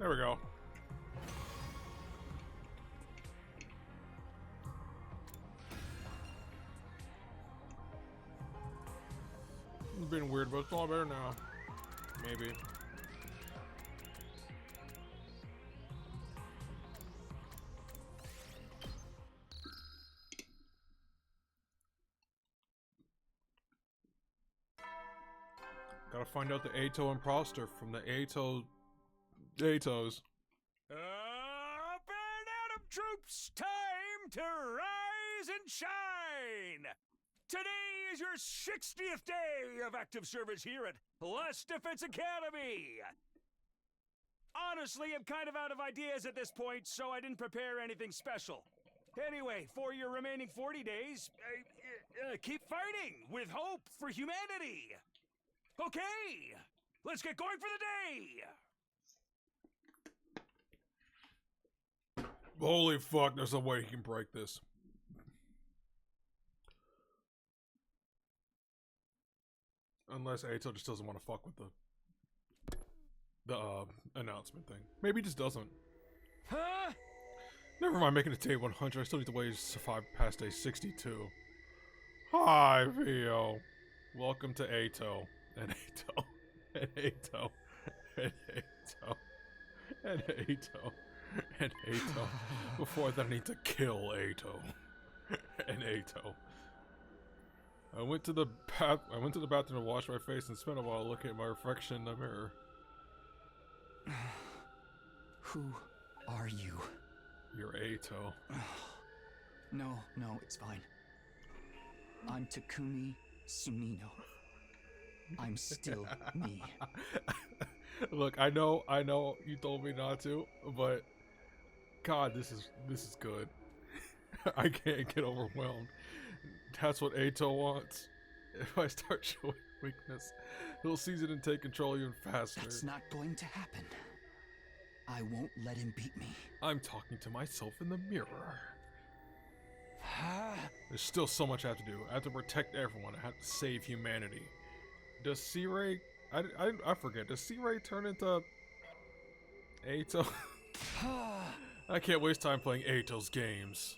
There we go. It's been weird, but it's all better now. Maybe. Gotta find out the Ato imposter from the Atos. Up and Adam troops, time to rise and shine! Today is your 60th day of active service here at Less Defense Academy! Honestly, I'm kind of out of ideas at this point, so I didn't prepare anything special. Anyway, for your remaining 40 days, keep fighting with hope for humanity! Okay, let's get going for the day! Holy fuck, there's no way he can break this. Unless Ato just doesn't want to fuck with the announcement thing. Maybe he just doesn't. Huh? Never mind making it to day 100. I still need to wait to survive past day 62. Hi, Vio. Welcome to Ato. And Ato. And Ato. And Ato. And Ato. And Ato. Before that, I need to kill Ato. And Ato. I went to the bathroom to wash my face and spent a while looking at my reflection in the mirror. Who are you? You're Ato. No, it's fine. I'm Takumi Sumino. I'm still me. Look, I know you told me not to, but God, this is good. I can't get overwhelmed. That's what Ato wants. If I start showing weakness, he'll seize it and take control even faster. That's not going to happen. I won't let him beat me. I'm talking to myself in the mirror. There's still so much I have to do. I have to protect everyone. I have to save humanity. Does C-Ray... I forget. Does C-Ray turn into... Ato? I can't waste time playing Ato's games.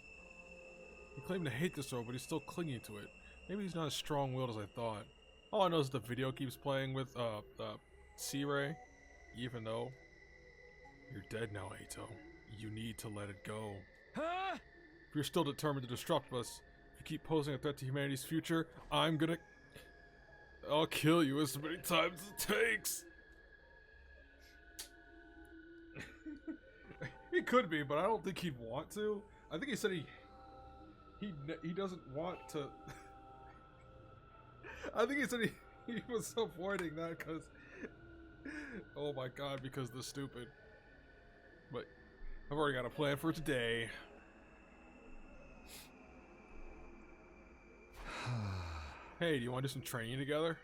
He claimed to hate this role, but he's still clinging to it. Maybe he's not as strong-willed as I thought. All I know is the video keeps playing with, C-Ray. Even though... You're dead now, Ato. You need to let it go. Huh? If you're still determined to disrupt us, if you keep posing a threat to humanity's future, I'll kill you as many times as it takes. He could be, but I don't think he'd want to. I think he said he doesn't want to. I think he said he was avoiding that because, oh my god, because they're stupid. But I've already got a plan for today. Hey, do you want to do some training together?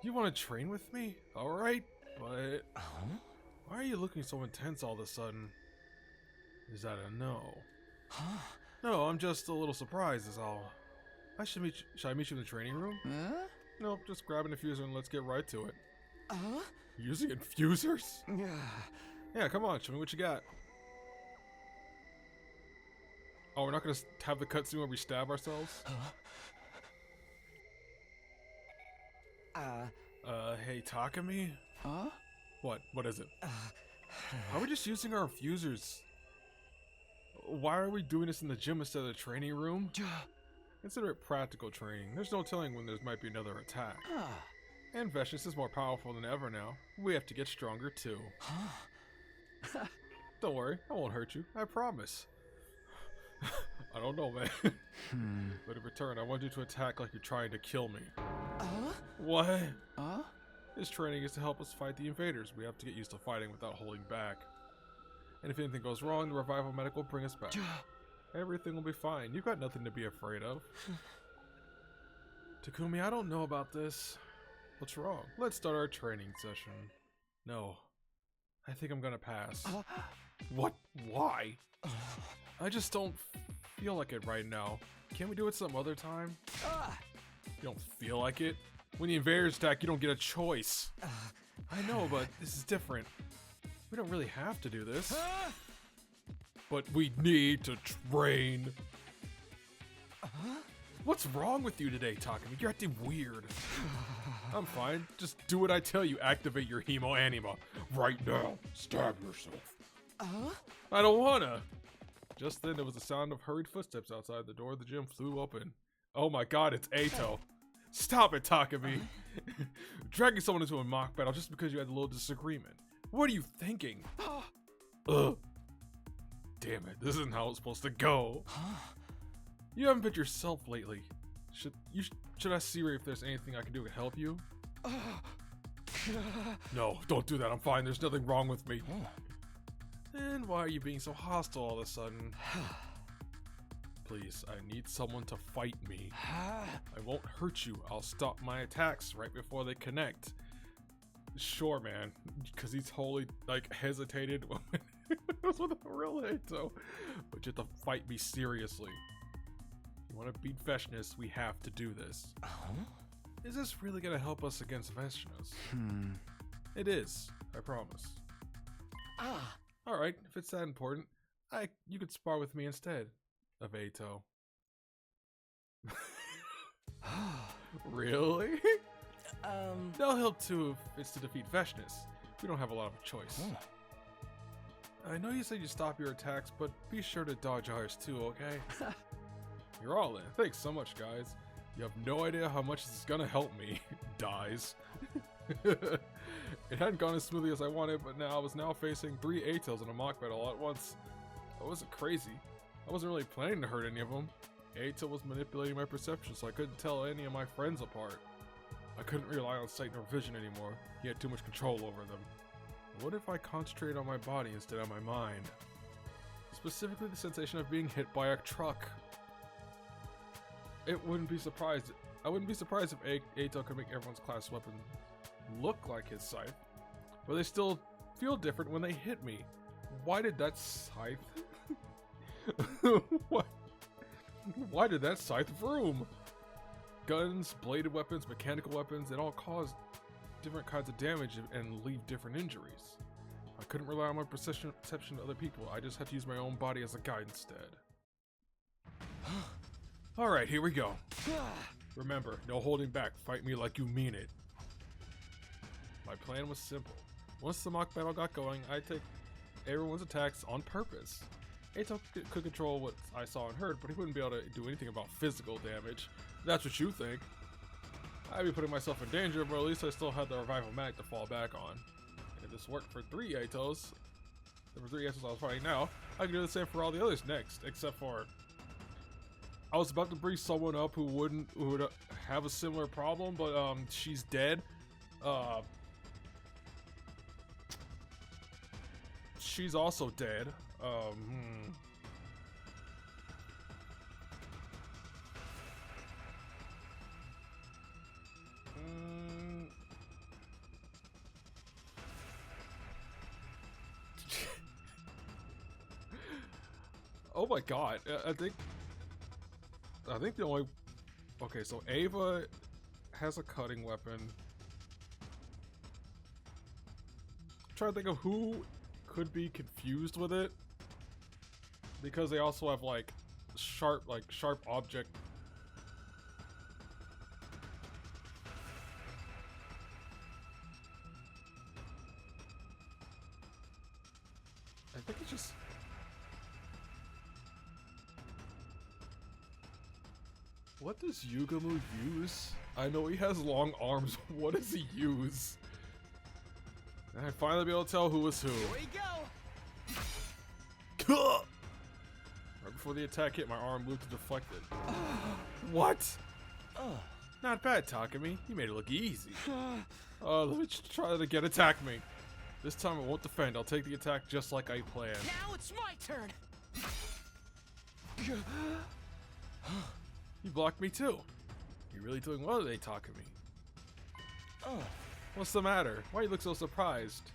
You want to train with me? Alright, but why are you looking so intense all of a sudden? Is that a no? No, I'm just a little surprised is all. Should I meet you in the training room? Nope, just grab an infuser and let's get right to it. Using infusers? Yeah, come on, show me what you got. Oh, we're not gonna have the cutscene where we stab ourselves? Hey, Takumi? Huh? What is it? Are we just using our infusers? Why are we doing this in the gym instead of the training room? Consider it practical training. There's no telling when there might be another attack. And Vecious is more powerful than ever now. We have to get stronger too. Don't worry, I won't hurt you. I promise. I don't know, man. But in return, I want you to attack like you're trying to kill me. What? This training is to help us fight the invaders. We have to get used to fighting without holding back. And if anything goes wrong, the revival medic will bring us back. Everything will be fine. You've got nothing to be afraid of. Takumi, I don't know about this. What's wrong? Let's start our training session. No. I think I'm gonna pass. What? Why? I just don't feel like it right now. Can't we do it some other time? You don't feel like it? When the invaders attack, you don't get a choice. I know, but this is different. We don't really have to do this. But we need to train. What's wrong with you today, Takumi? You're acting weird. I'm fine. Just do what I tell you. Activate your Hemo Anima. Right now. Stab yourself. I don't wanna. Just then, there was the sound of hurried footsteps outside. The door of the gym flew open. Oh my god, it's Eito. Stop it, Takumi. Dragging someone into a mock battle just because you had a little disagreement. What are you thinking? Ugh. Damn it, this isn't how it's supposed to go. You haven't been yourself lately. Should I see if there's anything I can do to help you? No, don't do that. I'm fine. There's nothing wrong with me. And why are you being so hostile all of a sudden? Please, I need someone to fight me. I won't hurt you. I'll stop my attacks right before they connect. Sure, man. Because he's totally, like, hesitated when it was with a real Eito. But you have to fight me seriously. If you want to beat Veshnius, we have to do this. Is this really going to help us against Veshnius? It is. I promise. Alright, if it's that important, you could spar with me instead of Eito. Really? They'll help too if it's to defeat Veshnius. We don't have a lot of a choice. I know you said you stop your attacks, but be sure to dodge ours too, okay? You're all in. Thanks so much, guys. You have no idea how much this is gonna help me. Dies. It hadn't gone as smoothly as I wanted, but I was now facing 3 Eitos in a mock battle all at once. I wasn't crazy. I wasn't really planning to hurt any of them. Eito was manipulating my perception, so I couldn't tell any of my friends apart. I couldn't rely on sight nor vision anymore. He had too much control over them. What if I concentrated on my body instead of my mind? Specifically the sensation of being hit by a truck. I wouldn't be surprised if Eito could make everyone's class weapon look like his scythe, but they still feel different when they hit me. Why did that scythe? Why did that scythe vroom? Guns, bladed weapons, mechanical weapons, it all cause different kinds of damage and leave different injuries. I couldn't rely on my perception of other people. I just had to use my own body as a guide instead. Alright, here we go. Remember, no holding back. Fight me like you mean it. My plan was simple. Once the mock battle got going, I'd take everyone's attacks on purpose. Eito could control what I saw and heard, but he wouldn't be able to do anything about physical damage. That's what you think. I'd be putting myself in danger, but at least I still had the revival mag to fall back on. And if this worked for 3 Eitos, for 3 Eitos I was fighting now, I could do the same for all the others next, except for I was about to bring someone up who would have a similar problem, but she's dead. She's also dead. Oh my god, I think the only... Okay, so Ava has a cutting weapon. I'm trying to think of who could be confused with it, because they also have like sharp object. I think it's just... What does Yugamu use? I know he has long arms. What does he use? And I'd finally be able to tell who was who. Here we go. Right before the attack hit, my arm moved to deflect it. What? Not bad, Takumi. You made it look easy. Let me try that again. Attack me. This time I won't defend. I'll take the attack just like I planned. Now it's my turn. You blocked me too. You're really doing well today, Takumi. What's the matter? Why you look so surprised?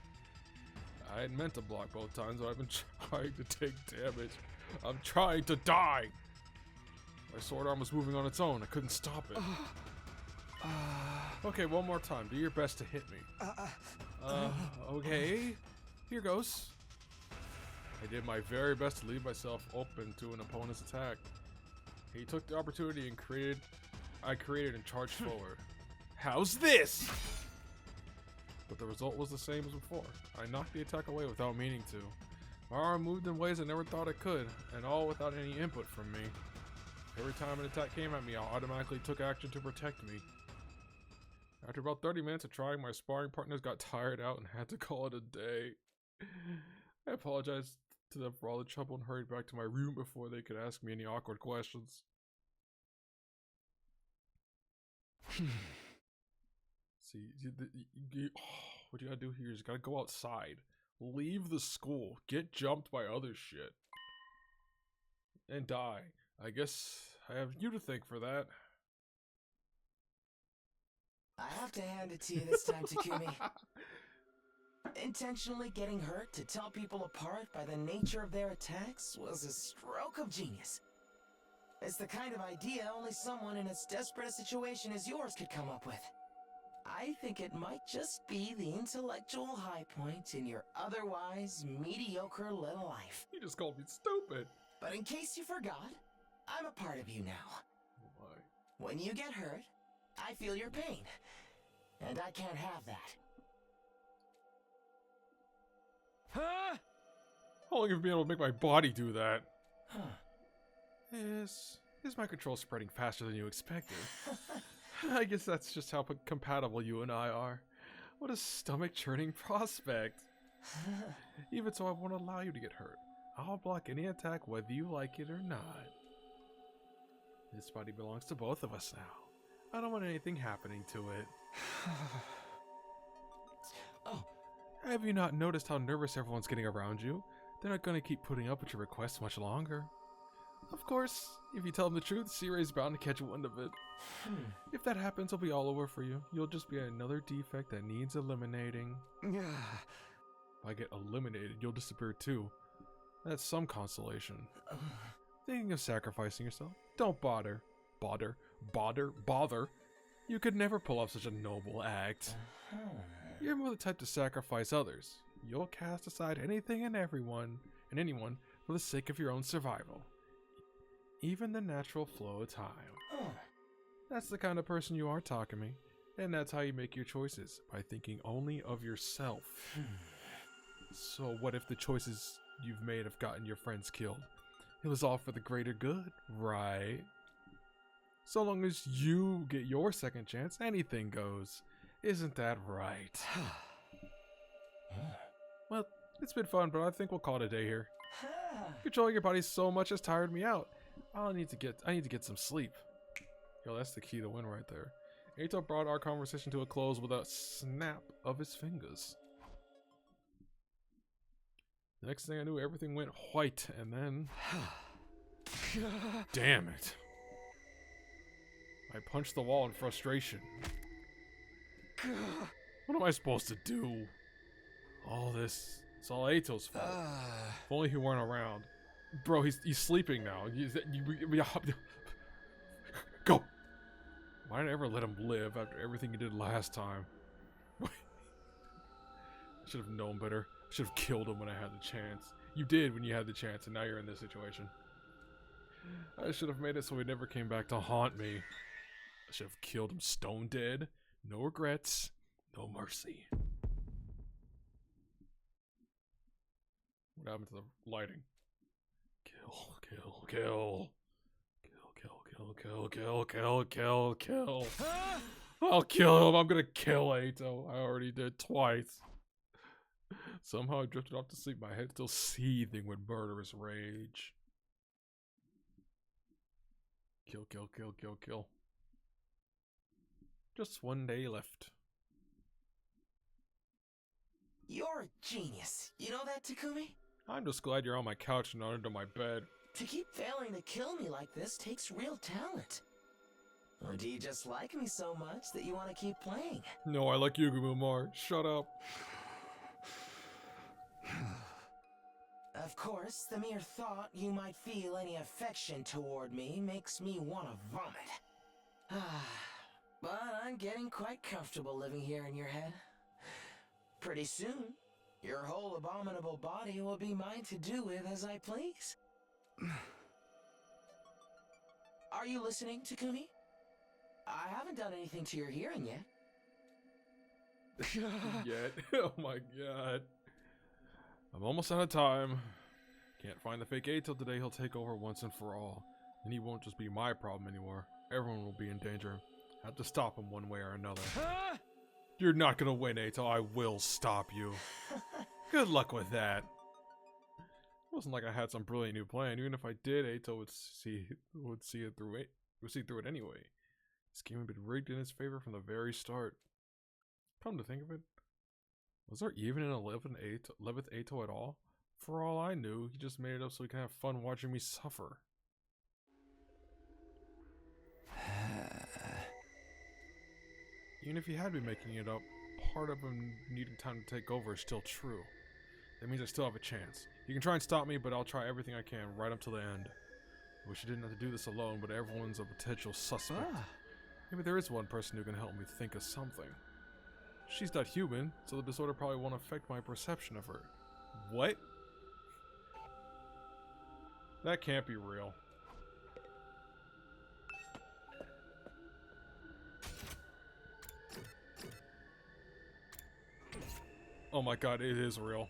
I hadn't meant to block both times, but I've been trying to take damage. I'm trying to die! My sword arm was moving on its own. I couldn't stop it. Okay, one more time. Do your best to hit me. Okay. Here goes. I did my very best to leave myself open to an opponent's attack. He took the opportunity and I created and charged forward. How's this? But the result was the same as before. I knocked the attack away without meaning to. My arm moved in ways I never thought it could, and all without any input from me. Every time an attack came at me, I automatically took action to protect me. After about 30 minutes of trying, my sparring partners got tired out and had to call it a day. I apologized to them for all the trouble and hurried back to my room before they could ask me any awkward questions. See, what you gotta do here is you gotta go outside. Leave the school. Get jumped by other shit. And die. I guess I have you to thank for that. I have to hand it to you this time, Takumi. Intentionally getting hurt to tell people apart by the nature of their attacks was a stroke of genius. It's the kind of idea only someone in as desperate a situation as yours could come up with. I think it might just be the intellectual high point in your otherwise mediocre little life. You just called me stupid. But in case you forgot, I'm a part of you now. Why? When you get hurt, I feel your pain. And I can't have that. Huh? How long have you been able to make my body do that? Huh. Is my control spreading faster than you expected? I guess that's just how compatible you and I are. What a stomach-churning prospect. Even so, I won't allow you to get hurt. I'll block any attack whether you like it or not. This body belongs to both of us now. I don't want anything happening to it. Oh. Have you not noticed how nervous everyone's getting around you? They're not going to keep putting up with your requests much longer. Of course, if you tell them the truth, C-Ray's bound to catch wind of it. If that happens, it'll be all over for you. You'll just be another defect that needs eliminating. If I get eliminated, you'll disappear too. That's some consolation. Thinking of sacrificing yourself? Don't bother. Bother. You could never pull off such a noble act. You're more the type to sacrifice others. You'll cast aside anything and everyone and anyone for the sake of your own survival. Even the natural flow of time. That's the kind of person you are, Takumi. And that's how you make your choices, by thinking only of yourself. So what if the choices you've made have gotten your friends killed? It was all for the greater good, right? So long as you get your second chance, anything goes. Isn't that right? Well, it's been fun, but I think we'll call it a day here. Controlling your body so much has tired me out. I need to get some sleep. Yo, that's the key to win right there. Eito brought our conversation to a close with a snap of his fingers. The next thing I knew, everything went white, and then... Damn it. I punched the wall in frustration. What am I supposed to do? All this, it's all Eito's fault. If only he weren't around. Bro, he's sleeping now. Go! Why did I ever let him live after everything he did last time? I should have known better. I should have killed him when I had the chance. You did when you had the chance, and now you're in this situation. I should have made it so he never came back to haunt me. I should have killed him stone dead. No regrets. No mercy. What happened to the lighting? Kill. Kill. I'll kill him. I'm gonna kill Eito. I already did twice. Somehow I drifted off to sleep, my head still seething with murderous rage. Kill. Just one day left. You're a genius. You know that, Takumi? I'm just glad you're on my couch and not under my bed. To keep failing to kill me like this takes real talent. Or do you just like me so much that you want to keep playing? No, I like Yugumu more. Shut up. Of course, the mere thought you might feel any affection toward me makes me want to vomit. But I'm getting quite comfortable living here in your head. Pretty soon, Your whole abominable body will be mine to do with as I please. Are you listening, Takumi? I haven't done anything to your hearing yet. Yet. Oh my god. I'm almost out of time. Can't find the fake Ato today. He'll take over once and for all. And he won't just be my problem anymore. Everyone will be in danger. I have to stop him one way or another. Huh? You're You're not gonna win, Ato. I will stop you. Good luck with that. It wasn't like I had some brilliant new plan. Even if I did, Ato would see through it anyway. This game had been rigged in his favor from the very start. Come to think of it, was there even an 11th Ato at all? For all I knew, he just made it up so he can have fun watching me suffer. Even if he had been making it up, part of him needing time to take over is still true. That means I still have a chance. You can try and stop me, but I'll try everything I can right up to the end. I wish I didn't have to do this alone, but everyone's a potential suspect. Maybe there is one person who can help me think of something. She's not human, so the disorder probably won't affect my perception of her. What? That can't be real. Oh my god, it is real.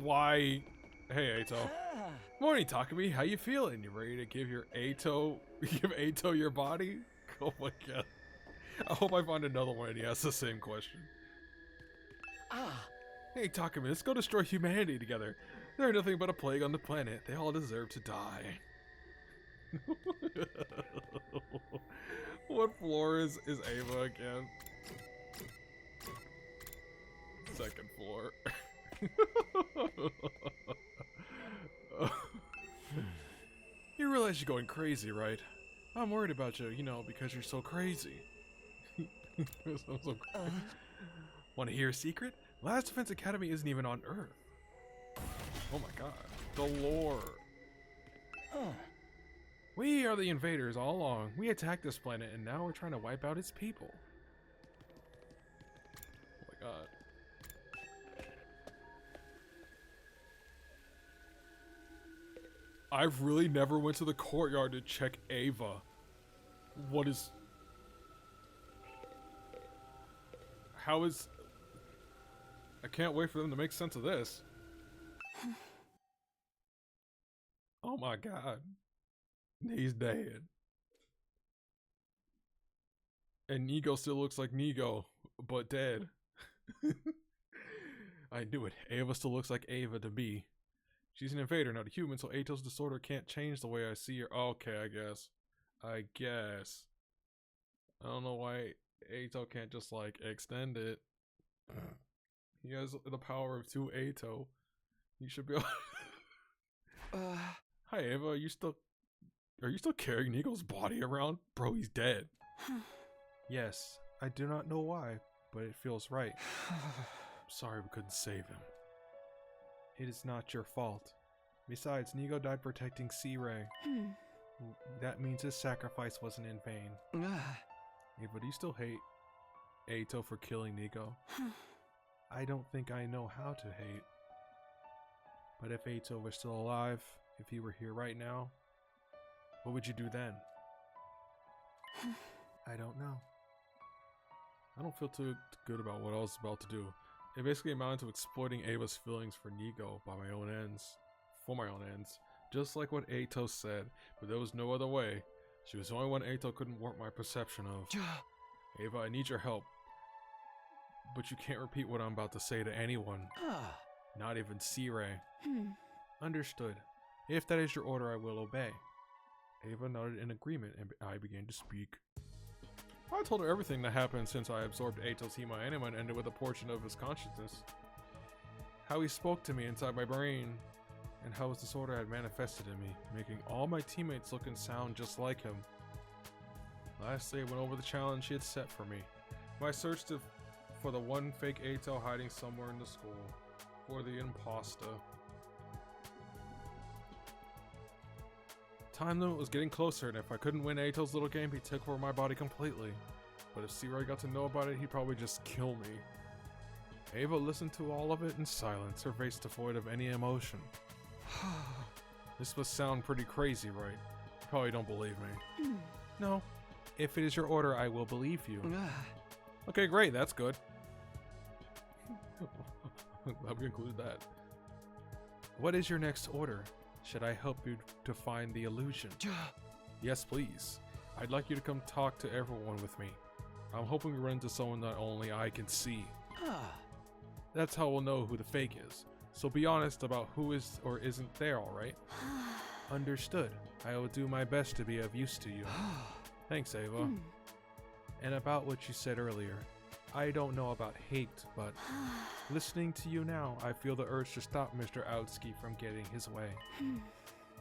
Why? Hey, Ato. Morning, Takumi. How you feeling? You ready to give your Ato, give Ato your body? Oh my god. I hope I find another one and he asks the same question. Hey, Takumi, let's go destroy humanity together. They're nothing but a plague on the planet. They all deserve to die. What floor is Ava again? Second floor. You realize you're going crazy, right? I'm worried about you, you know, because you're so crazy. Want to hear a secret? Last Defense Academy isn't even on Earth. Oh my god. The lore. We are the invaders all along. We attacked this planet and now we're trying to wipe out its people. Oh my god. I've really never went to the courtyard to check Ava. What is... How is... I can't wait for them to make sense of this. Oh my god. He's dead. And Nigo still looks like Nigo, but dead. I knew it. Ava still looks like Ava to me. She's an invader, not a human, so Ato's disorder can't change the way I see her. Okay, I guess. I don't know why Ato can't just, like, extend it. He has the power of 2 Ato. He should be able... Hi, Ava. Are you still carrying Nigo's body around? Bro, he's dead. Yes, I do not know why, but it feels right. Sorry we couldn't save him. It is not your fault. Besides, Nigo died protecting C-Ray. That means his sacrifice wasn't in vain. Ava, do you still hate Ato for killing Nigo? I don't think I know how to hate. But if Ato were still alive, if he were here right now, what would you do then? I don't know. I don't feel too good about what I was about to do. It basically amounted to exploiting Ava's feelings for Nigo by my own ends. For my own ends. Just like what Ato said, but there was no other way. She was the only one Ato couldn't warp my perception of. Ava, I need your help. But you can't repeat what I'm about to say to anyone. Not even C-Ray. Understood. If that is your order, I will obey. Ava nodded in agreement and I began to speak. I told her everything that happened since I absorbed Ato's Hema Anima and ended with a portion of his consciousness. How he spoke to me inside my brain, and how his disorder had manifested in me, making all my teammates look and sound just like him. Lastly, I went over the challenge he had set for me. My search for the one fake Ato hiding somewhere in the school. For the imposter. Time limit was getting closer, and if I couldn't win Ato's little game, he took over my body completely. But if C-Ray got to know about it, he'd probably just kill me. Ava listened to all of it in silence, her face devoid of any emotion. This must sound pretty crazy, right? You probably don't believe me. No. If it is your order, I will believe you. Okay, great, that's good. Glad we included that. What is your next order? Should I help you to find the illusion? Yes, please. I'd like you to come talk to everyone with me. I'm hoping we run into someone that only I can see. That's how we'll know who the fake is. So be honest about who is or isn't there, alright? Understood. I will do my best to be of use to you. Thanks, Ava. And about what you said earlier, I don't know about hate, but listening to you now, I feel the urge to stop Mr. Outsky from getting his way.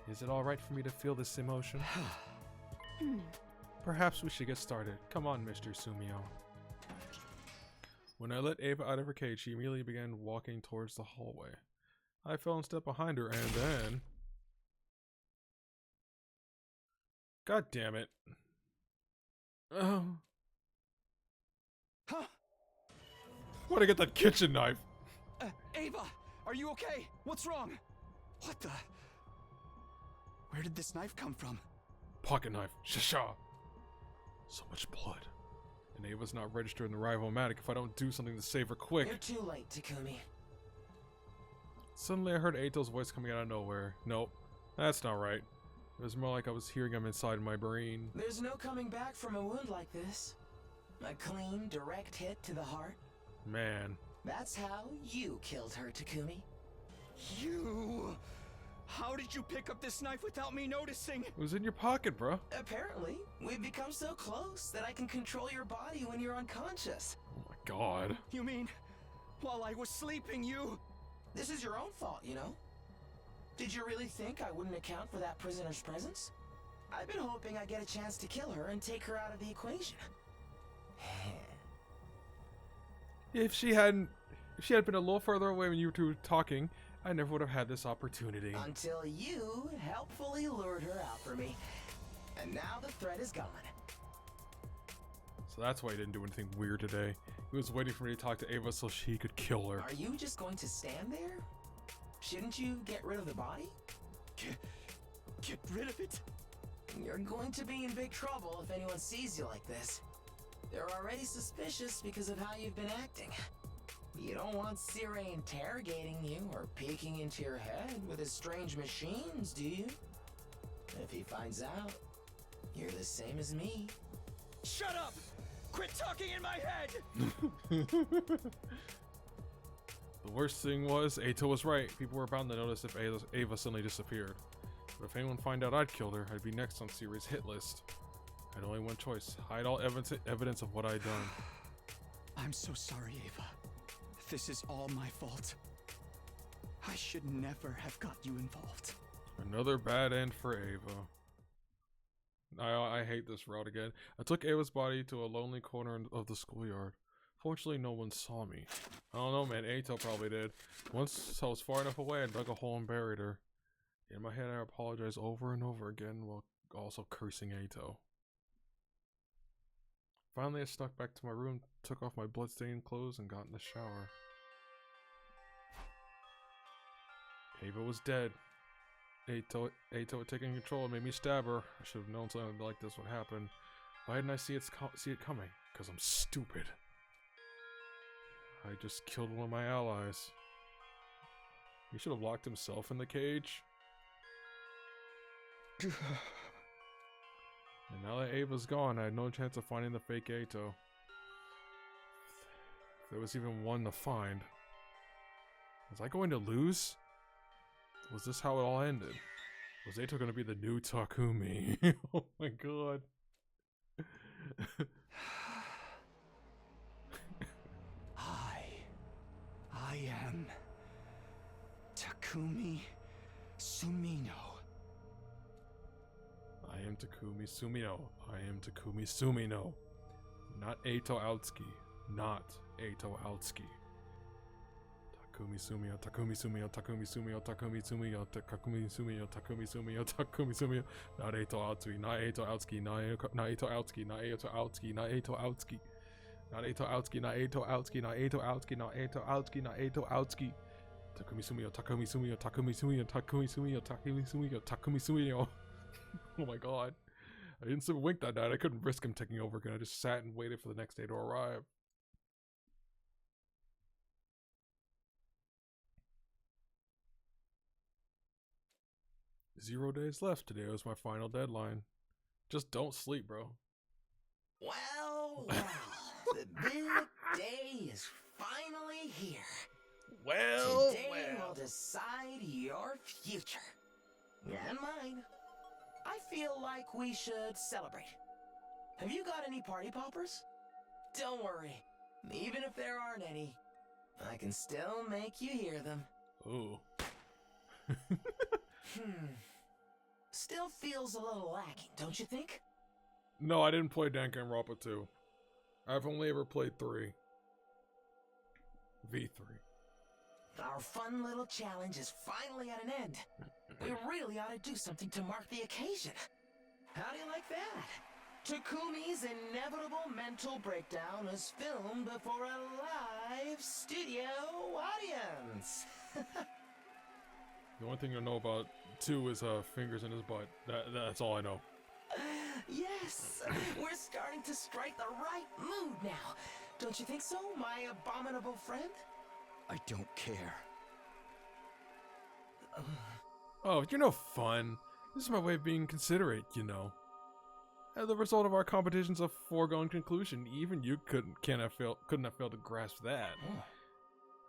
Is it alright for me to feel this emotion? Perhaps we should get started. Come on, Mr. Sumio. When I let Ava out of her cage, she immediately began walking towards the hallway. I fell and stepped behind her, and then... God damn it. Oh. Huh? Where'd I get that kitchen knife? Ava, are you okay? What's wrong? What the? Where did this knife come from? Pocket knife. Shasha. So much blood. And Ava's not registered in the Rival-O-Matic if I don't do something to save her quick. You're too late, Takumi. Suddenly I heard Eito's voice coming out of nowhere. Nope, that's not right. It was more like I was hearing him inside my brain. There's no coming back from a wound like this. A clean, direct hit to the heart. Man. That's how you killed her, Takumi. You... How did you pick up this knife without me noticing? It was in your pocket, bro. Apparently, we've become so close that I can control your body when you're unconscious. Oh my god. You mean, while I was sleeping, you... This is your own fault, you know? Did you really think I wouldn't account for that prisoner's presence? I've been hoping I'd get a chance to kill her and take her out of the equation. If she had been a little further away when you two were talking, I never would have had this opportunity. Until you helpfully lured her out for me. And now the threat is gone. So that's why he didn't do anything weird today. He was waiting for me to talk to Ava so she could kill her. Are you just going to stand there? Shouldn't you get rid of the body? Get rid of it? You're going to be in big trouble if anyone sees you like this. They're already suspicious because of how you've been acting. You don't want Sirei interrogating you or peeking into your head with his strange machines, do you? If he finds out, you're the same as me. Shut up! Quit talking in my head! The worst thing was, Eito was right. People were bound to notice if Ava suddenly disappeared. But if anyone find out I'd killed her, I'd be next on Sirei's hit list. I had only one choice. Hide all evidence of what I'd done. I'm so sorry, Ava. This is all my fault. I should never have got you involved. Another bad end for Ava. I hate this route again. I took Ava's body to a lonely corner of the schoolyard. Fortunately, no one saw me. I don't know, man. Eito probably did. Once I was far enough away, I dug a hole and buried her. In my head, I apologized over and over again while also cursing Eito. Finally, I snuck back to my room, took off my bloodstained clothes, and got in the shower. Ava was dead. Eito had taken control and made me stab her. I should have known something like this would happen. Why didn't I see it coming? Because I'm stupid. I just killed one of my allies. He should have locked himself in the cage. And now that Ava's gone, I had no chance of finding the fake Eito. If there was even one to find. Was I going to lose? Was this how it all ended? Was Eito going to be the new Takumi? Oh my god. I am Takumi Sumino. I am Takumi Sumino. I am Takumi Sumino. Not Eito Outsky. Not Eito Outsky. Takumi Sumio, Takumi Sumio, Takumi Sumio, Takumi Sumio, Takumi Sumio, Takumi Sumio, Takumi Sumio, Naruto Aotsuki, Naruto Aotsuki, Naruto Aotsuki, Naruto Aotsuki, Naruto Aotsuki, Naruto Aotsuki, Naruto Aotsuki, Naruto Aotsuki, Naruto Aotsuki, Naruto Aotsuki, Takumi Sumio, Takumi Sumio, Takumi Sumio, Takumi Sumio, Takumi Sumio, Takumi Sumio. Oh my god. I didn't super wink that night. I couldn't risk him taking over, and I just sat and waited for the next day to arrive. Zero days left. Today was my final deadline. Just don't sleep, bro. Well, the big day is finally here. Today will decide your future. And mine. I feel like we should celebrate. Have you got any party poppers? Don't worry. Even if there aren't any, I can still make you hear them. Ooh. Still feels a little lacking, don't you think? No, I didn't play Danganronpa 2. I've only ever played 3. V3. Our fun little challenge is finally at an end. We really ought to do something to mark the occasion. How do you like that? Takumi's inevitable mental breakdown is filmed before a live studio audience. The only thing I know about 2 is fingers in his butt. That's all I know. Yes, we're starting to strike the right mood now. Don't you think so, my abominable friend? I don't care. Oh, you're no fun. This is my way of being considerate, you know. As the result of our competition's a foregone conclusion. Even you couldn't have failed to grasp that.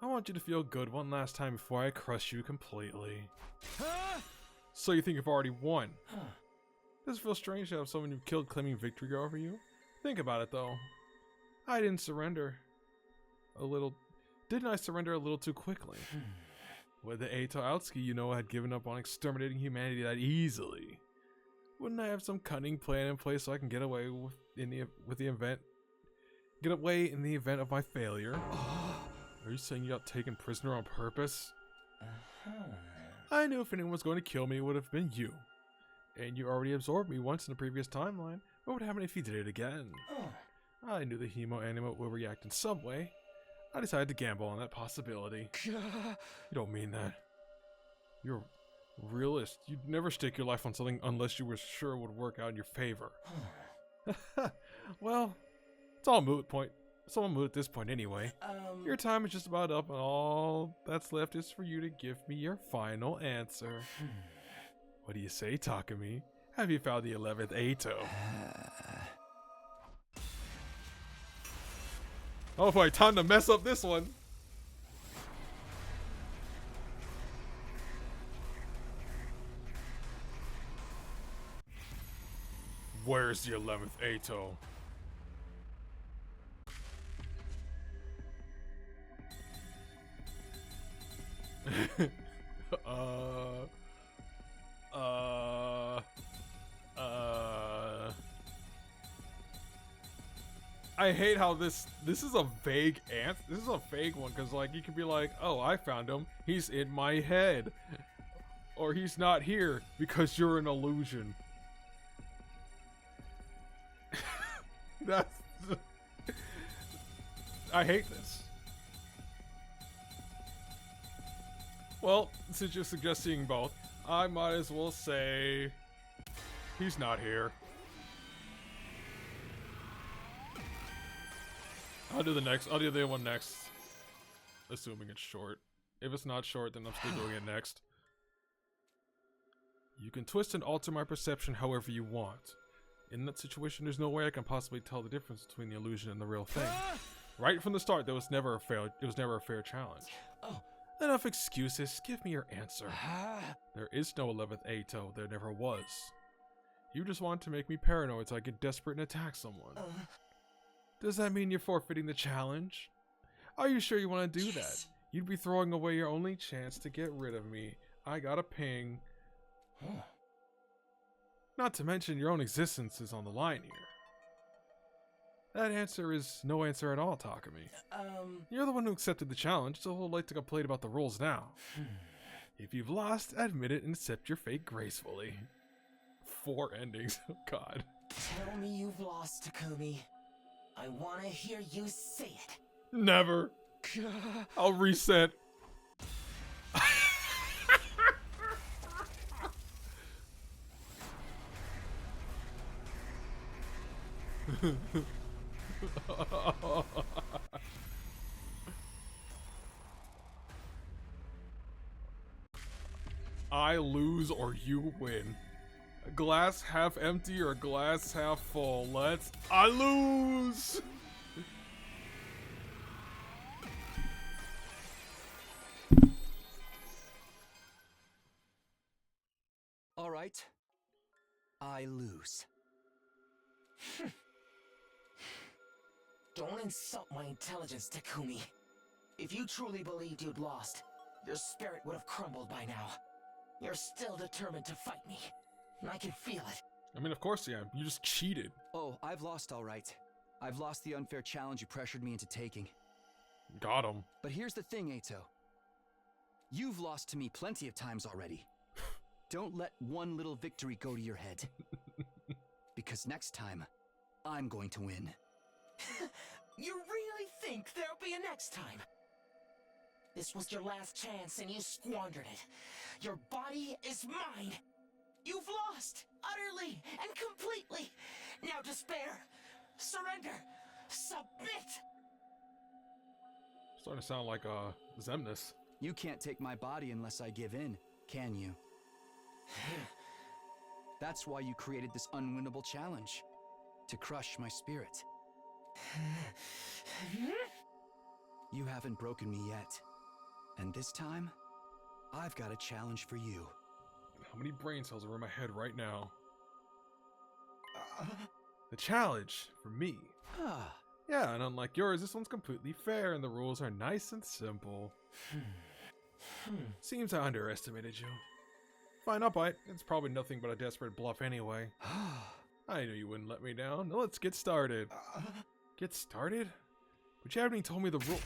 I want you to feel good one last time before I crush you completely. So you think you've already won? Does it feel strange to have someone you've killed claiming victory over you? Think about it though. I didn't surrender. Didn't I surrender a little too quickly? With the Eito Aotsuki, you know, had given up on exterminating humanity that easily. Wouldn't I have some cunning plan in place so I can get away in the event of my failure? Are you saying you got taken prisoner on purpose? I knew if anyone was going to kill me, it would have been you. And you already absorbed me once in the previous timeline. What would happen if you did it again? I knew the Hemo Anima would react in some way. I decided to gamble on that possibility. You don't mean that. You're a realist. You'd never stake your life on something unless you were sure it would work out in your favor. Well, it's all moot point. It's all moot at this point anyway. Your time is just about up, and all that's left is for you to give me your final answer. What do you say, Takumi? Have you found the 11th Eito? Oh boy, time to mess up this one. Where's the 11th Eito? I hate how this is a vague answer. This is a vague one because like you could be like, oh, I found him. He's in my head, or he's not here because you're an illusion. That's. I hate this. Well, since you're suggesting both, I might as well say he's not here. I'll do the other one next. Assuming it's short. If it's not short, then I'm still doing it next. You can twist and alter my perception however you want. In that situation, there's no way I can possibly tell the difference between the illusion and the real thing. Right from the start, it was never a fair challenge. Enough excuses, give me your answer. There is no 11th Eito, there never was. You just want to make me paranoid so I get desperate and attack someone. Does that mean you're forfeiting the challenge? Are you sure you want to do that? You'd be throwing away your only chance to get rid of me. I got a ping. Not to mention your own existence is on the line here. That answer is no answer at all, Takumi. You're the one who accepted the challenge, so I'd like to complain about the rules now. If you've lost, admit it and accept your fate gracefully. 4 endings, oh god. Tell me you've lost, Takumi. I want to hear you say it. Never. I'll reset. I lose or you win. Glass half empty or glass half full. I lose! All right. I lose. Don't insult my intelligence, Takumi. If you truly believed you'd lost, your spirit would have crumbled by now. You're still determined to fight me. And I can feel it. I mean, of course I am. You just cheated. Oh, I've lost all right. I've lost the unfair challenge you pressured me into taking. Got him. But here's the thing, Eito. You've lost to me plenty of times already. Don't let one little victory go to your head. Because next time, I'm going to win. You really think there'll be a next time? This was your last chance and you squandered it. Your body is mine. You've lost, utterly and completely. Now despair, surrender, submit. Starting to sound like Xemnas. You can't take my body unless I give in, can you? That's why you created this unwinnable challenge. To crush my spirit. You haven't broken me yet. And this time, I've got a challenge for you. How many brain cells are in my head right now? The challenge for me. Yeah, and unlike yours, this one's completely fair and the rules are nice and simple. Seems I underestimated you. Fine, I'll bite. It's probably nothing but a desperate bluff anyway. I knew you wouldn't let me down. Now let's get started. Get started? But you haven't even told me the rule.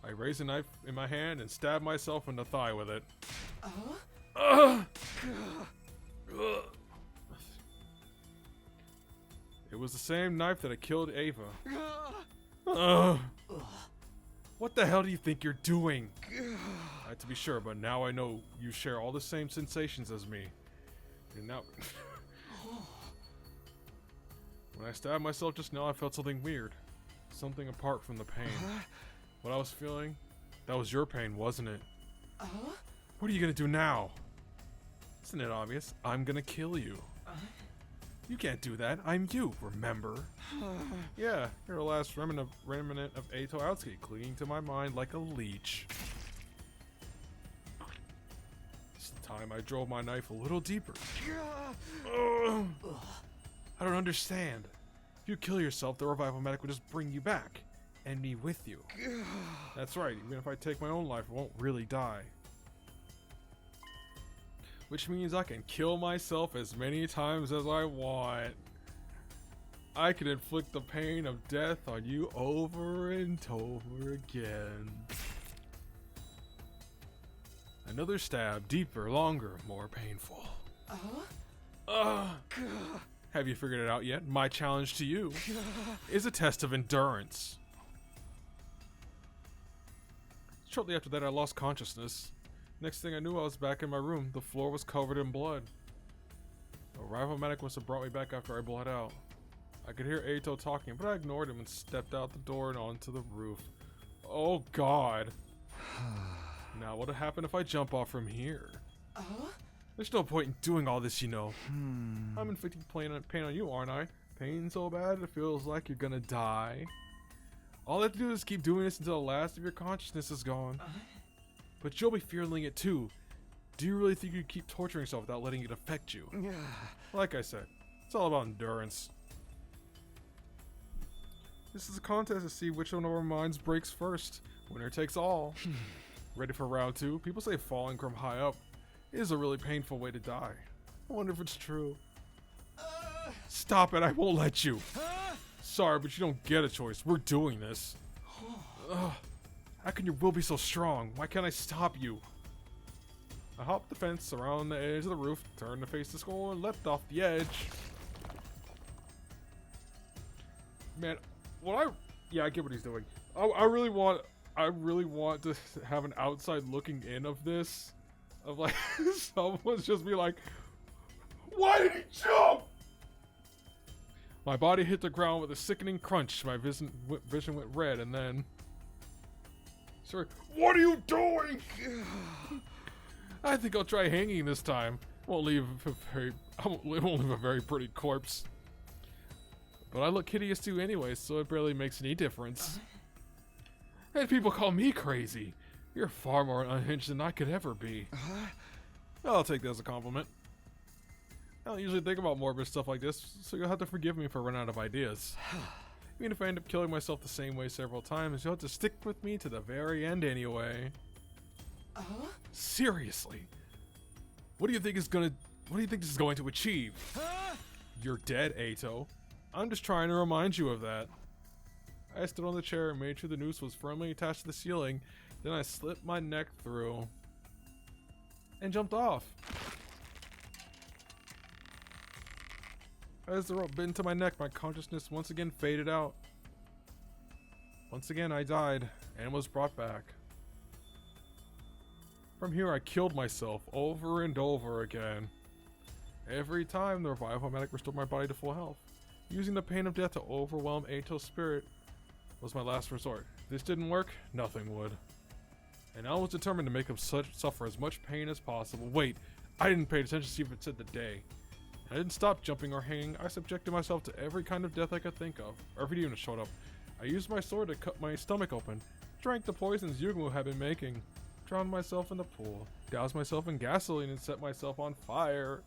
I raise a knife in my hand and stab myself in the thigh with it. It was the same knife that had killed Ava. What the hell do you think you're doing? To be sure, but now I know you share all the same sensations as me. And now... When I stabbed myself just now, I felt something weird. Something apart from the pain. What I was feeling, that was your pain, wasn't it? What are you gonna do now? Isn't it obvious? I'm gonna kill you. You can't do that. I'm you, remember? Yeah, you're the last remnant of Eito Aotsuki, clinging to my mind like a leech. This time I drove my knife a little deeper. I don't understand. If you kill yourself, the revival medic will just bring you back. And me with you. That's right, even if I take my own life, I won't really die. Which means I can kill myself as many times as I want. I can inflict the pain of death on you over and over again. Another stab, deeper, longer, more painful. Have you figured it out yet? My challenge to you is a test of endurance. Shortly after that, I lost consciousness. Next thing I knew, I was back in my room. The floor was covered in blood. A rival medic must have brought me back after I bled out. I could hear Eito talking, but I ignored him and stepped out the door and onto the roof. Oh god. Now what'll happen if I jump off from here? There's no point in doing all this, you know. I'm inflicting pain on you, aren't I? Pain so bad it feels like you're gonna die. All I have to do is keep doing this until the last of your consciousness is gone. But you'll be feeling it too. Do you really think you can keep torturing yourself without letting it affect you? Like I said, it's all about endurance. This is a contest to see which one of our minds breaks first. Winner takes all. Ready for round 2? People say falling from high up It is a really painful way to die. I wonder if it's true. Stop it, I won't let you. Sorry, but you don't get a choice. We're doing this. Ugh. How can your will be so strong? Why can't I stop you? I hopped the fence around the edge of the roof, turned to face the skull, and leapt off the edge. Man, I get what he's doing. I really want to have an outside looking in of this. Of like, someone's just be like, why did he jump? My body hit the ground with a sickening crunch. My vision went red, and then... Sorry, what are you doing? I think I'll try hanging this time. I won't leave a very pretty corpse. But I look hideous too anyway, so it barely makes any difference. And people call me crazy. You're far more unhinged than I could ever be. I'll take that as a compliment. I don't usually think about morbid stuff like this, so you'll have to forgive me if I run out of ideas. Even if I end up killing myself the same way several times, you'll have to stick with me to the very end anyway. Seriously. What do you think this is going to achieve? You're dead, Ato. I'm just trying to remind you of that. I stood on the chair and made sure the noose was firmly attached to the ceiling. Then I slipped my neck through and jumped off. As the rope bit into my neck, my consciousness once again faded out. Once again, I died and was brought back. From here, I killed myself over and over again. Every time, the revival medic restored my body to full health. Using the pain of death to overwhelm Ato's spirit was my last resort. If this didn't work, nothing would. And I was determined to make him suffer as much pain as possible. Wait, I didn't pay attention to see if it said the day. I didn't stop jumping or hanging. I subjected myself to every kind of death I could think of. Or if it even showed up. I used my sword to cut my stomach open. Drank the poisons Yugumu had been making. Drowned myself in the pool. Doused myself in gasoline and set myself on fire.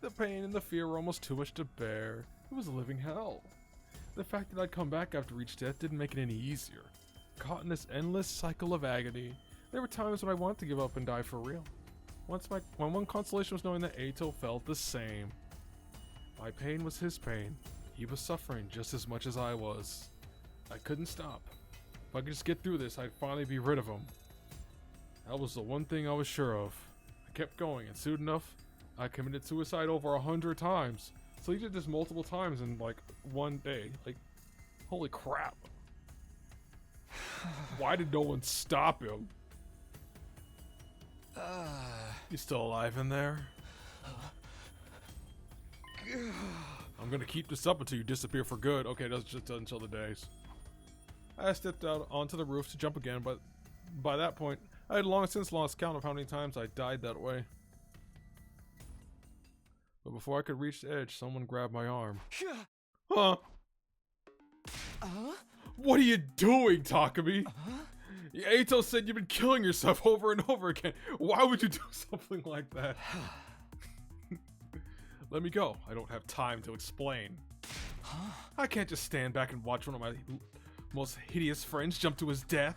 The pain and the fear were almost too much to bear. It was a living hell. The fact that I'd come back after each death didn't make it any easier. Caught in this endless cycle of agony, there were times when I wanted to give up and die for real. My one consolation was knowing that Ato felt the same. My pain was his pain. He was suffering just as much as I was. I couldn't stop. If I could just get through this, I'd finally be rid of him. That was the one thing I was sure of. I kept going, and soon enough, I committed suicide over 100 times. So he did this multiple times in like one day. Like, holy crap. Why did no one stop him? You still alive in there? I'm gonna keep this up until you disappear for good. Okay, that's just until the days. I stepped out onto the roof to jump again, but by that point, I had long since lost count of how many times I died that way. But before I could reach the edge, someone grabbed my arm. Huh? What are you doing, Takumi? Ato said you've been killing yourself over and over again. Why would you do something like that? Let me go. I don't have time to explain. I can't just stand back and watch one of my most hideous friends jump to his death.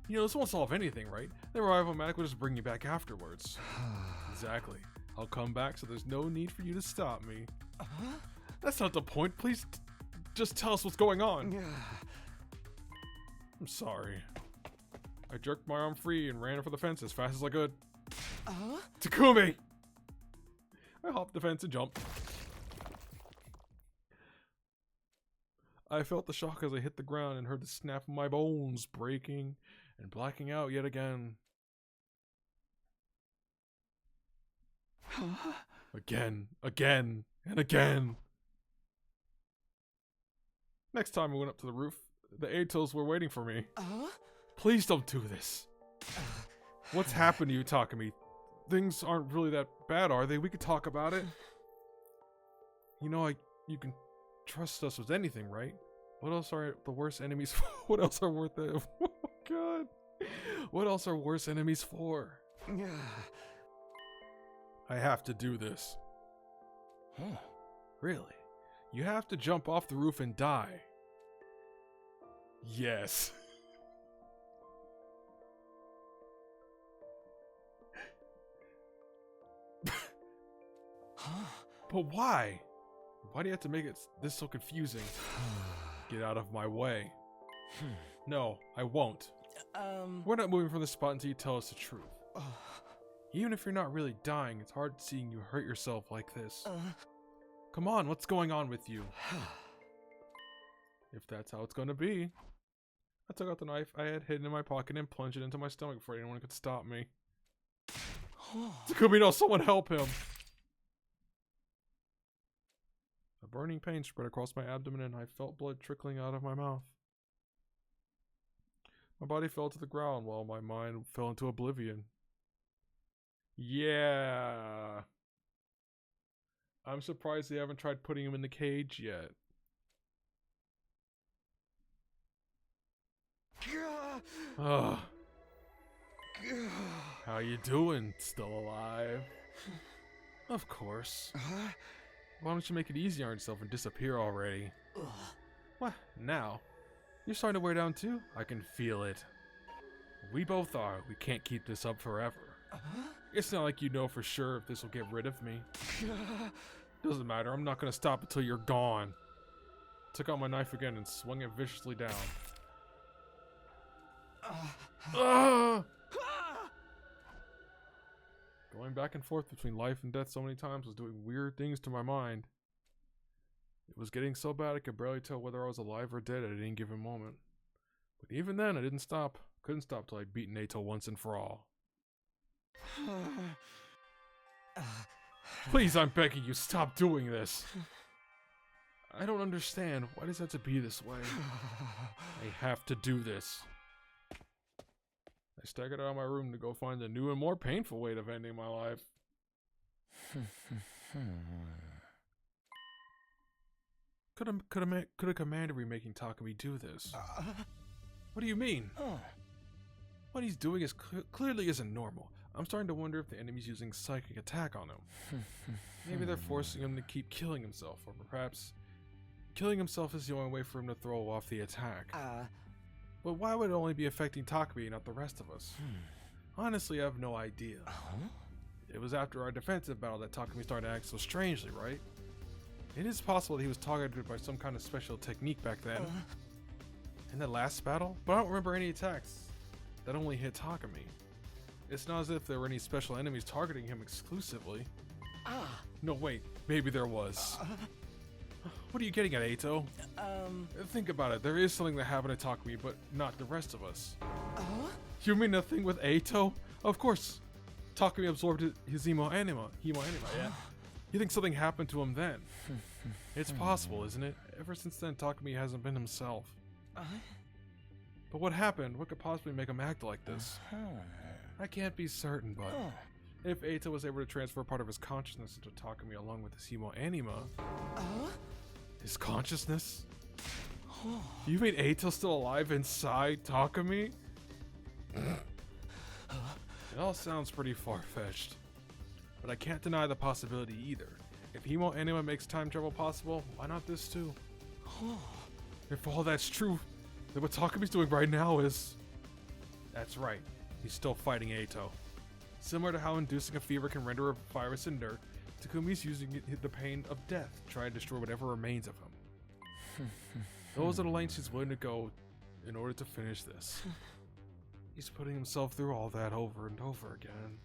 You know, this won't solve anything, right? The revival medic will just bring you back afterwards. Exactly. I'll come back, so there's no need for you to stop me. That's not the point. Please, just tell us what's going on. I'm sorry. I jerked my arm free and ran for the fence as fast as I could. Takumi! I hopped the fence and jumped. I felt the shock as I hit the ground and heard the snap of my bones breaking and blacking out yet again. Again, and again. Next time I went up to the roof, the Atos were waiting for me. Please don't do this. What's happened to you, Takumi? Things aren't really that bad, are they? We could talk about it. You know, you can trust us with anything, right? What else are the worst enemies for? What else are worth it? Oh god. What else are worse enemies for? I have to do this. Huh. Really? You have to jump off the roof and die. Yes. But why? Why do you have to make it this so confusing? Get out of my way. No, I won't. We're not moving from this spot until you tell us the truth. Even if you're not really dying, it's hard seeing you hurt yourself like this. Come on, what's going on with you? If that's how it's gonna be. I took out the knife I had hidden in my pocket and plunged it into my stomach before anyone could stop me. Takumi, no, someone help him! A burning pain spread across my abdomen and I felt blood trickling out of my mouth. My body fell to the ground while my mind fell into oblivion. Yeah. I'm surprised they haven't tried putting him in the cage yet. Ugh. How you doing? Still alive? Of course. Why don't you make it easy on yourself and disappear already? What? Now? You're starting to wear down too? I can feel it. We both are. We can't keep this up forever. It's not like you know for sure if this will get rid of me. Doesn't matter. I'm not gonna stop until you're gone. Took out my knife again and swung it viciously down. Going back and forth between life and death so many times was doing weird things to my mind. It was getting so bad I could barely tell whether I was alive or dead at any given moment. But even then, I didn't stop. Couldn't stop till I'd beaten Eito once and for all. Please, I'm begging you, stop doing this. I don't understand. Why does it have to be this way? I have to do this. I staggered out of my room to go find a new and more painful way of ending my life. Could a commander be making Takumi do this? What do you mean? What he's doing is clearly isn't normal. I'm starting to wonder if the enemy's using psychic attack on him. Maybe they're forcing him to keep killing himself, or perhaps killing himself is the only way for him to throw off the attack. But why would it only be affecting Takumi and not the rest of us? Honestly, I have no idea. It was after our defensive battle that Takumi started to act so strangely, right? It is possible that he was targeted by some kind of special technique back then. In the last battle? But I don't remember any attacks that only hit Takumi. It's not as if there were any special enemies targeting him exclusively. No, wait. Maybe there was. What are you getting at, Eito? Think about it. There is something that happened to Takumi, but not the rest of us. You mean nothing with Eito? Of course. Takumi absorbed his Himo Anima, yeah. You think something happened to him then? It's possible, isn't it? Ever since then, Takumi hasn't been himself. But what happened? What could possibly make him act like this? I can't be certain, but if Eito was able to transfer part of his consciousness into Takumi along with his Himo Anima... His consciousness? You mean Eito's still alive inside Takumi? It all sounds pretty far-fetched. But I can't deny the possibility either. If Himo Anima makes time travel possible, why not this too? If all that's true, then what Takumi's doing right now is... That's right, he's still fighting Eito. Similar to how inducing a fever can render a virus inert, Takumi's using the pain of death to try and destroy whatever remains of him. Those are the lengths he's willing to go in order to finish this. He's putting himself through all that over and over again.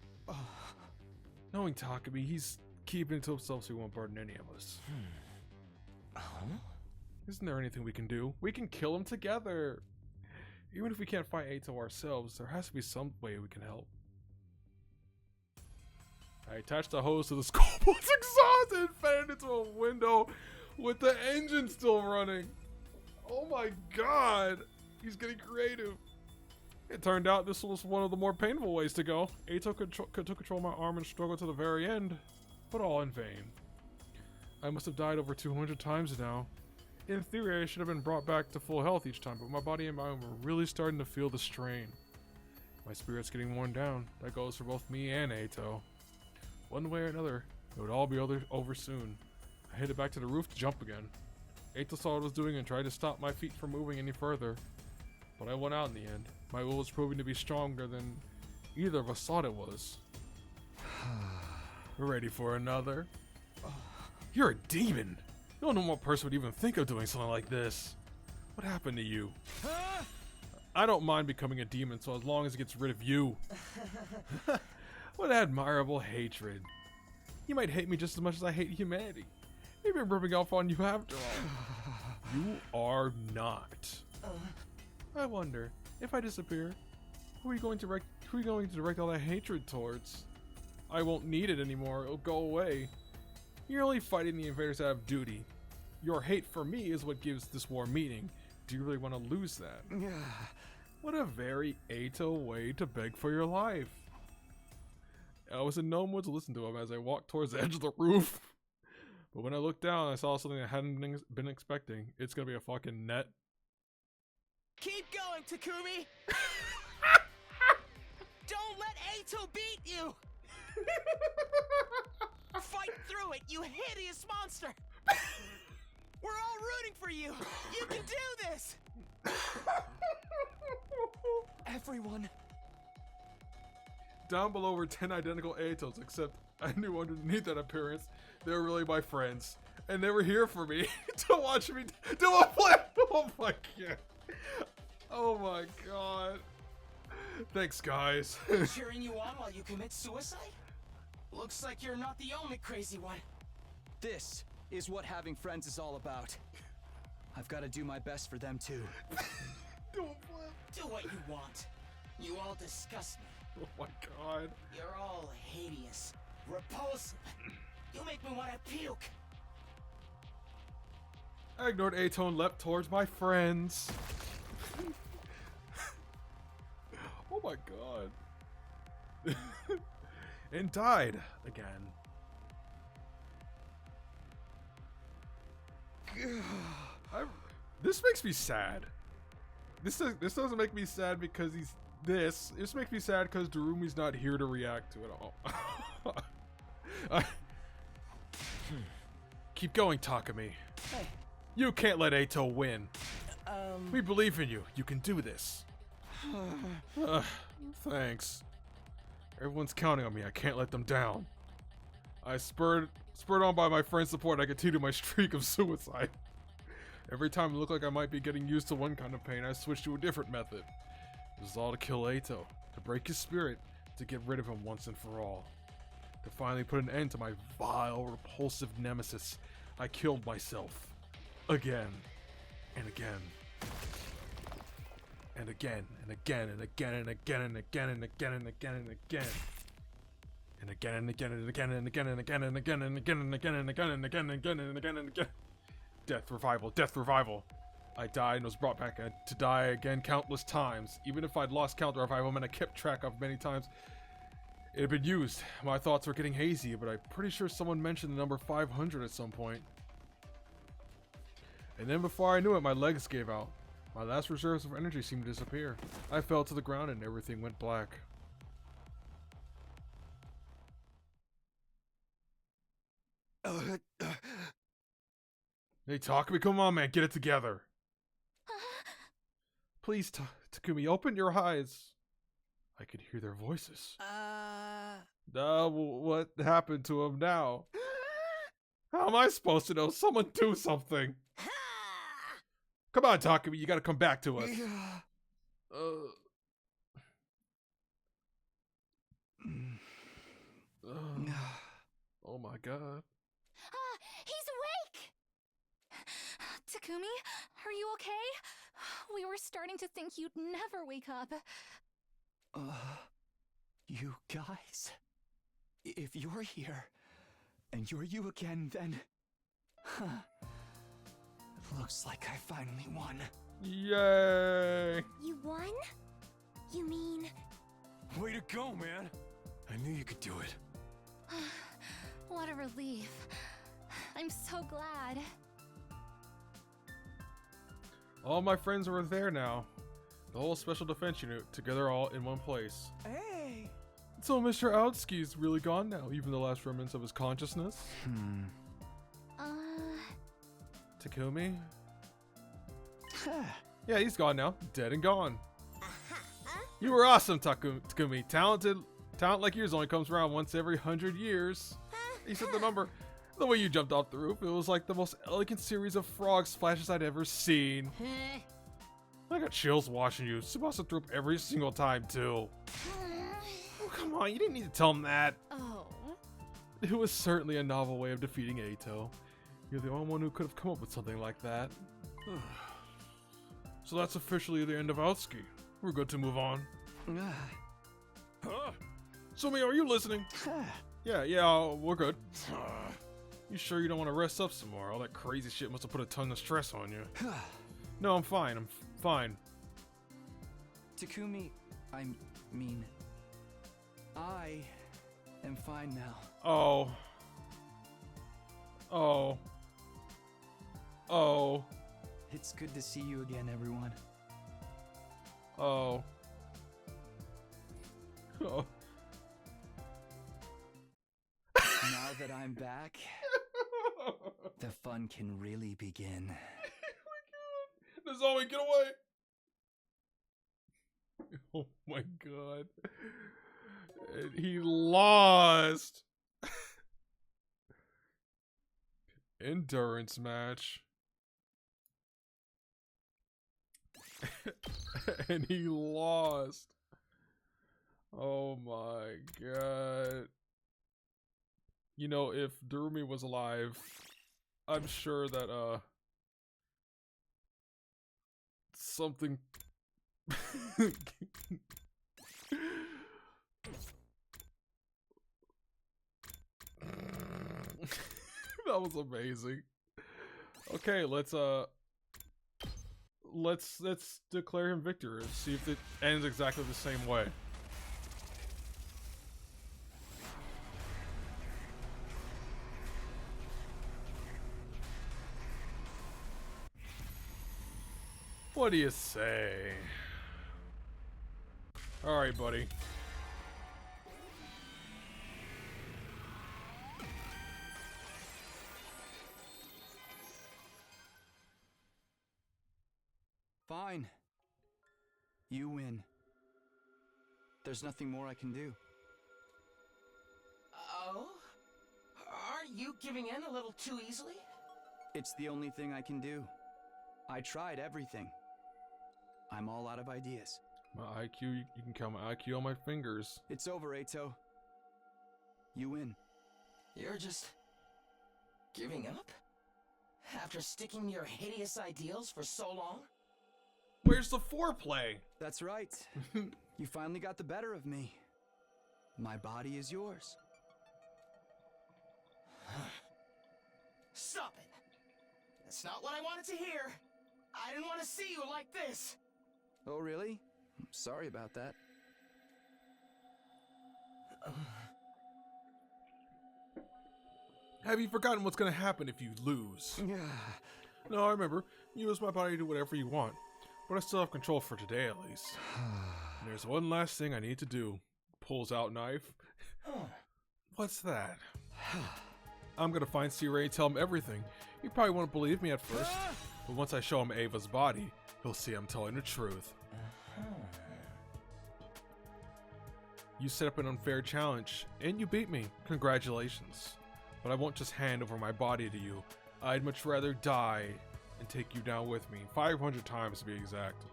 Knowing Takumi, he's keeping it to himself so he won't burden any of us. Isn't there anything we can do? We can kill him together! Even if we can't fight Eito ourselves, there has to be some way we can help. I attached the hose to the schoolboy's exhaust and fed it into a window with the engine still running. Oh my god! He's getting creative. It turned out this was one of the more painful ways to go. Eito took control of my arm and struggled to the very end, but all in vain. I must have died over 200 times now. In theory, I should have been brought back to full health each time, but my body and mind were really starting to feel the strain. My spirit's getting worn down. That goes for both me and Eito. One way or another, it would all be over soon. I headed back to the roof to jump again. Eito saw what I was doing and tried to stop my feet from moving any further. But I won out in the end. My will was proving to be stronger than either of us thought it was. We're ready for another. You're a demon. No normal person would even think of doing something like this. What happened to you? Huh? I don't mind becoming a demon, so as long as it gets rid of you. What admirable hatred. You might hate me just as much as I hate humanity. Maybe I'm rubbing off on you after all. You are not. I wonder, if I disappear, who are you going to direct all that hatred towards? I won't need it anymore, it'll go away. You're only fighting the invaders out of duty. Your hate for me is what gives this war meaning. Do you really want to lose that? What a very Ato way to beg for your life. I was in no mood to listen to him as I walked towards the edge of the roof. But when I looked down, I saw something I hadn't been expecting. It's gonna be a fucking net. Keep going, Takumi! Don't let Ato beat you! Fight through it, you hideous monster! We're all rooting for you! You can do this! Everyone. Down below were 10 identical Atos, except I knew underneath that appearance, they were really my friends. And they were here for me to watch me do a flip! Oh my god. Oh my god. Thanks, guys. Cheering you on while you commit suicide? Looks like you're not the only crazy one. This is what having friends is all about. I've got to do my best for them too. Do a flip. Do what you want. You all disgust me. Oh my god. You're all hideous, repulsive. You make me want to puke. I ignored Ato and leapt towards my friends. Oh my god. And died again. This makes me sad. This doesn't make me sad because he's this. This makes me sad because Darumi's not here to react to it all. Keep going, Takumi. Hey. You can't let Ato win. We believe in you. You can do this. Thanks. Everyone's counting on me. I can't let them down. I spurred on by my friend's support, I continued my streak of suicide. Every time it looked like I might be getting used to one kind of pain, I switched to a different method. It was all to kill Ato, to break his spirit, to get rid of him once and for all. To finally put an end to my vile, repulsive nemesis, I killed myself. Again. And again. And again, and again, and again, and again, and again, and again, and again, and again. And again, and again, and again, and again, and again, and again, and again, and again, and again, and again, and again, and again, and again. Death, revival, death, revival. I died and was brought back to die again countless times. Even if I'd lost count, the revival man I kept track of many times, it had been used. My thoughts were getting hazy, but I'm pretty sure someone mentioned the number 500 at some point. And then before I knew it, my legs gave out. My last reserves of energy seemed to disappear. I fell to the ground and everything went black. Hey, Takumi, come on, man, get it together. Please, Takumi, open your eyes. I could hear their voices. What happened to him now? How am I supposed to know? Someone do something. Come on, Takumi, you gotta come back to us. Oh my god. He's awake! Takumi, are you okay? We were starting to think you'd never wake up. You guys? If you're here, and you're you again, then... It looks like I finally won. Yay! You won? You mean... Way to go, man. I knew you could do it. What a relief. I'm so glad. All my friends were there now. The whole special defense unit, together all in one place. Hey! So Mr. Outski's really gone now, even the last remnants of his consciousness. Takumi? Yeah, he's gone now. Dead and gone. You were awesome, Takumi. Talent like yours only comes around once every 100 years. He said the number The way you jumped off the roof, it was like the most elegant series of frog splashes I'd ever seen. I got chills watching you. Tsubasa threw up every single time, too. Oh, come on, you didn't need to tell him that. Oh. It was certainly a novel way of defeating Eito. You're the only one who could have come up with something like that. So that's officially the end of Outski. We're good to move on. Huh? Sumi, are you listening? Yeah, we're good. You sure you don't want to rest up some more? All that crazy shit must have put a ton of stress on you. No, I'm fine. I'm fine. Takumi, I mean, I am fine now. Oh. It's good to see you again, everyone. Oh. Now that I'm back, the fun can really begin. Nozomi, get away! Oh my god. And he lost! Endurance match. And he lost. Oh my god. You know, if Durumi was alive, I'm sure that, something... That was amazing. Okay, let's declare him victor and see if it ends exactly the same way. What do you say? Alright, buddy. Fine. You win. There's nothing more I can do. Oh? Aren't you giving in a little too easily? It's the only thing I can do. I tried everything. I'm all out of ideas. My IQ, you can count my IQ on my fingers. It's over, Eito. You win. You're just... giving up? After sticking to your hideous ideals for so long? Where's the foreplay? That's right. You finally got the better of me. My body is yours. Stop it! That's not what I wanted to hear! I didn't want to see you like this! Oh, really? Sorry about that. Have you forgotten what's gonna happen if you lose? No, I remember. You use my body to do whatever you want. But I still have control for today, at least. And there's one last thing I need to do. Pulls out knife. What's that? I'm gonna find C-Ray and tell him everything. He probably won't believe me at first. But once I show him Ava's body, he'll see I'm telling the truth. You set up an unfair challenge, and you beat me. Congratulations. But I won't just hand over my body to you. I'd much rather die and take you down with me. 500 times to be exact.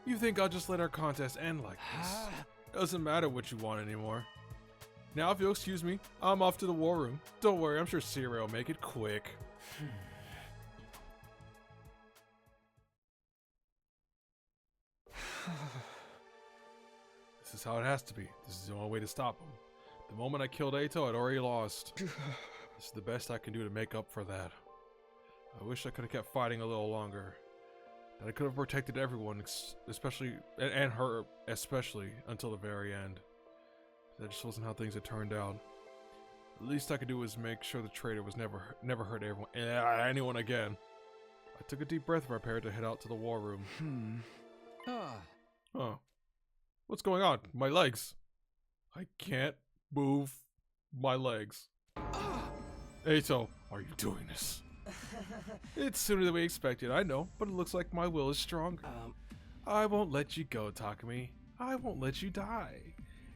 You think I'll just let our contest end like this? Doesn't matter what you want anymore. Now if you'll excuse me, I'm off to the war room. Don't worry, I'm sure C-Ray will make it quick. This is how it has to be. This is the only way to stop him. The moment I killed Eito, I'd already lost. This is the best I can do to make up for that. I wish I could have kept fighting a little longer. That I could have protected everyone, especially, and her especially, until the very end. That just wasn't how things had turned out. The least I could do was make sure the traitor was never hurt anyone again. I took a deep breath and prepared to head out to the war room. Oh. What's going on? My legs. I can't move my legs. Eito, are you doing this? It's sooner than we expected, I know, but it looks like my will is stronger. I won't let you go, Takumi. I won't let you die.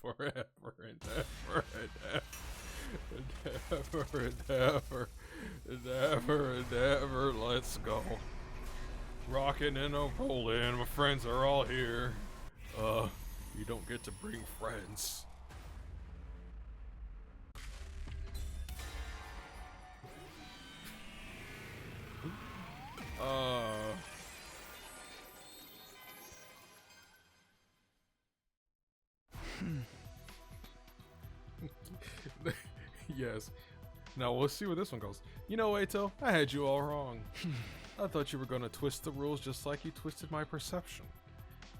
Forever and ever and ever and ever and ever and ever. Let's go. Rockin' and a rollin'. My friends are all here. You don't get to bring friends. Yes. Now we'll see where this one goes. You know, Eito, I had you all wrong. I thought you were gonna twist the rules just like you twisted my perception.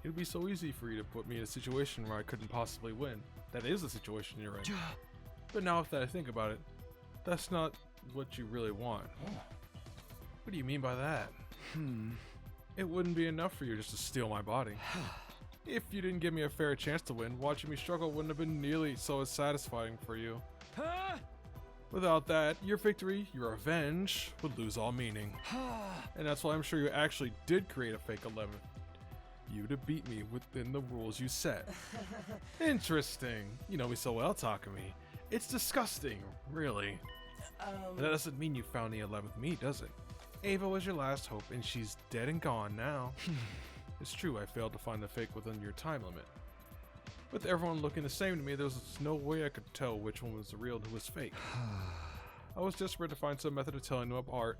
It'd be so easy for you to put me in a situation where I couldn't possibly win. That is the situation you're in. But now that I think about it, that's not what you really want. What do you mean by that? It wouldn't be enough for you just to steal my body. If you didn't give me a fair chance to win, watching me struggle wouldn't have been nearly so satisfying for you. Huh? Without that, your victory, your revenge, would lose all meaning. And that's why I'm sure you actually did create a fake 11th. You to beat me within the rules you set. Interesting. You know me so well, Takumi. It's disgusting, really. That doesn't mean you found the 11th me, does it? Ava was your last hope, and she's dead and gone now. It's true, I failed to find the fake within your time limit. With everyone looking the same to me, there was no way I could tell which one was the real and who was fake. I was desperate to find some method of telling them apart.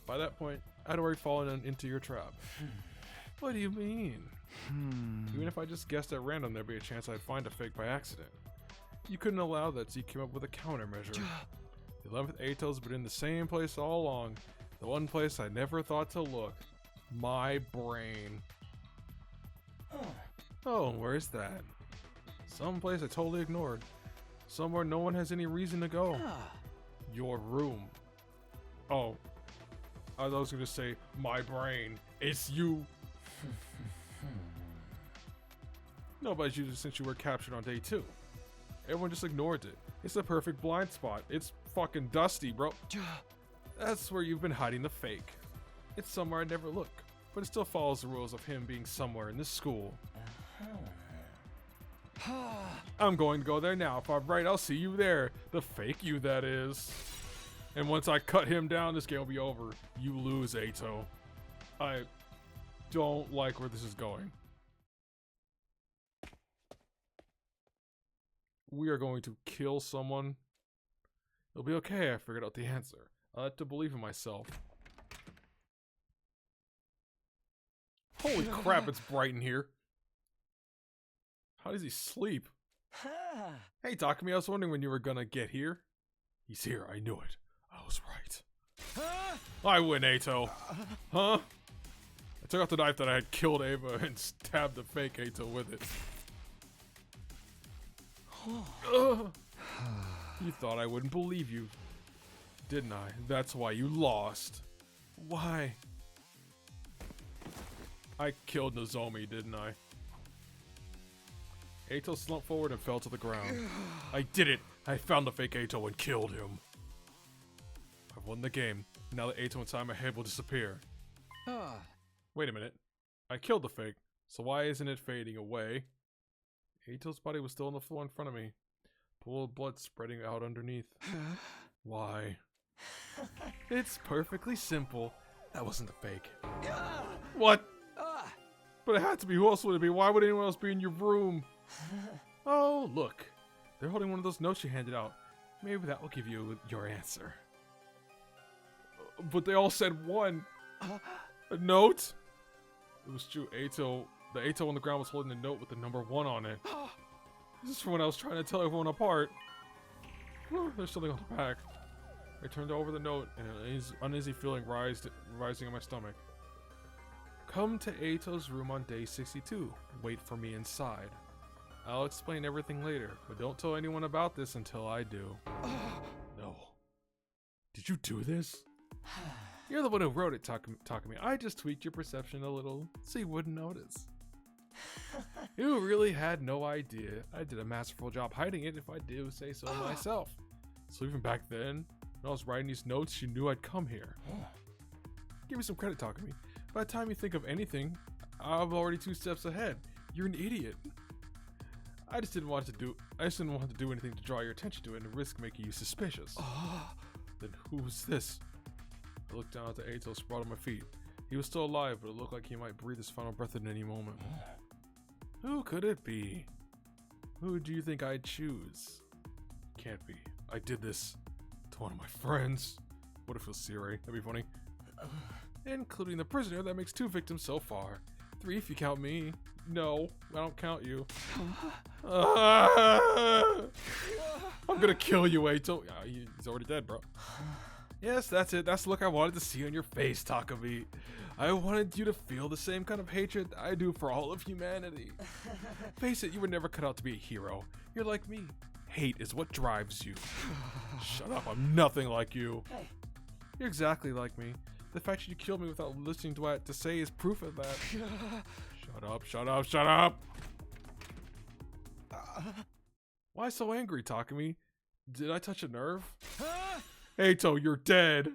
By that point, I'd already fallen into your trap. What do you mean? Even if I just guessed at random, there'd be a chance I'd find a fake by accident. You couldn't allow that, so you came up with a countermeasure. The 11th Eito's been in the same place all along. The one place I never thought to look. My brain. Oh, where's that? Some place I totally ignored. Somewhere no one has any reason to go. Your room. Oh. I was gonna say, my brain. It's you. Nobody's used it since you were captured on day 2. Everyone just ignored it. It's the perfect blind spot. It's fucking dusty, bro. That's where you've been hiding the fake. It's somewhere I never look, but it still follows the rules of him being somewhere in this school. I'm going to go there now. If I'm right, I'll see you there. The fake you, that is. And once I cut him down, this game will be over. You lose, Eito. I don't like where this is going. We are going to kill someone. It'll be okay, I figured out the answer. I like to believe in myself. Holy crap, it's bright in here. How does he sleep? Hey, Takumi, I was wondering when you were gonna get here. He's here, I knew it. I was right. I win, Eito. Huh? I took out the knife that I had killed Ava and stabbed the fake Eito with it. You thought I wouldn't believe you, didn't I? That's why you lost. Why? I killed Nozomi, didn't I? Eito slumped forward and fell to the ground. I did it! I found the fake Eito and killed him. I won the game. Now the Eito inside my head will disappear. Wait a minute. I killed the fake, so why isn't it fading away? Eito's body was still on the floor in front of me. Pool of blood spreading out underneath. Why? It's perfectly simple. That wasn't the fake. What? But it had to be. Who else would it be? Why would anyone else be in your room? Oh, look. They're holding one of those notes you handed out. Maybe that will give you your answer. But they all said one. A note? It was true. Eito. The Eito on the ground was holding a note with the number 1 on it. This is from when I was trying to tell everyone apart. There's something on the back. I turned over the note and an uneasy feeling rising in my stomach. Come to Eito's room on day 62. Wait for me inside. I'll explain everything later, but don't tell anyone about this until I do. No. Did you do this? You're the one who wrote it, Takumi. I just tweaked your perception a little so you wouldn't notice. You really had no idea. I did a masterful job hiding it, if I do say so myself. So even back then, when I was writing these notes, you knew I'd come here. Give me some credit, Takumi. By the time you think of anything, I'm already 2 steps ahead. You're an idiot. I just didn't want to do anything to draw your attention to it and risk making you suspicious. Then who's this? I looked down at the Ato sprawled on my feet. He was still alive, but it looked like he might breathe his final breath at any moment. Who could it be? Who do you think I'd choose? Can't be. I did this to one of my friends. What if it was Sirei? That'd be funny. Including the prisoner, that makes 2 victims so far. 3 if you count me. No, I don't count you. I'm gonna kill you, Ato. He's already dead, bro. Yes, that's it. That's the look I wanted to see on your face, Takumi. I wanted you to feel the same kind of hatred I do for all of humanity. Face it, you were never cut out to be a hero. You're like me. Hate is what drives you. Shut up, I'm nothing like you. Hey. You're exactly like me. The fact that you killed me without listening to what I had to say is proof of that. Shut up, shut up, shut up! Why so angry, Takumi? Did I touch a nerve? Ato, you're dead!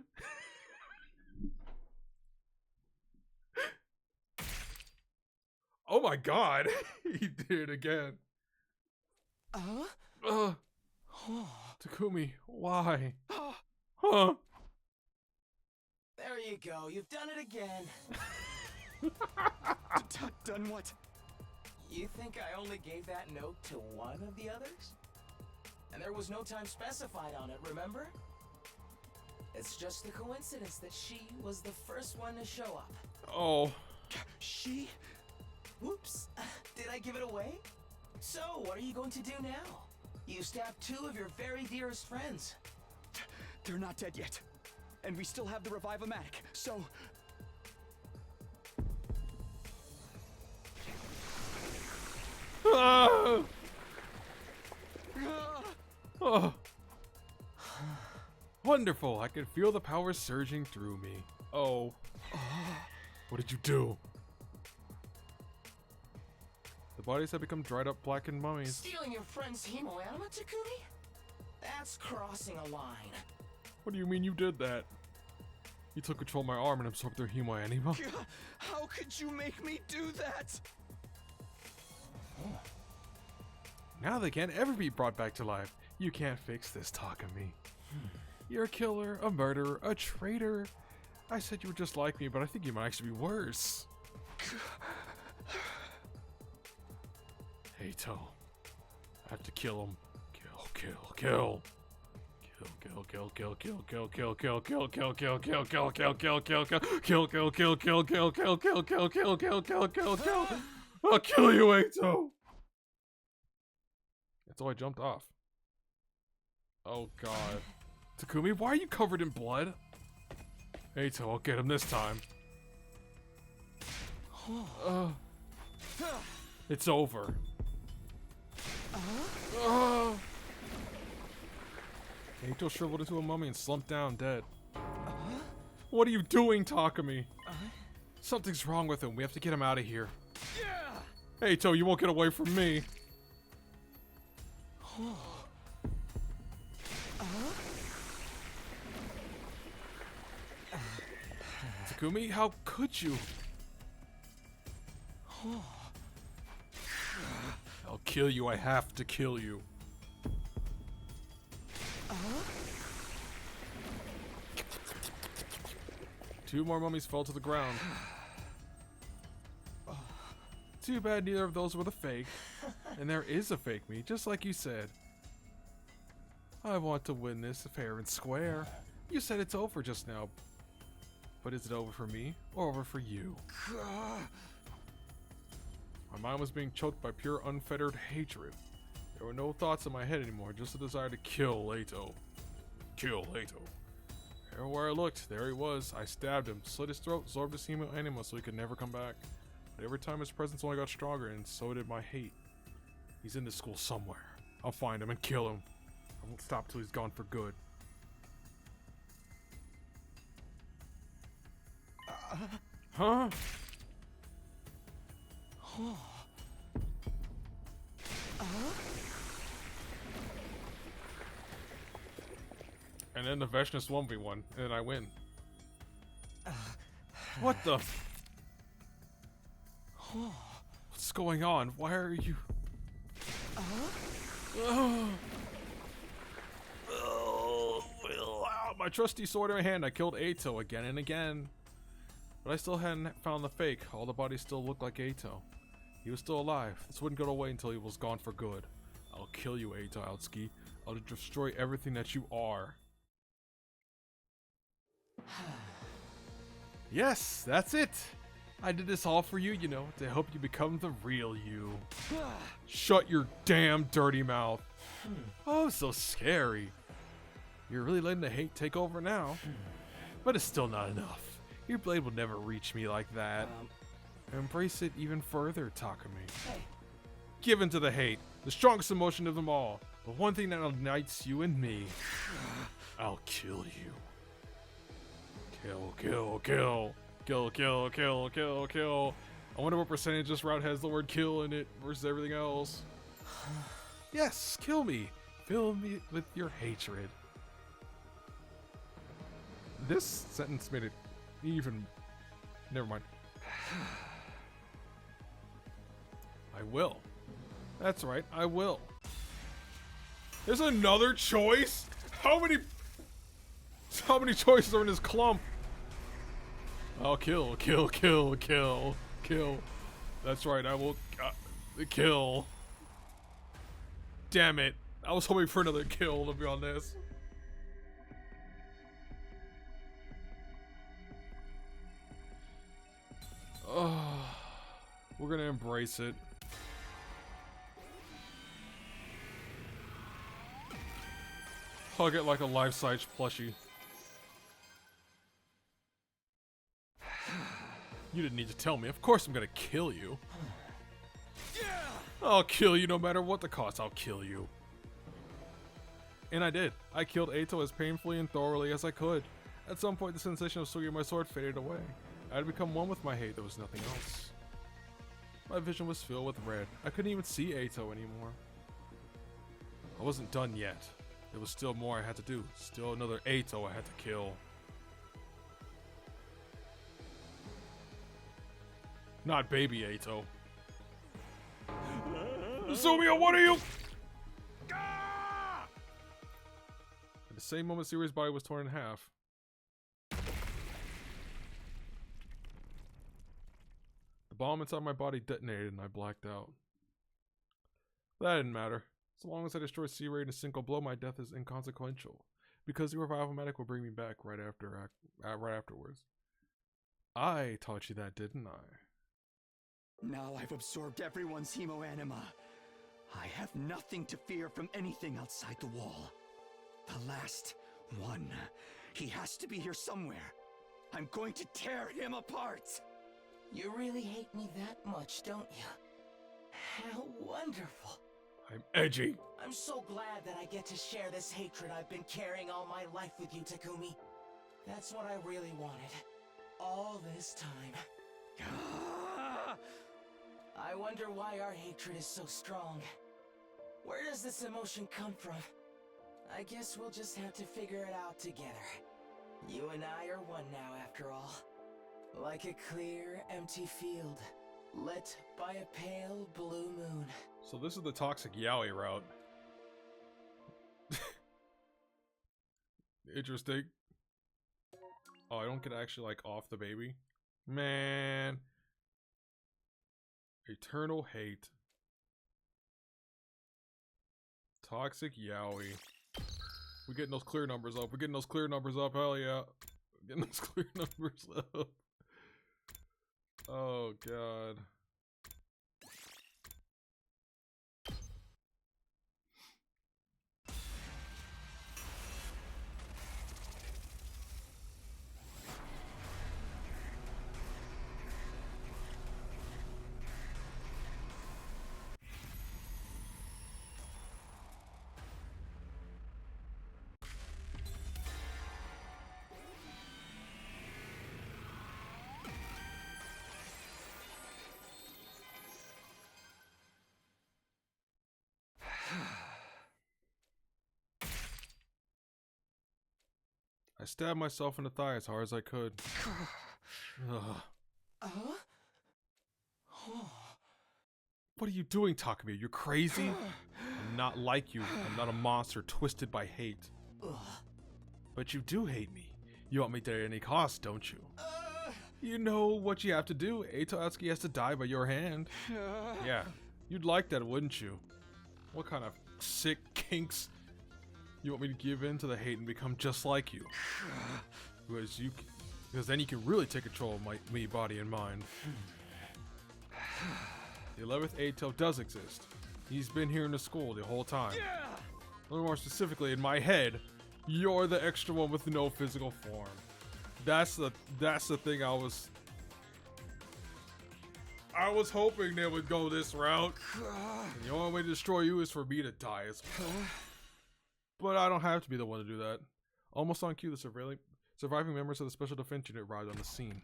Oh my god! He did it again. Takumi, why? Huh? There you go. You've done it again. Done what? You think I only gave that note to one of the others? And there was no time specified on it, remember? It's just a coincidence that she was the first one to show up. Oh. She? Whoops. Did I give it away? So, what are you going to do now? You stabbed 2 of your very dearest friends. They're not dead yet. And we still have the Revive-O-Matic, so... Ah! Oh. Wonderful, I can feel the power surging through me. Oh. What did you do? The bodies have become dried up blackened mummies. Stealing your friend's hemoanima, Takumi? That's crossing a line. What do you mean you did that? You took control of my arm and absorbed their hemoanima? How could you make me do that? Now they can't ever be brought back to life. You can't fix this, Takumi. You're a killer, a murderer, a traitor. I said you were just like me, but I think you might actually be worse. Ato. I have to kill him. Kill. I'll kill you, Ato. That's all I jumped off. Oh god. Takumi, why are you covered in blood? Ato, I'll get him this time. It's over. Ato shriveled into a mummy and slumped down dead. What are you doing, Takumi? Something's wrong with him. We have to get him out of here. Ato, you won't get away from me. Takumi, how could you? I'll kill you. I have to kill you. Two more mummies fell to the ground. Too bad neither of those were the fake. And there is a fake me, just like you said. I want to win this fair and square. You said it's over just now. But is it over for me or over for you? My mind was being choked by pure unfettered hatred. There were no thoughts in my head anymore, just a desire to kill Ato. Kill Ato. Everywhere I looked, there he was. I stabbed him, slit his throat, absorbed his hemoanima so he could never come back. But every time his presence only got stronger, and so did my hate. He's in this school somewhere. I'll find him and kill him. I won't stop till he's gone for good. Huh? And then the Veshness 1v1, and then I win. What the? What's going on? Why are you... My trusty sword in my hand, I killed Ato again and again. But I still hadn't found the fake. All the bodies still looked like Ato. He was still alive. This wouldn't go away until he was gone for good. I'll kill you, Ato Aotsuki. I'll destroy everything that you are. Yes, that's it. I did this all for you, you know, to help you become the real you. Shut your damn dirty mouth. Oh, so scary. You're really letting the hate take over now. But it's still not enough. Your blade will never reach me like that. Embrace it even further, Takumi. Give in to the hate, the strongest emotion of them all. The one thing that unites you and me. I'll kill you. Kill, kill, kill. Kill, kill, kill, kill, kill. I wonder what percentage this route has the word kill in it versus everything else. Yes, kill me. Fill me with your hatred. This sentence made it even... Never mind. I will. That's right, I will. There's another choice? How many choices are in this clump? I'll kill, kill, kill, kill, kill. That's right, I will kill. Damn it. I was hoping for another kill, to be honest. Oh, we're gonna embrace it. Hug it like a life-size plushie. You didn't need to tell me. Of course I'm gonna kill you. I'll kill you no matter what the cost. I'll kill you. And I did. I killed Ato as painfully and thoroughly as I could. At some point, the sensation of swinging my sword faded away. I had become one with my hate. There was nothing else. My vision was filled with red. I couldn't even see Ato anymore. I wasn't done yet. There was still more I had to do. Still another Ato I had to kill. Not baby Ato. Izumia, what are you? At the same moment, Siri's body was torn in half. The bomb inside my body detonated and I blacked out. That didn't matter. So long as I destroy C-Ray in a single blow, my death is inconsequential. Because the revival medic will bring me back right afterwards. I taught you that, didn't I? Now I've absorbed everyone's hemoanima. I have nothing to fear from anything outside the wall. The last one. He has to be here somewhere. I'm going to tear him apart. You really hate me that much, don't you? How wonderful. I'm edgy. I'm so glad that I get to share this hatred I've been carrying all my life with you, Takumi. That's what I really wanted. All this time. I wonder why our hatred is so strong. Where does this emotion come from? I guess we'll just have to figure it out together. You and I are one now, after all. Like a clear, empty field, lit by a pale blue moon. So this is the toxic yaoi route. Interesting. Oh, I don't get actually like off the baby. Man. Eternal hate. Toxic yaoi. We're getting those clear numbers up. We're getting those clear numbers up. Hell yeah. We're getting those clear numbers up. Oh god. I stabbed myself in the thigh as hard as I could. Ugh. What are you doing, Takumi? You're crazy? I'm not like you. I'm not a monster twisted by hate. But you do hate me. You want me dead at any cost, don't you? You know what you have to do. Eito Atsuki has to die by your hand. Yeah, you'd like that, wouldn't you? What kind of sick kinks? You want me to give in to the hate and become just like you? Because then you can really take control of me, body, and mind. The 11th Eito does exist. He's been here in the school the whole time. A little more specifically, in my head, you're the extra one with no physical form. That's the thing I was hoping they would go this route. And the only way to destroy you is for me to die. But I don't have to be the one to do that. Almost on cue, the surviving members of the Special Defense Unit arrived on the scene.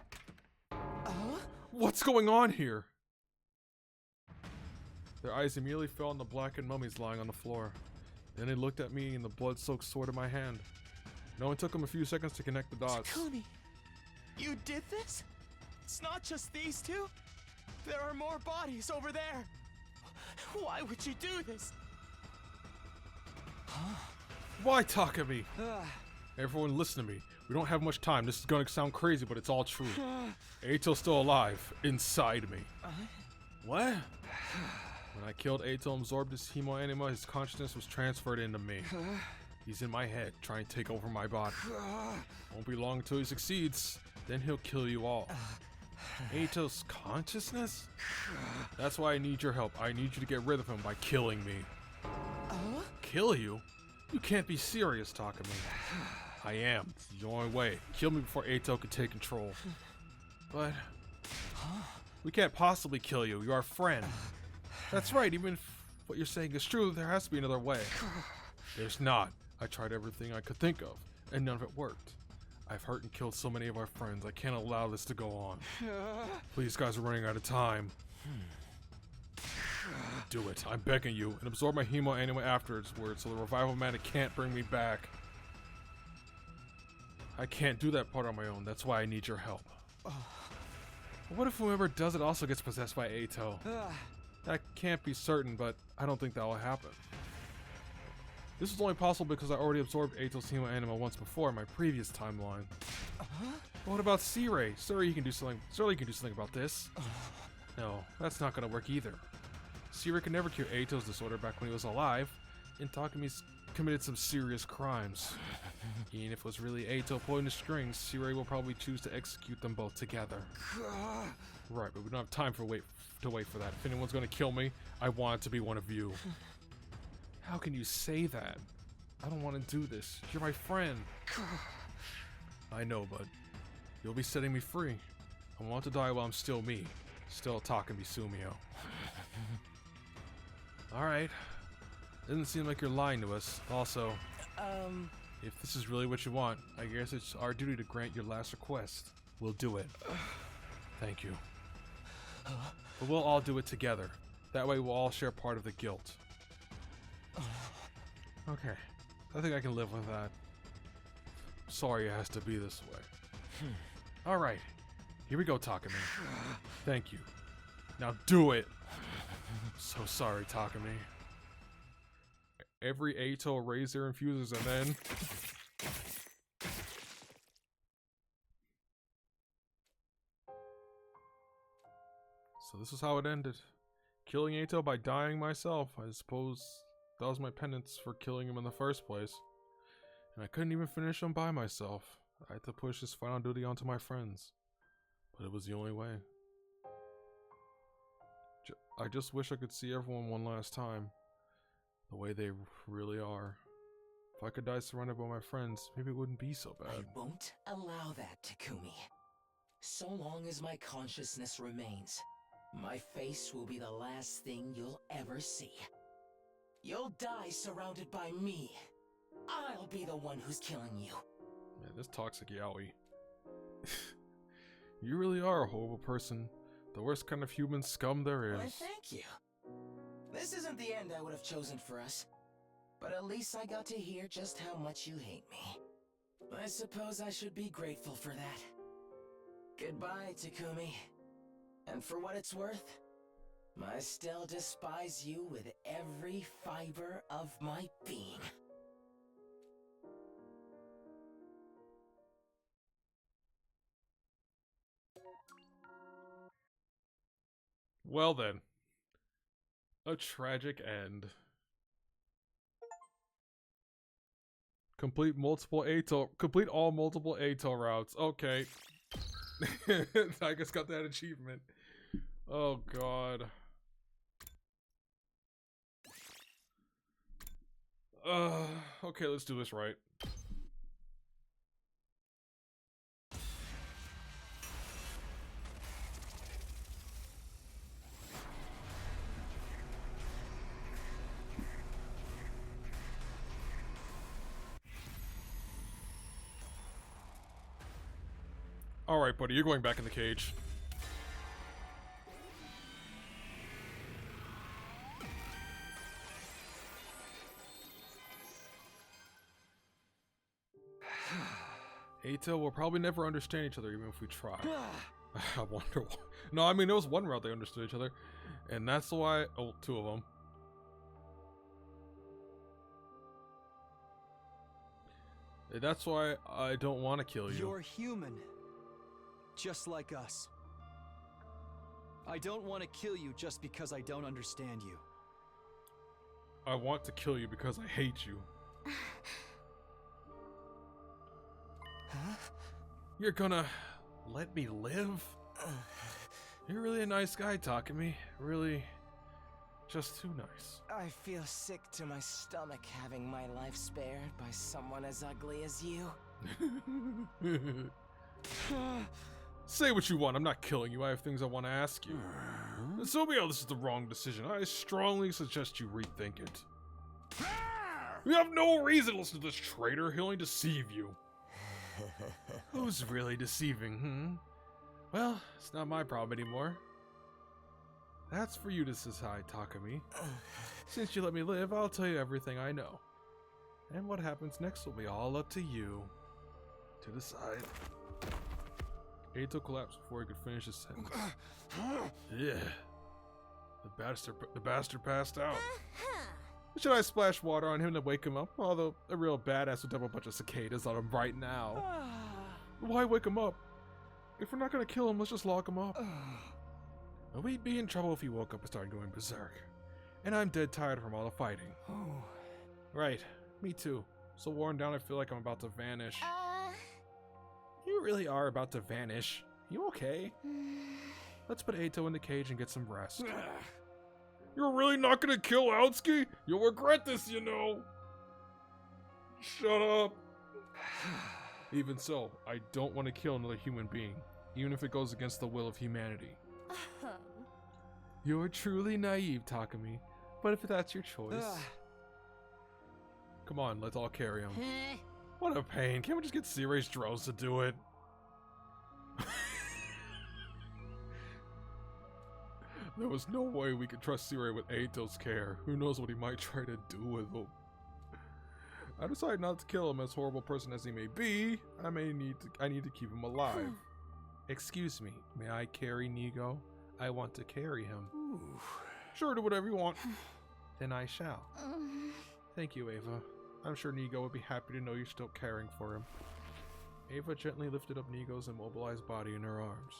What's going on here? Their eyes immediately fell on the blackened mummies lying on the floor. Then they looked at me and the blood-soaked sword in my hand. No, it took them a few seconds to connect the dots. Takumi, you did this? It's not just these two. There are more bodies over there. Why would you do this? Why, Takumi? Everyone listen to me. We don't have much time. This is gonna sound crazy, but it's all true. Eito's still alive, inside me. What? When I killed Eito and absorbed his hemoanima, his consciousness was transferred into me. He's in my head, trying to take over my body. Won't be long until he succeeds. Then he'll kill you all. Eito's consciousness? That's why I need your help. I need you to get rid of him by killing me. Kill you? You can't be serious, Takumi. I am. It's the only way. Kill me before Eito can take control. But we can't possibly kill you. You're our friend. That's right. Even if what you're saying is true, there has to be another way. There's not. I tried everything I could think of, and none of it worked. I've hurt and killed so many of our friends. I can't allow this to go on. Please, guys, we're running out of time. Do it. I'm begging you. And absorb my hemoanima afterwards, so the revival mana can't bring me back. I can't do that part on my own. That's why I need your help. What if whoever does it also gets possessed by Eito? That can't be certain, but I don't think that will happen. This was only possible because I already absorbed Eito's hemoanima once before in my previous timeline. What about C-Ray? Surely you can do something about this. No, that's not gonna work either. C-Ray could never cure Eito's disorder back when he was alive, and Takumi's committed some serious crimes. Even if it was really Eito pulling the strings, C-Ray will probably choose to execute them both together. Right, but we don't have time to wait for that. If anyone's gonna kill me, I want it to be one of you. How can you say that? I don't want to do this. You're my friend. I know, but you'll be setting me free. I want to die while I'm still me. Still Takumi Sumio. Alright. Doesn't seem like you're lying to us. Also, if this is really what you want, I guess it's our duty to grant your last request. We'll do it. Thank you. But we'll all do it together. That way we'll all share part of the guilt. Okay. I think I can live with that. Sorry it has to be this way. Alright. Here we go, Takumi. Thank you. Now do it! So sorry, Takumi. Every Eito raise their infusers and then... So this is how it ended. Killing Eito by dying myself. I suppose that was my penance for killing him in the first place. And I couldn't even finish him by myself. I had to push this final duty onto my friends. But it was the only way. I just wish I could see everyone one last time. The way they really are. If I could die surrounded by my friends, maybe it wouldn't be so bad. I won't allow that, Takumi. So long as my consciousness remains, my face will be the last thing you'll ever see. You'll die surrounded by me. I'll be the one who's killing you. Man, this toxic yaoi. You really are a horrible person. The worst kind of human scum there is. Why, thank you. This isn't the end I would have chosen for us. But at least I got to hear just how much you hate me. I suppose I should be grateful for that. Goodbye, Takumi. And for what it's worth, I still despise you with every fiber of my being. Well then. A tragic end. Complete all multiple ATO routes. Okay. I just got that achievement. Oh god. Okay, let's do this right. Alright, buddy, you're going back in the cage. Ato will probably never understand each other even if we try. I wonder why. No, I mean, there was one route they understood each other. And that's why... Oh, two of them. That's why I don't want to kill you. You're human. Just like us. I don't want to kill you just because I don't understand you. I want to kill you because I hate you. Huh? You're gonna let me live? You're really a nice guy, Takumi. Really, just too nice. I feel sick to my stomach having my life spared by someone as ugly as you. Say what you want, I'm not killing you. I have things I want to ask you. Asumio, this is the wrong decision. I strongly suggest you rethink it. You have no reason to listen to this traitor. He'll only deceive you. Who's really deceiving, Well, it's not my problem anymore. That's for you to decide, Takumi. Since you let me live, I'll tell you everything I know. And what happens next will be all up to you to decide. Ato collapsed before he could finish his sentence. Yeah. The bastard passed out. Should I splash water on him to wake him up? Although a real badass would dump a bunch of cicadas on him right now. Why wake him up? If we're not gonna kill him, let's just lock him up. We'd be in trouble if he woke up and started going berserk. And I'm dead tired from all the fighting. Right, me too. So worn down I feel like I'm about to vanish. You really are about to vanish. You okay? Let's put Ato in the cage and get some rest. You're really not gonna kill Aotsuki? You'll regret this, you know. Shut up. Even so, I don't want to kill another human being, even if it goes against the will of humanity. You're truly naive, Takumi, but if that's your choice... Come on, let's all carry him. What a pain. Can't we just get Sirai's drones to do it? There was no way we could trust Sirai with Ato's care. Who knows what he might try to do with him. I decided not to kill him, as horrible person as he may be. I need to keep him alive. Excuse me, may I carry Nigo? I want to carry him. Sure, do whatever you want. Then I shall. Thank you, Ava. I'm sure Nigo would be happy to know you're still caring for him. Ava gently lifted up Nigo's immobilized body in her arms.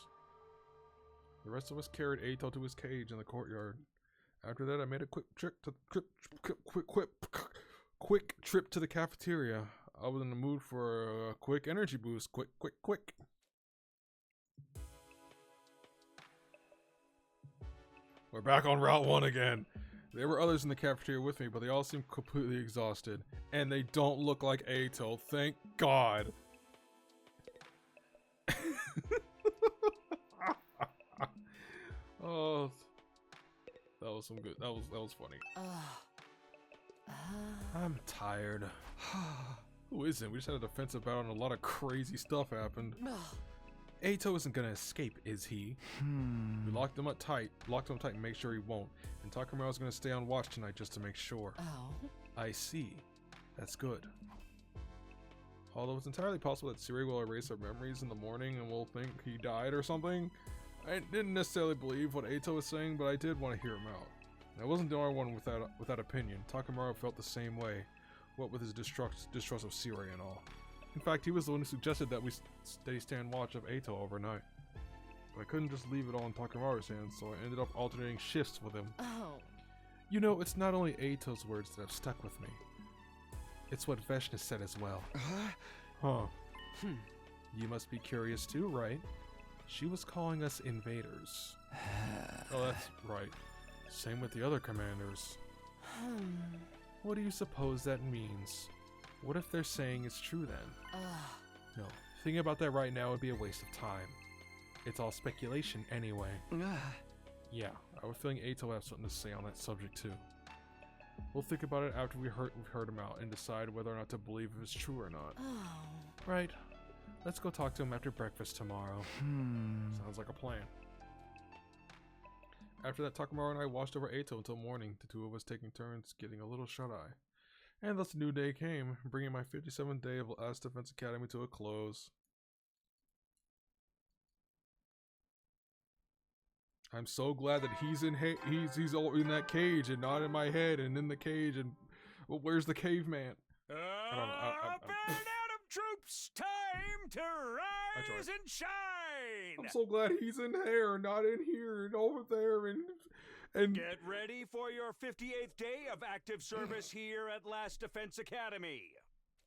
The rest of us carried Ato to his cage in the courtyard. After that, I made a quick trip to the cafeteria. I was in the mood for a quick energy boost. Quick. We're back on Route 1 again. There were others in the cafeteria with me, but they all seemed completely exhausted. And they don't look like Ato, thank God. Oh, that was some good. That was funny. I'm tired. Who isn't? We just had a defensive battle and a lot of crazy stuff happened. Ato isn't gonna escape, is he? We locked him up tight and make sure he won't. And Takuma gonna stay on watch tonight just to make sure. I see. That's good. Although it's entirely possible that Sirai will erase our memories in the morning and we'll think he died or something. I didn't necessarily believe what Eito was saying, but I did want to hear him out. I wasn't the only one with that opinion. Takamaru felt the same way, what with his distrust of Sirei and all. In fact, he was the one who suggested that we stand watch of Eito overnight. But I couldn't just leave it all in Takamaru's hands, so I ended up alternating shifts with him. Oh. You know, it's not only Eito's words that have stuck with me. It's what Veshna said as well. Huh. You must be curious too, right? She was calling us invaders. Oh, that's right. Same with the other commanders. What do you suppose that means? What if they're saying it's true then? No, thinking about that right now would be a waste of time. It's all speculation anyway. Yeah, I was feeling Eito have something to say on that subject too. We'll think about it after we've heard him out and decide whether or not to believe if it's true or not. Right. Let's go talk to him after breakfast tomorrow. Sounds like a plan. After that, Takamaru and I watched over Eito until morning, the two of us taking turns getting a little shut-eye. And thus a new day came, bringing my 57th day of Last Defense Academy to a close. I'm so glad that he's all in that cage and not in my head and in the cage and well, where's the caveman? Atom troops, time to rise and shine. I'm so glad he's in there, not in here and over there and get ready for your 58th day of active service here at Last Defense Academy.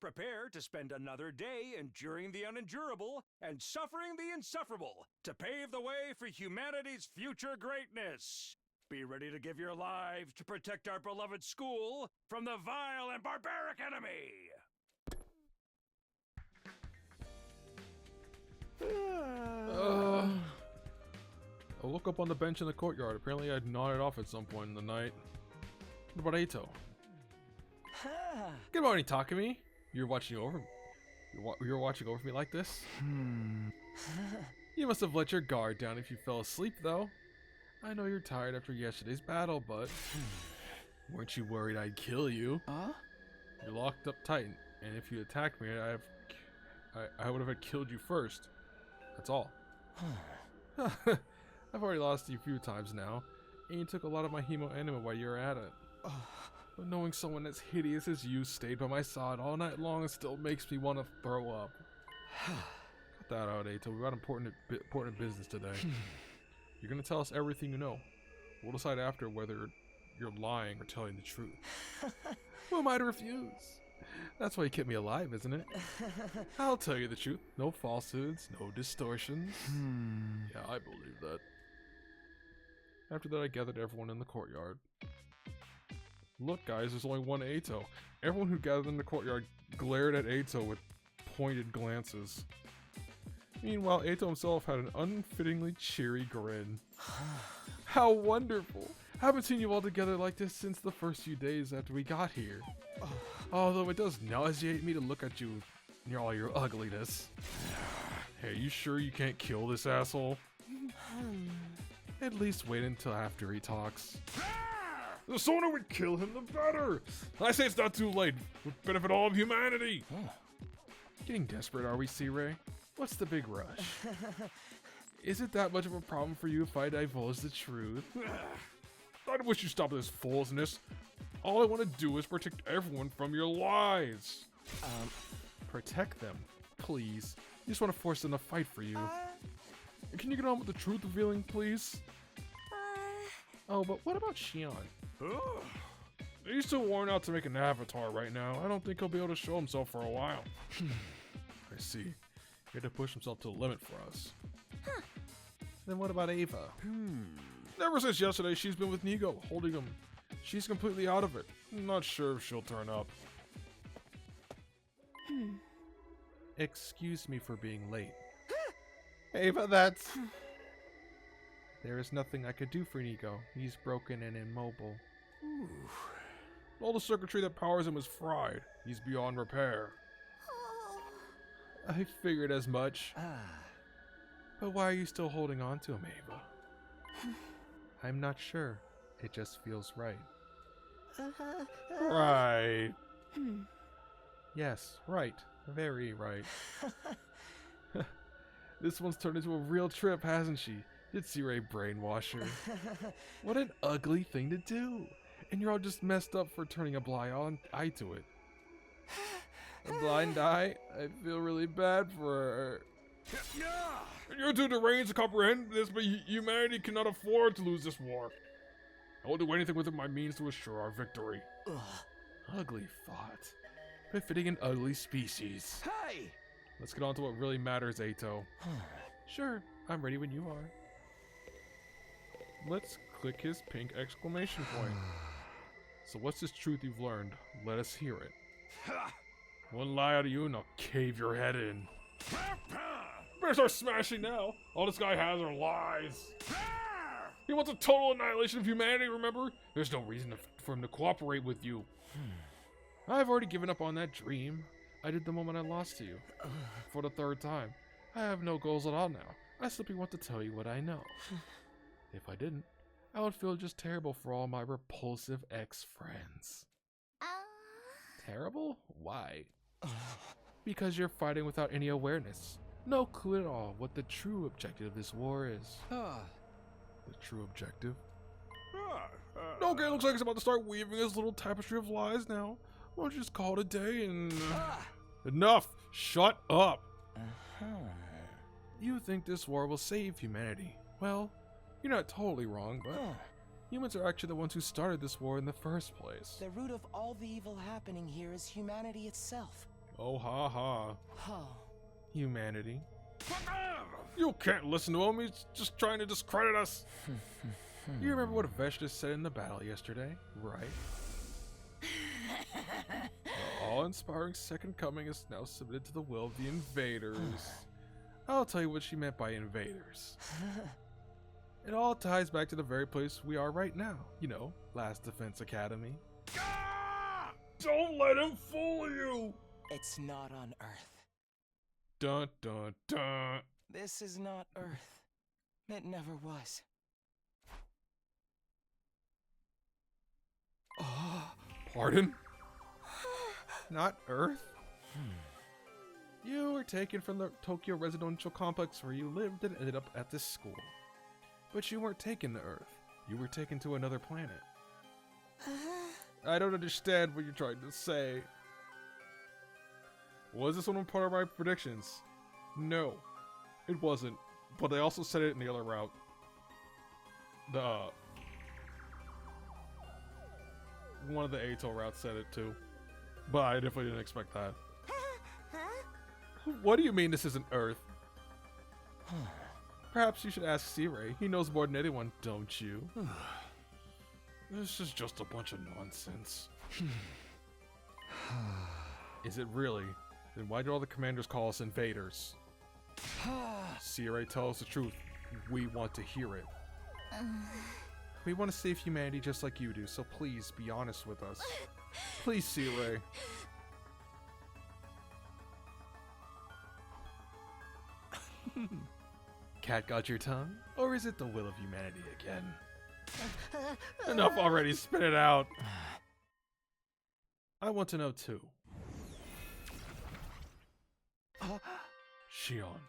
Prepare to spend another day enduring the unendurable and suffering the insufferable to pave the way for humanity's future greatness. Be ready to give your lives to protect our beloved school from the vile and barbaric enemy. I woke up on the bench in the courtyard. Apparently I'd nodded off at some point in the night. What about Eito? Good morning, Takumi. You're watching over me like this? You must have let your guard down if you fell asleep, though. I know you're tired after yesterday's battle, but weren't you worried I'd kill you? You're locked up tight, and if you attacked me, I would have killed you first. That's all. I've already lost you a few times now, and you took a lot of my hemo anima while you were at it. But knowing someone as hideous as you stayed by my side all night long still makes me want to throw up. Cut that out, Eito. We got important business today. You're gonna tell us everything you know. We'll decide after whether you're lying or telling the truth. Who am I to refuse? That's why you kept me alive, isn't it? I'll tell you the truth. No falsehoods, no distortions. Yeah, I believe that. After that, I gathered everyone in the courtyard. Look, guys, there's only one Eito. Everyone who gathered in the courtyard glared at Eito with pointed glances. Meanwhile, Eito himself had an unfittingly cheery grin. How wonderful! I haven't seen you all together like this since the first few days after we got here. Although it does nauseate me to look at you in all your ugliness. Hey, you sure you can't kill this asshole? At least wait until after he talks. The sooner we kill him, the better! I say it's not too late. Would benefit all of humanity. Getting desperate, are we, Sirei? What's the big rush? Is it that much of a problem for you if I divulge the truth? I wish you stopped this foolishness. All I want to do is protect everyone from your lies. Protect them, please. You just want to force them to fight for you. Can you get on with the truth revealing, please? Oh, but what about Shion? He's too worn out to make an avatar right now. I don't think he'll be able to show himself for a while. I see. He had to push himself to the limit for us. Then what about Ava? Ever since yesterday, she's been with Nigo, holding him. She's completely out of it. I'm not sure if she'll turn up. Excuse me for being late. Ava, that's... There is nothing I could do for Nigo. He's broken and immobile. All the circuitry that powers him is fried. He's beyond repair. I figured as much. But why are you still holding on to him, Ava? I'm not sure. It just feels right. Right. Yes, right. Very right. This one's turned into a real trip, hasn't she? Did C-Ray brainwash her? What an ugly thing to do. And you're all just messed up for turning a blind eye to it. A blind eye? I feel really bad for her. You're too deranged to comprehend this, but humanity cannot afford to lose this war. I will do anything within my means to assure our victory. Ugly thought. Befitting an ugly species. Hey! Let's get on to what really matters, Ato. Sure, I'm ready when you are. Let's click his pink exclamation point. So what's this truth you've learned? Let us hear it. One lie out of you and I'll cave your head in. Better start smashing now. All this guy has are lies. He wants a total annihilation of humanity, remember? There's no reason for him to cooperate with you. I've already given up on that dream. I did the moment I lost to you. For the third time. I have no goals at all now. I simply want to tell you what I know. If I didn't, I would feel just terrible for all my repulsive ex-friends. Terrible? Why? Because you're fighting without any awareness. No clue at all what the true objective of this war is. The true objective? Okay, looks like it's about to start weaving his little tapestry of lies now. Why don't you just call it a day and... Enough! Shut up! You think this war will save humanity. Well, you're not totally wrong, but humans are actually the ones who started this war in the first place. The root of all the evil happening here is humanity itself. Oh, ha ha. Oh. Humanity. You can't listen to him, he's just trying to discredit us. You remember what Veshtis said in the battle yesterday, right? The awe-inspiring second coming is now submitted to the will of the invaders. I'll tell you what she meant by invaders. It all ties back to the very place we are right now. You know, Last Defense Academy. Don't let him fool you! It's not on Earth. Dun dun dun. This is not Earth. It never was. Pardon? Not Earth? You were taken from the Tokyo residential complex where you lived and ended up at this school. But you weren't taken to Earth. You were taken to another planet. I don't understand what you're trying to say. Was this one part of my predictions? No, it wasn't. But I also said it in the other route. One of the Ato routes said it too. But I definitely didn't expect that. What do you mean this isn't Earth? Perhaps you should ask C-Ray. He knows more than anyone, don't you? This is just a bunch of nonsense. Is it really? Then why do all the commanders call us invaders? C-Ray, tell us the truth. We want to hear it. We want to save humanity just like you do, so please be honest with us. Please, C-Ray. Cat got your tongue? Or is it the will of humanity again? Enough already, spit it out. I want to know too. Shion.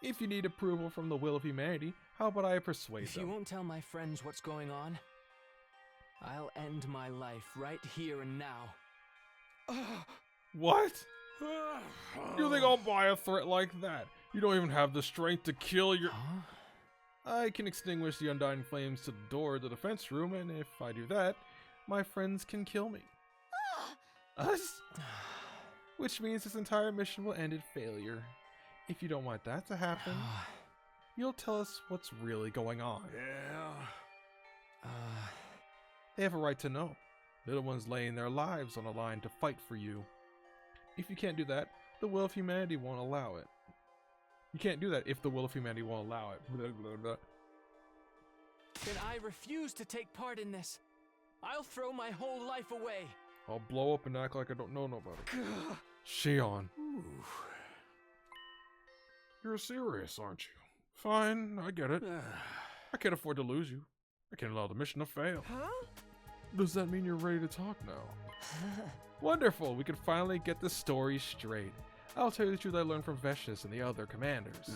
If you need approval from the will of humanity, how about I persuade If them? you won't tell my friends what's going on, I'll end my life right here and now. What? You think I'll buy a threat like that? You don't even have the strength to kill your... I can extinguish the undying flames to the door of the defense room, and if I do that, my friends can kill me. Us? Which means this entire mission will end in failure. If you don't want that to happen, you'll tell us what's really going on. Yeah. They have a right to know. Little ones laying their lives on the line to fight for you. If you can't do that, the will of humanity won't allow it. You can't do that if the will of humanity won't allow it. Blah, blah, blah. Then I refuse to take part in this. I'll throw my whole life away. I'll blow up and act like I don't know nobody. Shion. You're serious, aren't you? Fine, I get it. I can't afford to lose you. I can't allow the mission to fail. Huh? Does that mean you're ready to talk now? Wonderful, we can finally get the story straight. I'll tell you the truth I learned from Veshtis and the other commanders.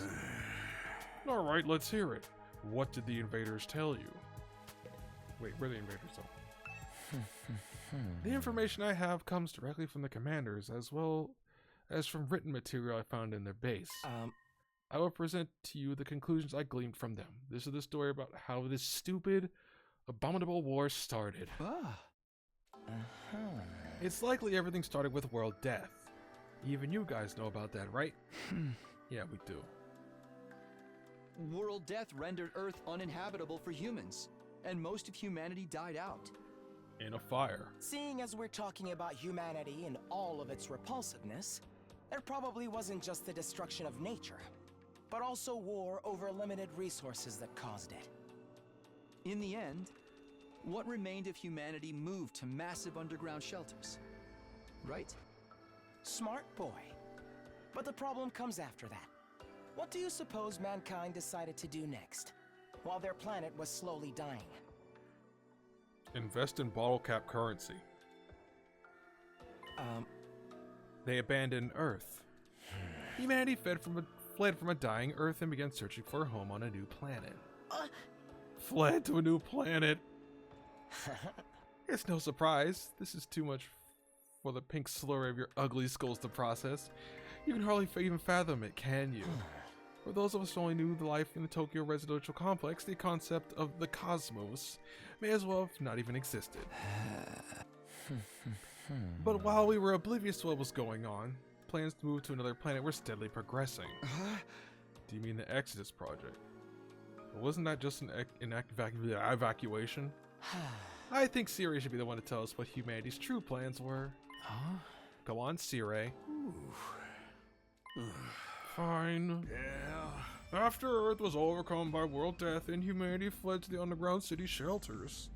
Alright, let's hear it. What did the invaders tell you? Wait, where are the invaders though? The information I have comes directly from the commanders, as well as from written material I found in their base. I will present to you the conclusions I gleaned from them. This is the story about how this stupid, abominable war started. It's likely everything started with world death. Even you guys know about that, right? Yeah, we do. World death rendered Earth uninhabitable for humans, and most of humanity died out. In a fire. Seeing as we're talking about humanity and all of its repulsiveness, there probably wasn't just the destruction of nature, but also war over limited resources that caused it. In the end, what remained of humanity moved to massive underground shelters. Right? Smart boy. But the problem comes after that. What do you suppose mankind decided to do next, while their planet was slowly dying? Invest in bottle cap currency. They abandoned Earth. Humanity fled from a dying Earth and began searching for a home on a new planet. Fled to a new planet. It's no surprise. This is too much for the pink slurry of your ugly skulls to process. You can hardly even fathom it, can you? For those of us who only knew the life in the Tokyo residential complex, the concept of the cosmos may as well have not even existed. But while we were oblivious to what was going on, plans to move to another planet were steadily progressing. Do you mean the Exodus Project? But wasn't that just an evacuation? I think Siri should be the one to tell us what humanity's true plans were. Go on, Siri. Fine. Yeah. After Earth was overcome by world death and humanity fled to the underground city shelters,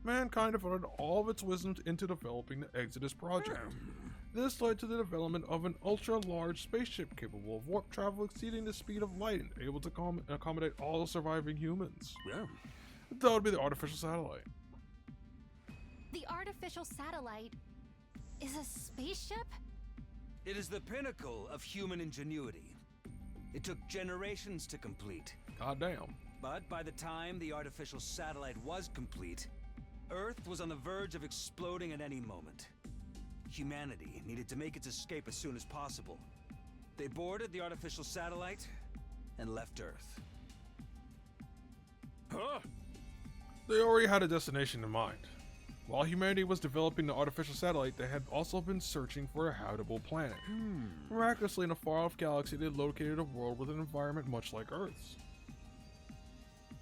mankind devoted all of its wisdom into developing the Exodus Project. This led to the development of an ultra-large spaceship capable of warp travel exceeding the speed of light and able to accommodate all the surviving humans. Yeah. That would be the artificial satellite. The artificial satellite is a spaceship? It is the pinnacle of human ingenuity. It took generations to complete. Goddamn. But by the time the artificial satellite was complete, Earth was on the verge of exploding at any moment. Humanity needed to make its escape as soon as possible. They boarded the artificial satellite and left Earth. Huh? They already had a destination in mind. While humanity was developing the artificial satellite, they had also been searching for a habitable planet. Miraculously, in a far-off galaxy, they located a world with an environment much like Earth's.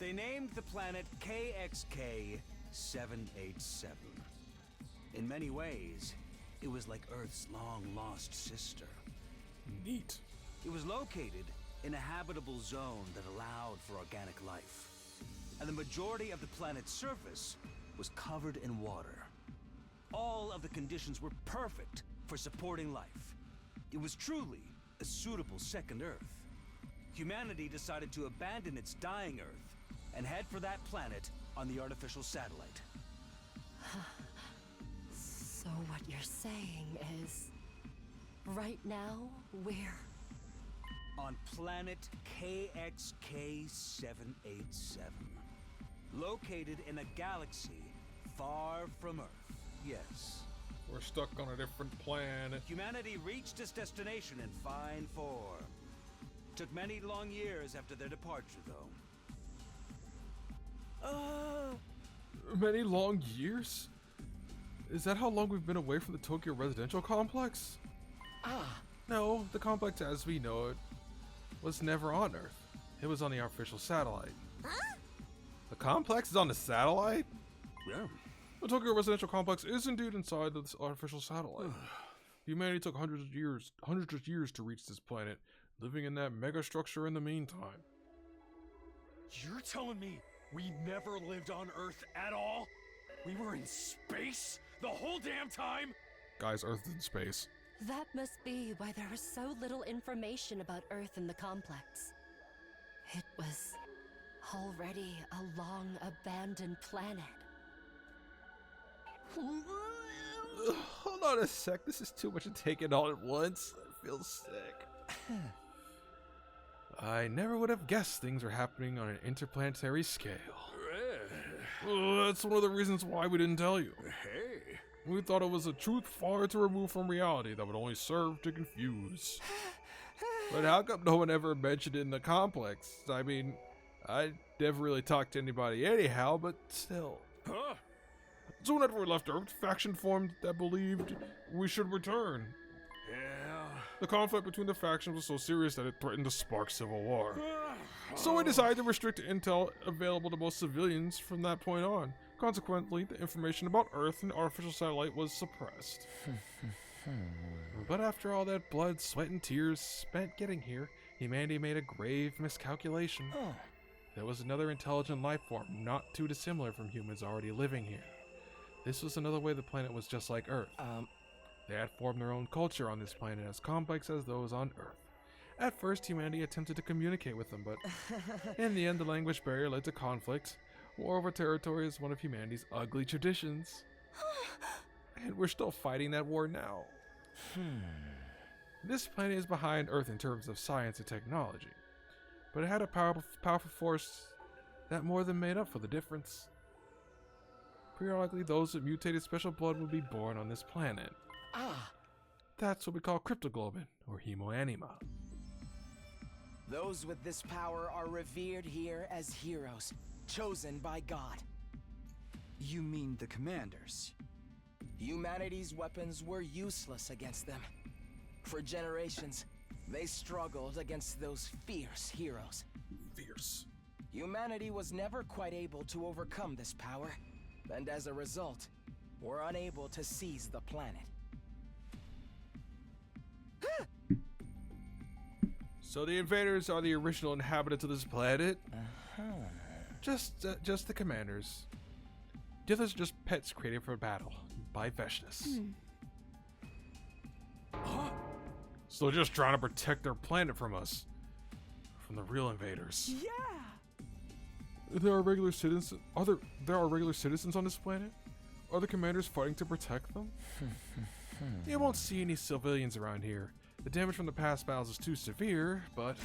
They named the planet KXK 787. In many ways, it was like Earth's long-lost sister. Neat. It was located in a habitable zone that allowed for organic life, and the majority of the planet's surface was covered in water. All of the conditions were perfect for supporting life. It was truly a suitable second Earth. Humanity decided to abandon its dying Earth and head for that planet on the artificial satellite. So what you're saying is, right now, we're... On planet KXK 787. Located in a galaxy far from Earth, yes. We're stuck on a different planet. Humanity reached its destination in fine form. Took many long years after their departure, though. Many long years? Is that how long we've been away from the Tokyo residential complex? No, the complex as we know it was never on Earth. It was on the artificial satellite. The complex is on the satellite? Yeah. The Tokyo residential complex is indeed inside this artificial satellite. Humanity took hundreds of years to reach this planet, living in that mega structure in the meantime. You're telling me we never lived on Earth at all? We were in space the whole damn time? Guys, Earth is in space. That must be why there was so little information about Earth in the complex. It was already a long abandoned planet. Hold on a sec, this is too much to take it all at once. I feel sick. I never would have guessed things were happening on an interplanetary scale. Well, that's one of the reasons why we didn't tell you. Hey. We thought it was a truth far too removed from reality that would only serve to confuse. But how come no one ever mentioned it in the complex? I mean, I never really talked to anybody anyhow, but still. Huh? Soon after we left Earth, faction formed that believed we should return. Yeah. The conflict between the factions was so serious that it threatened to spark civil war. So we decided to restrict intel available to most civilians from that point on. Consequently, the information about Earth and artificial satellite was suppressed. But after all that blood, sweat, and tears spent getting here, humanity made a grave miscalculation. There was another intelligent life form, not too dissimilar from humans already living here. This was another way the planet was just like Earth. They had formed their own culture on this planet as complex as those on Earth. At first, humanity attempted to communicate with them, but in the end, the language barrier led to conflict. War over territory is one of humanity's ugly traditions. And we're still fighting that war now. This planet is behind Earth in terms of science and technology, but it had a powerful force that more than made up for the difference. Periodically, those with mutated special blood would be born on this planet. That's what we call cryptoglobin, or hemoanima. Those with this power are revered here as heroes, chosen by God. You mean the commanders? Humanity's weapons were useless against them. For generations, they struggled against those fierce heroes. Fierce. Humanity was never quite able to overcome this power, and as a result, were unable to seize the planet. So the invaders are the original inhabitants of this planet? Just the commanders. The others are just pets created for battle by Veshnis. So they're just trying to protect their planet from us. From the real invaders. Yeah. There are regular citizens. There are regular citizens on this planet? Are the commanders fighting to protect them? You won't see any civilians around here. The damage from the past battles is too severe, but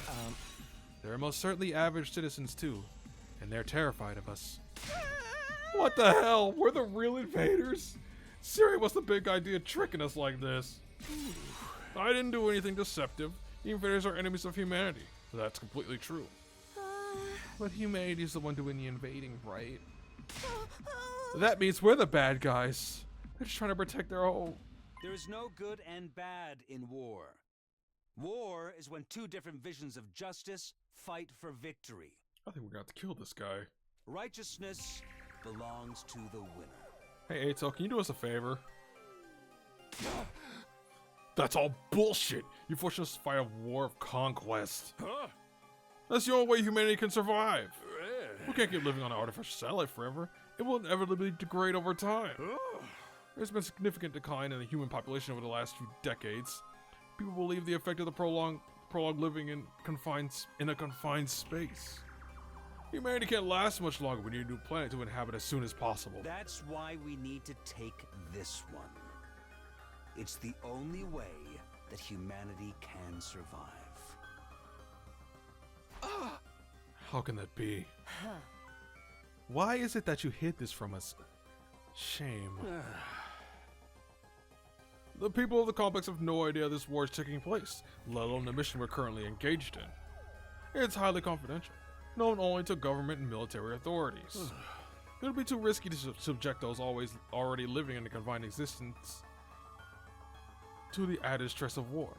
there are most certainly average citizens too, and they're terrified of us. What the hell? We're the real invaders? Siri, what's the big idea tricking us like this? I didn't do anything deceptive. The invaders are enemies of humanity. That's completely true. But humanity is the one doing the invading, right? That means we're the bad guys. They're just trying to protect their home. There's no good and bad in war. War is when two different visions of justice fight for victory. I think we're gonna have to kill this guy. Righteousness belongs to the winner. Hey, Ato, can you do us a favor? That's all bullshit! You forced us to fight a war of conquest. Huh? That's the only way humanity can survive. We can't keep living on an artificial satellite forever. It will inevitably degrade over time. There's been a significant decline in the human population over the last few decades. People believe the effect of the prolonged living in a confined space. Humanity can't last much longer. We need a new planet to inhabit as soon as possible. That's why we need to take this one. It's the only way that humanity can survive. How can that be? Why is it that you hid this from us? Shame. The people of the complex have no idea this war is taking place, let alone the mission we're currently engaged in. It's highly confidential, known only to government and military authorities. It would be too risky to subject those already living in a confined existence to the added stress of war.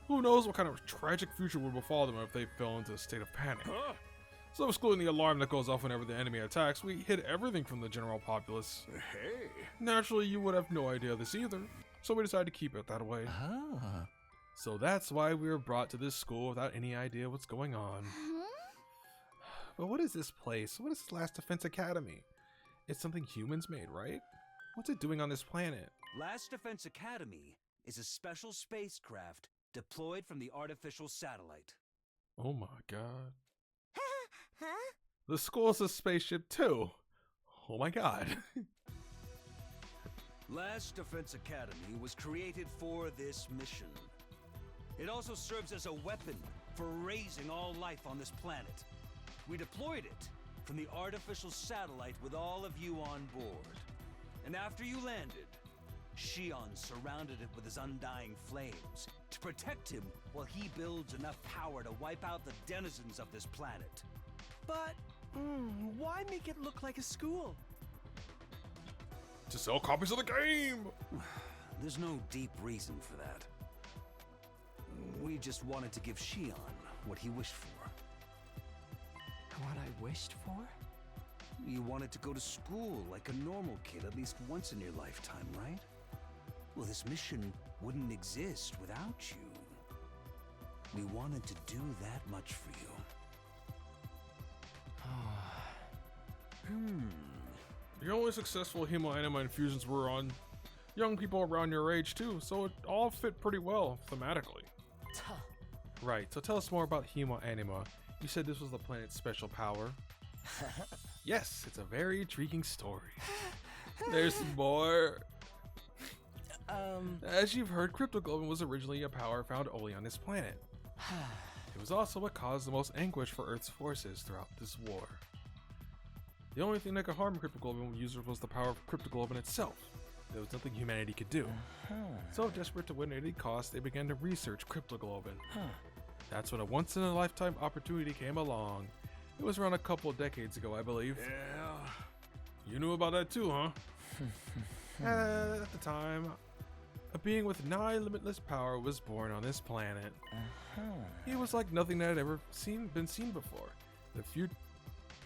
Who knows what kind of tragic future would befall them if they fell into a state of panic. So excluding the alarm that goes off whenever the enemy attacks, we hid everything from the general populace. Hey. Naturally, you would have no idea of this either, so we decided to keep it that way. So that's why we were brought to this school without any idea what's going on. But what is this place? What is this Last Defense Academy? It's something humans made, right? What's it doing on this planet? Last Defense Academy is a special spacecraft deployed from the artificial satellite. Oh my god. The school is a spaceship too. Oh my god. Last Defense Academy was created for this mission. It also serves as a weapon for raising all life on this planet. We deployed it from the artificial satellite with all of you on board. And after you landed, Shion surrounded it with his undying flames to protect him while he builds enough power to wipe out the denizens of this planet. But, why make it look like a school? To sell copies of the game! There's no deep reason for that. We just wanted to give Shion what he wished for. What I wished for? You wanted to go to school like a normal kid at least once in your lifetime, right? Well, this mission wouldn't exist without you. We wanted to do that much for you. The only successful hemoanima infusions were on young people around your age too, so it all fit pretty well thematically. Tuh. Right, so tell us more about hemoanima. You said this was the planet's special power. Yes, it's a very intriguing story. There's more. As you've heard, cryptoglobin was originally a power found only on this planet. It was also what caused the most anguish for Earth's forces throughout this war. The only thing that could harm cryptoglobin users was the power of cryptoglobin itself. There was nothing humanity could do. So desperate to win at any cost, they began to research cryptoglobin. That's when a once-in-a-lifetime opportunity came along. It was around a couple of decades ago, I believe. Yeah. You knew about that too, huh? At the time, a being with nigh limitless power was born on this planet. He was like nothing that had ever been seen before. The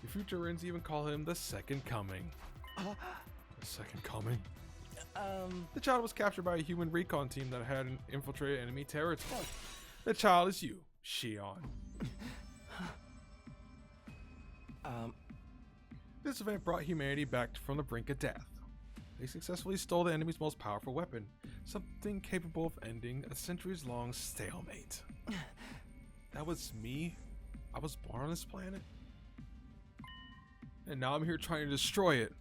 Futurans even call him the Second Coming. The Second Coming? The child was captured by a human recon team that had infiltrated enemy territory. The child is you, Shion. This event brought humanity back from the brink of death. They successfully stole the enemy's most powerful weapon, something capable of ending a centuries-long stalemate. That was me? I was born on this planet? And now I'm here trying to destroy it.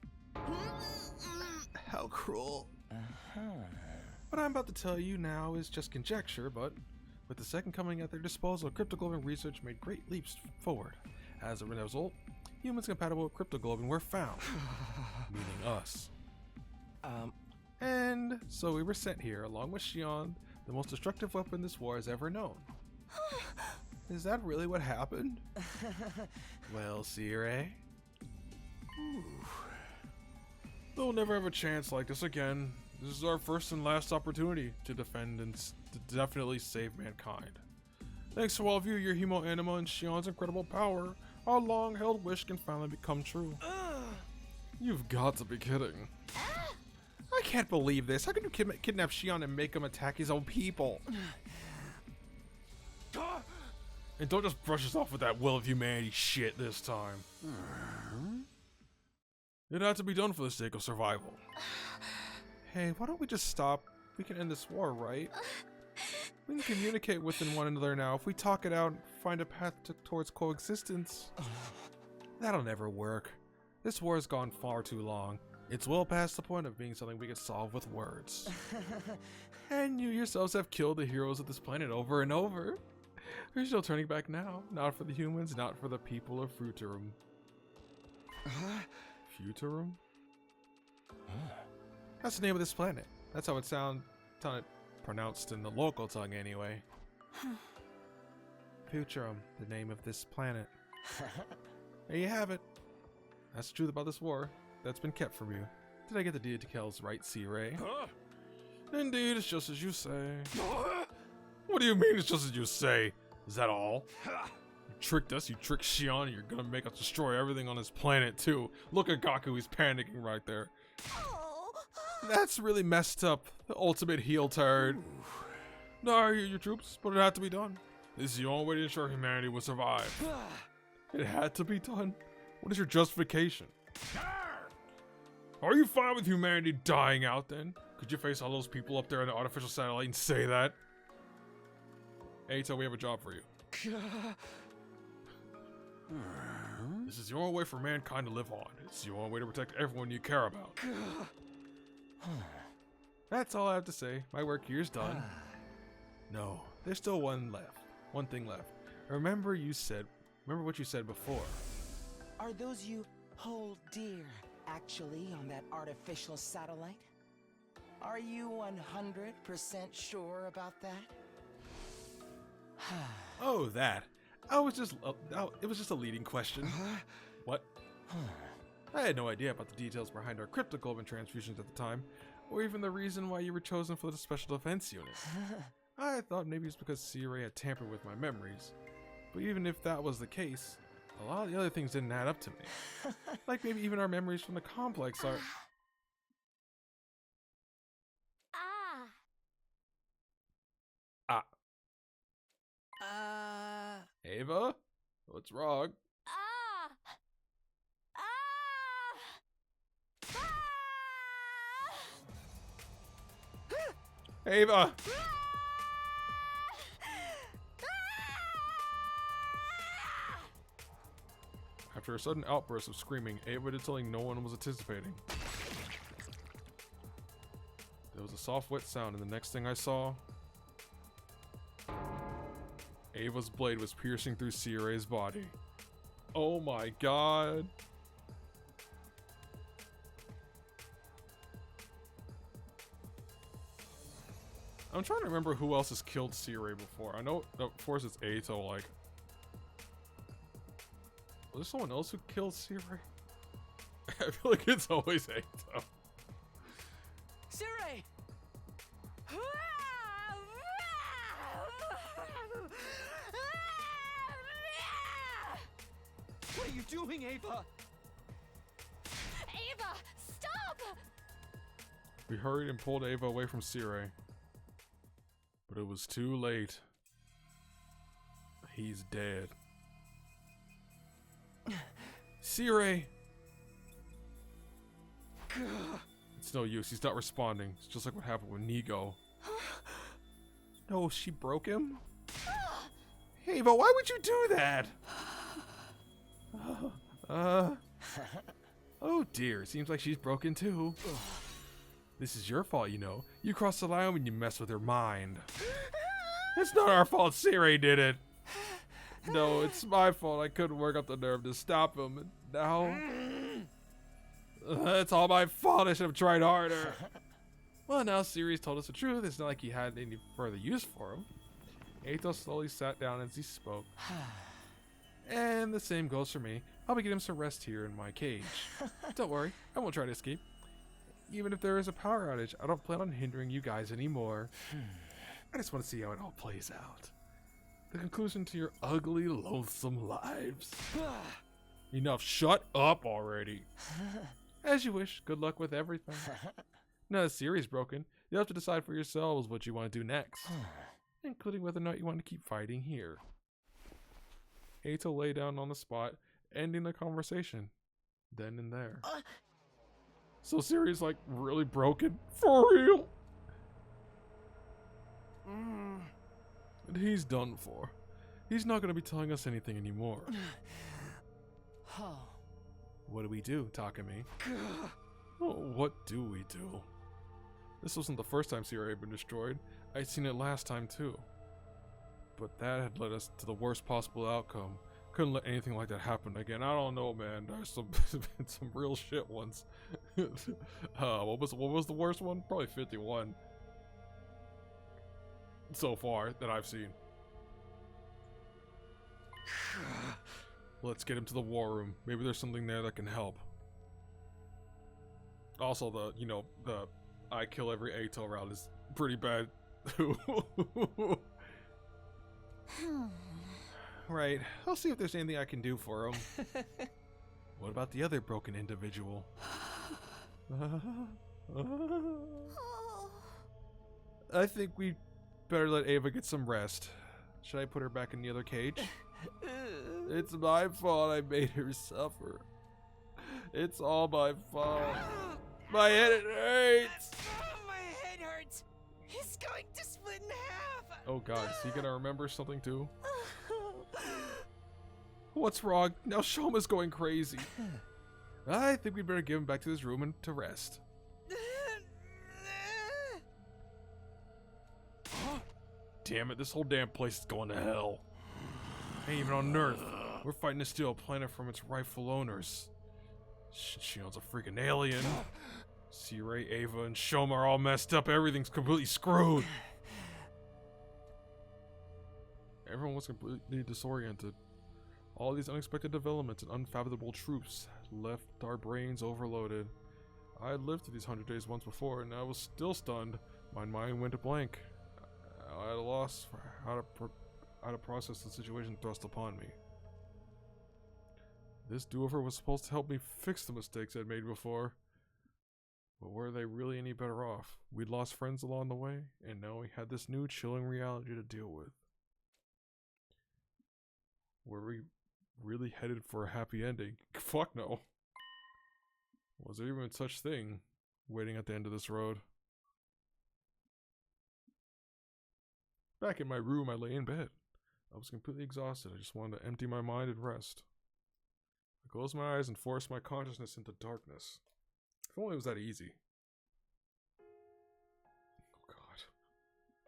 How cruel. What I'm about to tell you now is just conjecture, but with the Second Coming at their disposal, cryptoglobin research made great leaps forward. As a result, humans compatible with cryptoglobin were found, meaning us. And so we were sent here, along with Shion, the most destructive weapon this war has ever known. Is that really what happened? Well, Sire. We'll never have a chance like this again. This is our first and last opportunity to defend and to definitely save mankind. Thanks to all of you, your hemoanima and Shion's incredible power, our long-held wish can finally become true. You've got to be kidding. I can't believe this. How can you kidnap Shion and make him attack his own people? And don't just brush us off with that will of humanity shit this time. It had to be done for the sake of survival. Hey, why don't we just stop? We can end this war, right? We can communicate with one another now. If we talk it out and find a path towards coexistence. That'll never work. This war has gone far too long. It's well past the point of being something we could solve with words. And you yourselves have killed the heroes of this planet over and over. There's no turning back now. Not for the humans, not for the people of Futurum. Futurum? That's the name of this planet. That's how it sounded pronounced in the local tongue anyway. Futurum, the name of this planet. There you have it. That's the truth about this war. That's been kept from you. Did I get the details right, Sire? Indeed, it's just as you say. What do you mean it's just as you say? Is that all? You tricked us, you tricked Shion, and you're gonna make us destroy everything on this planet too. Look at Gaku, he's panicking right there. That's really messed up. The ultimate heel turd. No, I hear your troops, but it had to be done. This is the only way to ensure humanity will survive. It had to be done. What is your justification? Are you fine with humanity dying out then? Could you face all those people up there in the artificial satellite and say that? Eito, we have a job for you. This is the only way for mankind to live on. It's the only way to protect everyone you care about. That's all I have to say. My work here is done. No, there's still one thing left. Remember what you said before. Are those you hold dear actually on that artificial satellite? Are you 100% sure about that? Oh, that. It was just a leading question. What? I had no idea about the details behind our cryptoglobin transfusions at the time, or even the reason why you were chosen for the Special Defense Unit. I thought maybe it's because C-Ray had tampered with my memories. But even if that was the case, a lot of the other things didn't add up to me. Like maybe even our memories from the complex are... Ah. Ah. Ava? What's wrong? Ah. Ah. Ava! After a sudden outburst of screaming, Ava did something no one was anticipating. There was a soft, wet sound, and the next thing I saw, Ava's blade was piercing through C-Ray's body. Oh my god. I'm trying to remember who else has killed C-Ray before. I know, of course, it's Ato, like... Was there someone else who killed C-Ray? I feel like it's always Ato. C-Ray! What are you doing, Ava? Ava, stop! We hurried and pulled Ava away from C-Ray. But it was too late. He's dead. C-Ray! It's no use, he's not responding. It's just like what happened with Nigo. No, she broke him? Ava, why would you do that? Oh dear, seems like she's broken too. This is your fault, you know. You cross the line when you mess with her mind. It's not our fault C-Ray did it. No, it's my fault. I couldn't work up the nerve to stop him. And now... it's all my fault. I should have tried harder. Well, now Sirius told us the truth. It's not like he had any further use for him. Ato slowly sat down as he spoke. And the same goes for me. I'll be getting him some rest here in my cage. Don't worry, I won't try to escape. Even if there is a power outage, I don't plan on hindering you guys anymore. I just want to see how it all plays out. The conclusion to your ugly, loathsome lives. Enough, shut up already. As you wish, good luck with everything. Now the series broken, you'll have to decide for yourselves what you want to do next. Including whether or not you want to keep fighting here. Ato lay down on the spot, ending the conversation. Then and there. So Sirius like really broken? For real? And he's done for. He's not going to be telling us anything anymore. What do we do, Takumi? Oh, what do we do? This wasn't the first time Sierra had been destroyed. I'd seen it last time too. But that had led us to the worst possible outcome. Couldn't let anything like that happen again. I don't know, man. There's been some real shit ones. What was the worst one? Probably 51. So far that I've seen. Let's get him to the war room. Maybe there's something there that can help. Also, the I kill every Ato route is pretty bad. Right. I'll see if there's anything I can do for him. What about the other broken individual? I think we better let Ava get some rest. Should I put her back in the other cage? It's my fault I made her suffer. It's all my fault. My head hurts. My head hurts. He's going to split in half. Oh god, is he gonna remember something too? What's wrong? Now Shoma's going crazy. I think we'd better give him back to his room and to rest. Damn it, this whole damn place is going to hell. Ain't even on Earth. We're fighting to steal a planet from its rightful owners. Shion's a freaking alien. C-Ray, Ava, and Shoma are all messed up. Everything's completely screwed. Everyone was completely disoriented. All these unexpected developments and unfathomable truths left our brains overloaded. I had lived through these 100 days once before, and I was still stunned. My mind went blank. I had a loss for how to process the situation thrust upon me. This do-over was supposed to help me fix the mistakes I'd made before. But were they really any better off? We'd lost friends along the way, and now we had this new chilling reality to deal with. Were we really headed for a happy ending? Fuck no. Was there even such thing waiting at the end of this road? Back in my room, I lay in bed. I was completely exhausted. I just wanted to empty my mind and rest. I closed my eyes and forced my consciousness into darkness. If only it was that easy. Oh god.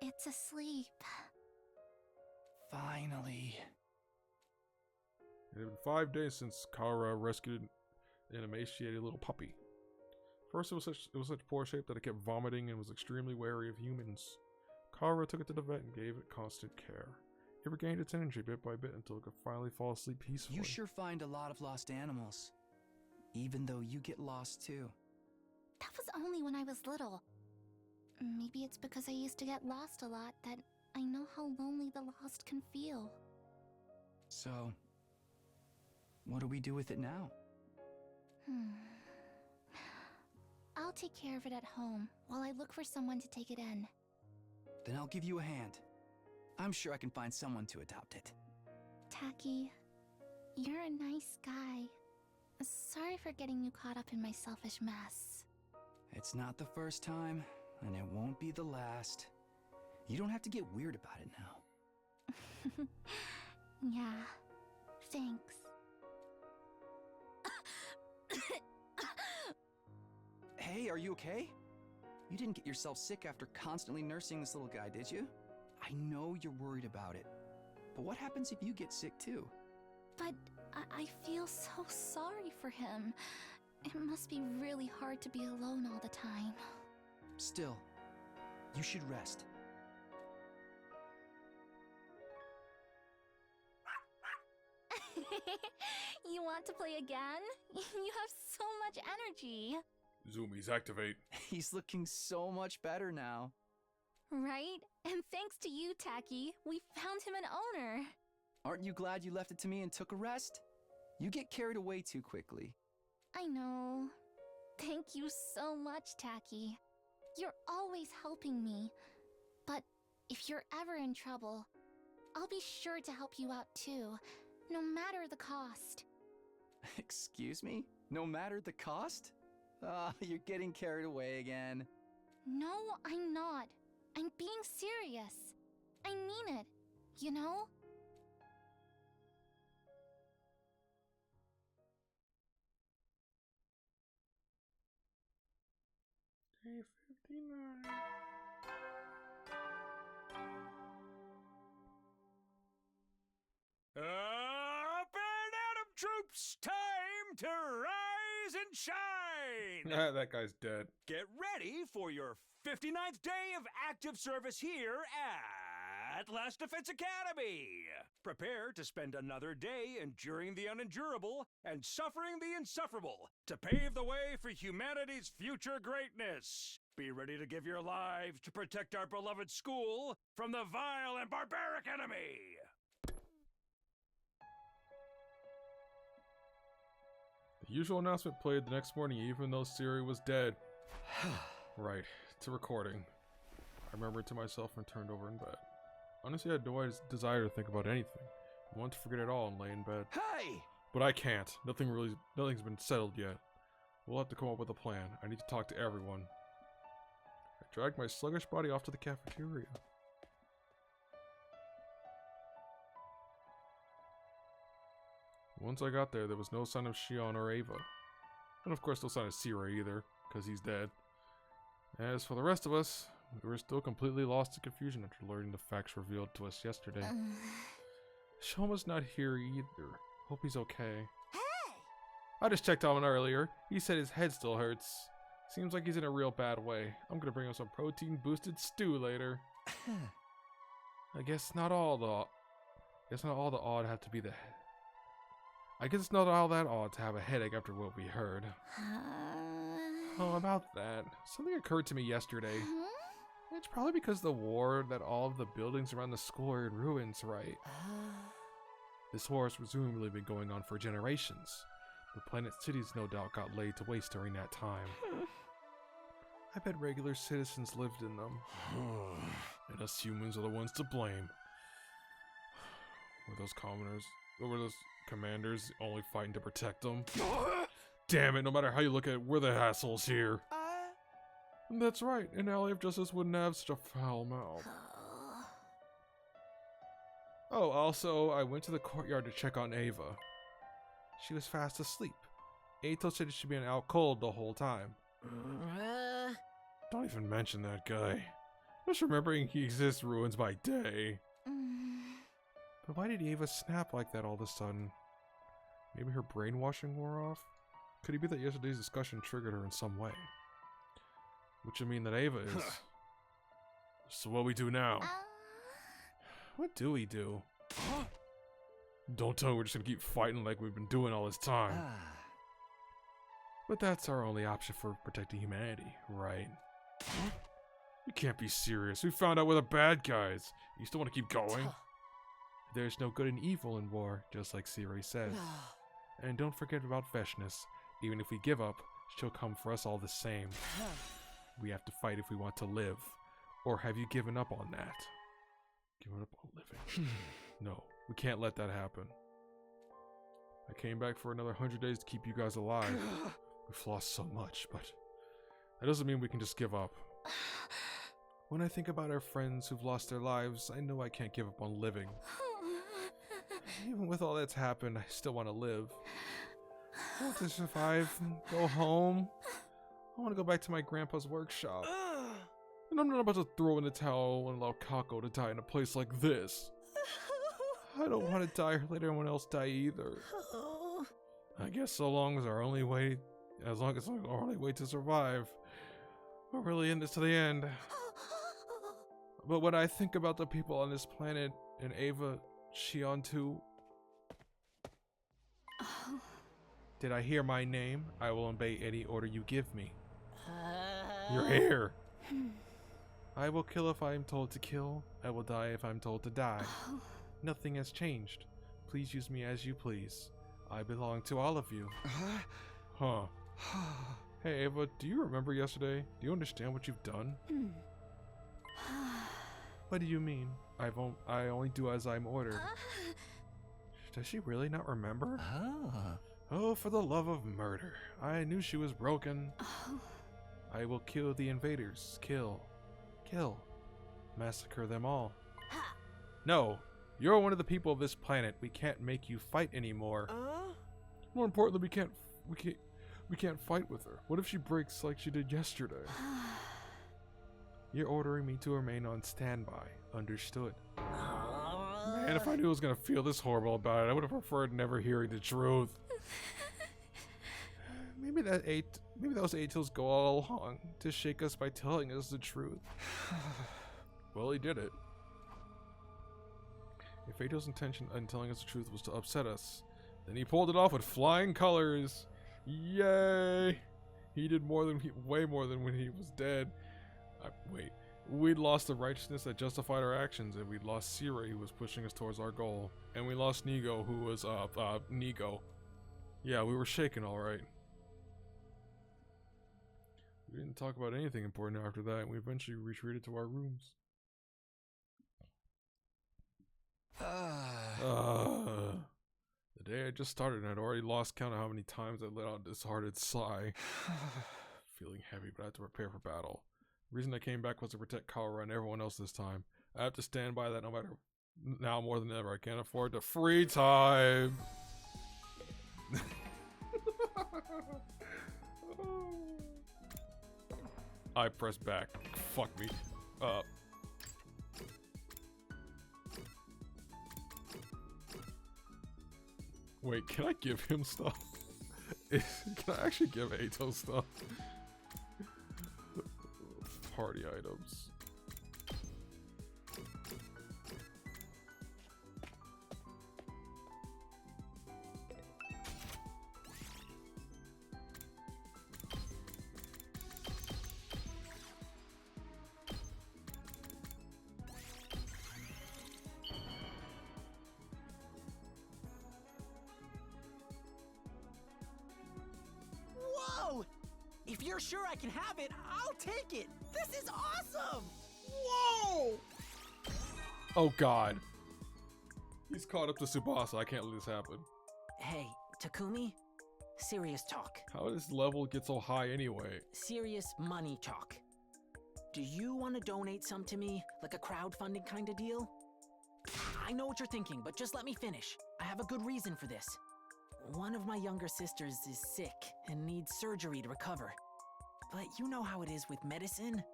It's asleep. Finally. It had been 5 days since Kara rescued an emaciated little puppy. First, it was such poor shape that it kept vomiting and was extremely wary of humans. Kara took it to the vet and gave it constant care. It regained its energy bit by bit until it could finally fall asleep peacefully. You sure find a lot of lost animals. Even though you get lost too. That was only when I was little. Maybe it's because I used to get lost a lot that I know how lonely the lost can feel. So, what do we do with it now? I'll take care of it at home while I look for someone to take it in. Then I'll give you a hand. I'm sure I can find someone to adopt it. Taki, you're a nice guy. Sorry for getting you caught up in my selfish mess. It's not the first time, and it won't be the last. You don't have to get weird about it now. Yeah, thanks. Hey, are you okay? You didn't get yourself sick after constantly nursing this little guy, did you? I know you're worried about it. But what happens if you get sick too? But I feel so sorry for him. It must be really hard to be alone all the time. Still, you should rest. You want to play again? You have so much energy. Zoomies, activate. He's looking so much better now. Right? And thanks to you, Taki, we found him an owner. Aren't you glad you left it to me and took a rest? You get carried away too quickly. I know. Thank you so much, Taki. You're always helping me. But if you're ever in trouble, I'll be sure to help you out too, no matter the cost. Excuse me? No matter the cost? You're getting carried away again. No, I'm not. I'm being serious. I mean it, you know? Day 59. Up and Atom troops, time to rise and shine! That guy's dead. Get ready for your 59th day of active service here at Last Defense Academy. Prepare to spend another day enduring the unendurable and suffering the insufferable to pave the way for humanity's future greatness. Be ready to give your lives to protect our beloved school from the vile and barbaric enemy. The usual announcement played the next morning even though Siri was dead. Right, to recording. I remembered to myself and turned over in bed. Honestly, I had no desire to think about anything. I wanted to forget it all and lay in bed. Hey! But I can't. Nothing's been settled yet. We'll have to come up with a plan. I need to talk to everyone. I dragged my sluggish body off to the cafeteria. Once I got there was no sign of Shion or Ava. And of course no sign of C-Ray either, because he's dead. As for the rest of us, we were still completely lost in confusion after learning the facts revealed to us yesterday. Shoma's not here either. Hope he's okay. I just checked on him earlier. He said his head still hurts. Seems like he's in a real bad way. I'm gonna bring him some protein-boosted stew later. I guess not all the odd have to be the. I guess it's not all that odd to have a headache after what we heard. Oh, about that. Something occurred to me yesterday. It's probably because of the war that all of the buildings around the school are in ruins, right? This war has presumably been going on for generations. The planet cities no doubt got laid to waste during that time. I bet regular citizens lived in them. And us humans are the ones to blame. Were those commoners, or were those commanders only fighting to protect them? Damn it, no matter how you look at it, we're the assholes here. And that's right, an ally of justice wouldn't have such a foul mouth. Oh, also, I went to the courtyard to check on Ava. She was fast asleep. Ato said she'd been out cold the whole time. Don't even mention that guy. Just remembering he exists ruins my day. But why did Ava snap like that all of a sudden? Maybe her brainwashing wore off? Could it be that yesterday's discussion triggered her in some way? Which would mean that Ava is... So what we do now? What do we do? Don't tell me we're just gonna keep fighting like we've been doing all this time. But that's our only option for protecting humanity, right? You can't be serious. We found out we're the bad guys. You still want to keep going? There's no good and evil in war, just like Siri says. And don't forget about Veshness. Even if we give up, she'll come for us all the same. We have to fight if we want to live. Or have you given up on that? Given up on living? No, we can't let that happen. I came back for another 100 days to keep you guys alive. We've lost so much, but that doesn't mean we can just give up. When I think about our friends who've lost their lives, I know I can't give up on living. Even with all that's happened, I still want to live. I want to survive and go home. I want to go back to my grandpa's workshop. And I'm not about to throw in the towel and allow Kako to die in a place like this. I don't want to die or let anyone else die either. I guess so long as our only way to survive, we're really in this to the end. But when I think about the people on this planet and Ava, Shion too. Did I hear my name? I will obey any order you give me. You're here. I will kill if I am told to kill. I will die if I'm told to die. Nothing has changed. Please use me as you please. I belong to all of you. Huh. Hey Ava, do you remember yesterday? Do you understand what you've done? What do you mean? I only do as I'm ordered. Does she really not remember? Oh, for the love of murder. I knew she was broken. I will kill the invaders. Kill. Massacre them all. No, you're one of the people of this planet. We can't make you fight anymore. More importantly, we can't fight with her. What if she breaks like she did yesterday? You're ordering me to remain on standby. Understood. Man, if I knew I was gonna feel this horrible about it, I would have preferred never hearing the truth. Maybe those Atos go all along to shake us by telling us the truth. Well, he did it. If Atos' intention in telling us the truth was to upset us, then he pulled it off with flying colors. Yay! He did way more than when he was dead. Wait. We'd lost the righteousness that justified our actions, and we'd lost Sire, who was pushing us towards our goal. And we lost Nigo, who was, Nigo. Yeah, we were shaken, alright. We didn't talk about anything important after that, and we eventually retreated to our rooms. The day I just started, and I'd already lost count of how many times I let out a disheartened sigh. Feeling heavy, but I had to prepare for battle. The reason I came back was to protect Kaora and everyone else this time. I have to stand by that no matter now more than ever. I can't afford the free time. I press back. Fuck me. Wait, can I give him stuff? Can I actually give Ato stuff? Party items. Whoa! If you're sure I can have it, I'll take it. This is awesome! Whoa! Oh god. He's caught up to Tsubasa. I can't let this happen. Hey, Takumi, serious talk. How does this level get so high anyway? Serious money talk. Do you want to donate some to me, like a crowdfunding kind of deal? I know what you're thinking, but just let me finish. I have a good reason for this. One of my younger sisters is sick and needs surgery to recover. But you know how it is with medicine.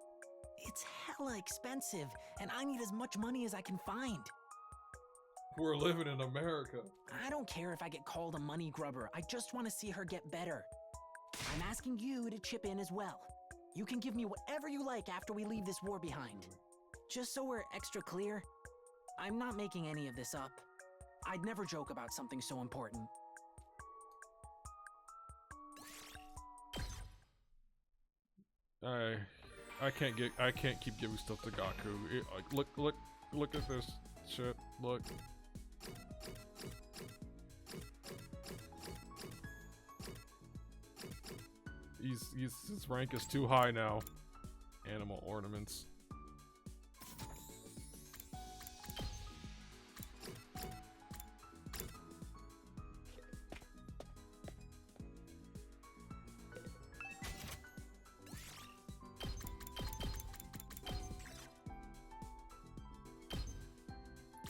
It's hella expensive, and I need as much money as I can find. We're living in America. I don't care if I get called a money grubber. I just want to see her get better. I'm asking you to chip in as well. You can give me whatever you like after we leave this war behind. Just so we're extra clear, I'm not making any of this up. I'd never joke about something so important. I can't keep giving stuff to Gaku. Look at this shit. Look. His rank is too high now. Animal ornaments.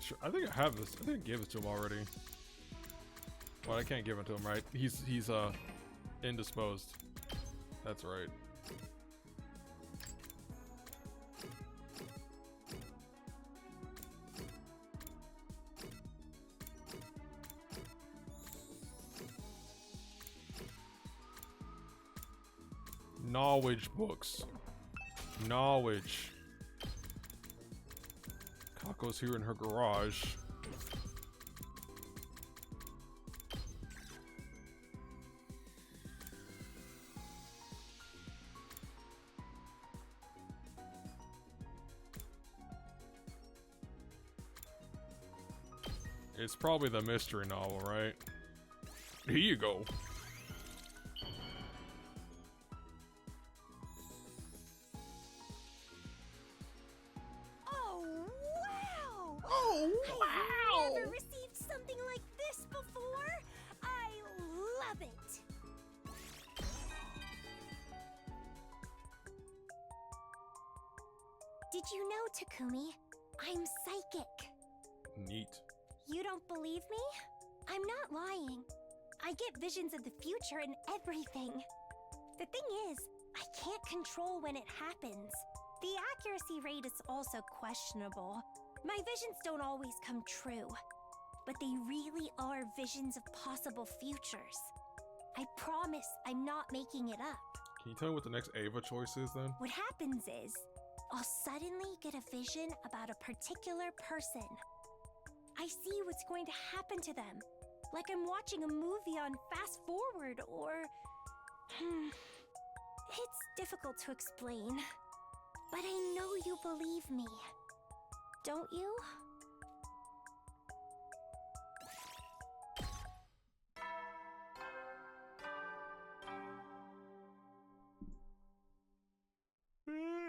Sure, I think I have this. I think I gave it to him already. Well, I can't give it to him, right? He's indisposed. That's right. Knowledge books. Knowledge. Kako's here in her garage. It's probably the mystery novel, right? Here you go. Oh, wow! Oh, I've never received something like this before. I love it. Did you know, Takumi? I'm psychic. Neat. You don't believe me? I'm not lying. I get visions of the future and everything. The thing is, I can't control when it happens. The accuracy rate is also questionable. My visions don't always come true, but they really are visions of possible futures. I promise I'm not making it up. Can you tell me what the next Ava choice is then? What happens is, I'll suddenly get a vision about a particular person. I see what's going to happen to them, like I'm watching a movie on fast forward or... It's difficult to explain, but I know you believe me. Don't you?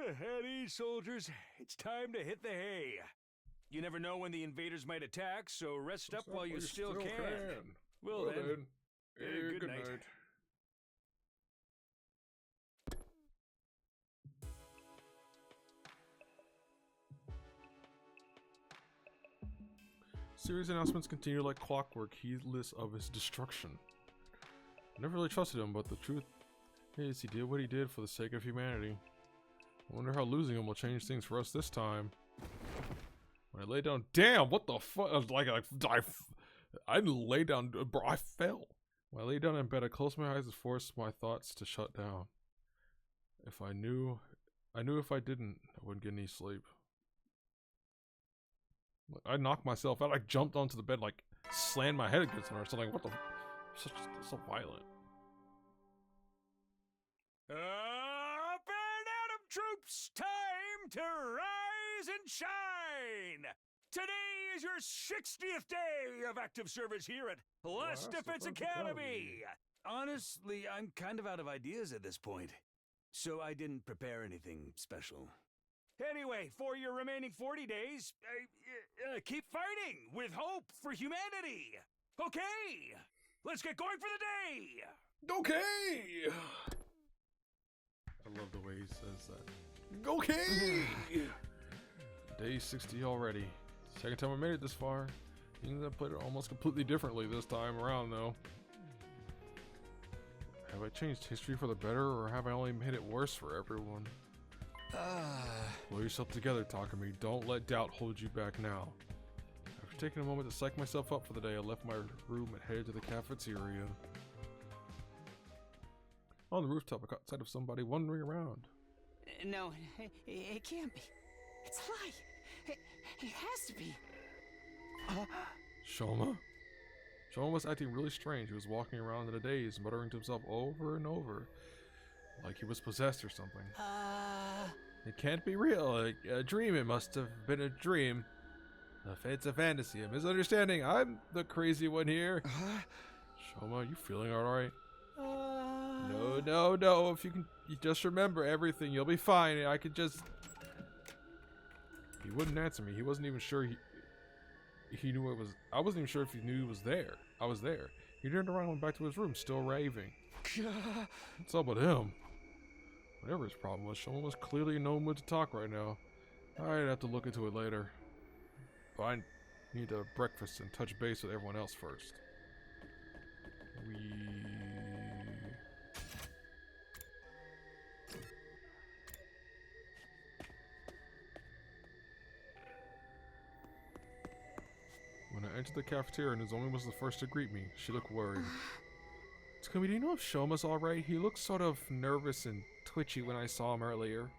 At ease, soldiers. It's time to hit the hay. You never know when the invaders might attack, so rest up while you still can. Well then. Good night. Series announcements continue like clockwork, heedless of his destruction. I never really trusted him, but the truth is he did what he did for the sake of humanity. I wonder how losing him will change things for us this time. When I lay down, damn, what the fuck? Like I lay down, bro. I fell. When I lay down in bed, I closed my eyes and forced my thoughts to shut down. If I knew if I didn't, I wouldn't get any sleep. I knocked myself out. I jumped onto the bed, like slammed my head against it or something. What the? So violent. Up and Atom troops, time to rise and shine! Today is your 60th day of active service here at Last Defense Academy! Honestly, I'm kind of out of ideas at this point, so I didn't prepare anything special. Anyway, for your remaining 40 days, keep fighting with hope for humanity! Okay! Let's get going for the day! Okay! I love the way he says that. Okay! Day 60 already. Second time I made it this far. Means I played it almost completely differently this time around, though. Have I changed history for the better, or have I only made it worse for everyone? Pull yourself together, Takumi. Don't let doubt hold you back now. After taking a moment to psych myself up for the day, I left my room and headed to the cafeteria. On the rooftop, I caught sight of somebody wandering around. No, it can't be. It's a lie. It has to be. Shoma? Shoma was acting really strange. He was walking around in a daze, muttering to himself over and over, like he was possessed or something. It can't be real. A dream. It must have been a dream. It's a fantasy. A misunderstanding. I'm the crazy one here. Shoma, you feeling alright? No. If you just remember everything, you'll be fine. I could just... He wouldn't answer me. He wasn't even sure he knew it was... I wasn't even sure if he knew he was there. I was there. He turned around and went back to his room, still raving. What's up with him? Whatever his problem was, Shoma was clearly in no mood to talk right now. I'd have to look into it later. But I need to have breakfast and touch base with everyone else first. When I entered the cafeteria, Nozomi was the first to greet me. She looked worried. Takumi, do you know if Shoma's alright? He looked sort of nervous and twitchy when I saw him earlier.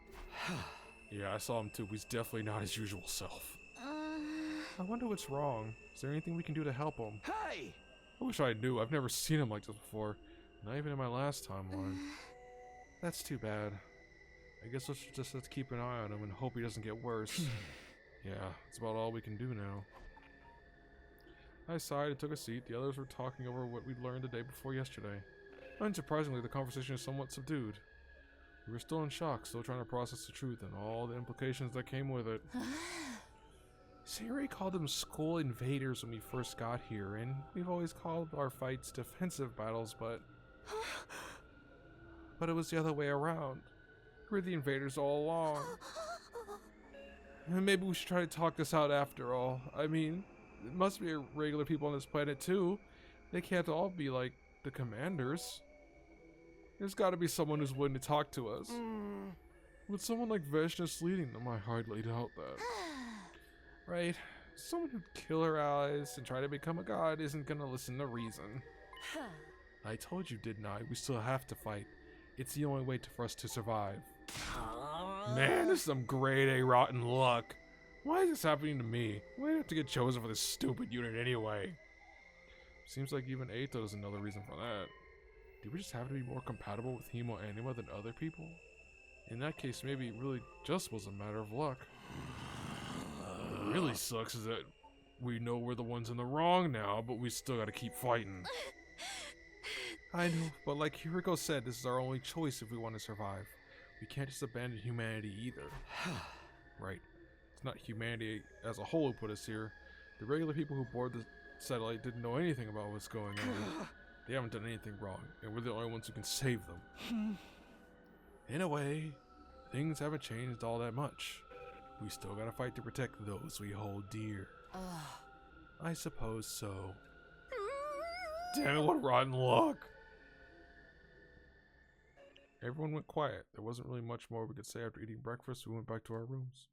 Yeah, I saw him too. He's definitely not his usual self. I wonder what's wrong. Is there anything we can do to help him? Hey! I wish I knew. I've never seen him like this before. Not even in my last timeline. That's too bad. I guess let's just have to keep an eye on him and hope he doesn't get worse. Yeah, that's about all we can do now. I sighed and took a seat. The others were talking over what we'd learned the day before yesterday. Unsurprisingly, the conversation is somewhat subdued. We were still in shock, still trying to process the truth and all the implications that came with it. Sayori called them school invaders when we first got here, and we've always called our fights defensive battles, but it was the other way around. We're the invaders all along. And maybe we should try to talk this out after all. I mean, it must be regular people on this planet too. They can't all be like the commanders. There's got to be someone who's willing to talk to us. With someone like Veshness leading them, I hardly doubt that. Right? Someone who'd kill her allies and try to become a god isn't gonna listen to reason. I told you, didn't I? We still have to fight. It's the only way for us to survive. Man, this is some grade A rotten luck. Why is this happening to me? Why do I have to get chosen for this stupid unit anyway? Seems like even Eito doesn't know the reason for that. Do we just have to be more compatible with Himo Anima than other people? In that case, maybe it really just was a matter of luck. What really sucks is that we know we're the ones in the wrong now, but we still gotta keep fighting. I know, but like Hiriko said, this is our only choice if we want to survive. We can't just abandon humanity either. Right. It's not humanity as a whole who put us here. The regular people who board the satellite didn't know anything about what's going on. They haven't done anything wrong, and we're the only ones who can save them. In a way, things haven't changed all that much. We still gotta fight to protect those we hold dear. I suppose so. Damn it, what rotten luck! Everyone went quiet. There wasn't really much more we could say after eating breakfast. We went back to our rooms.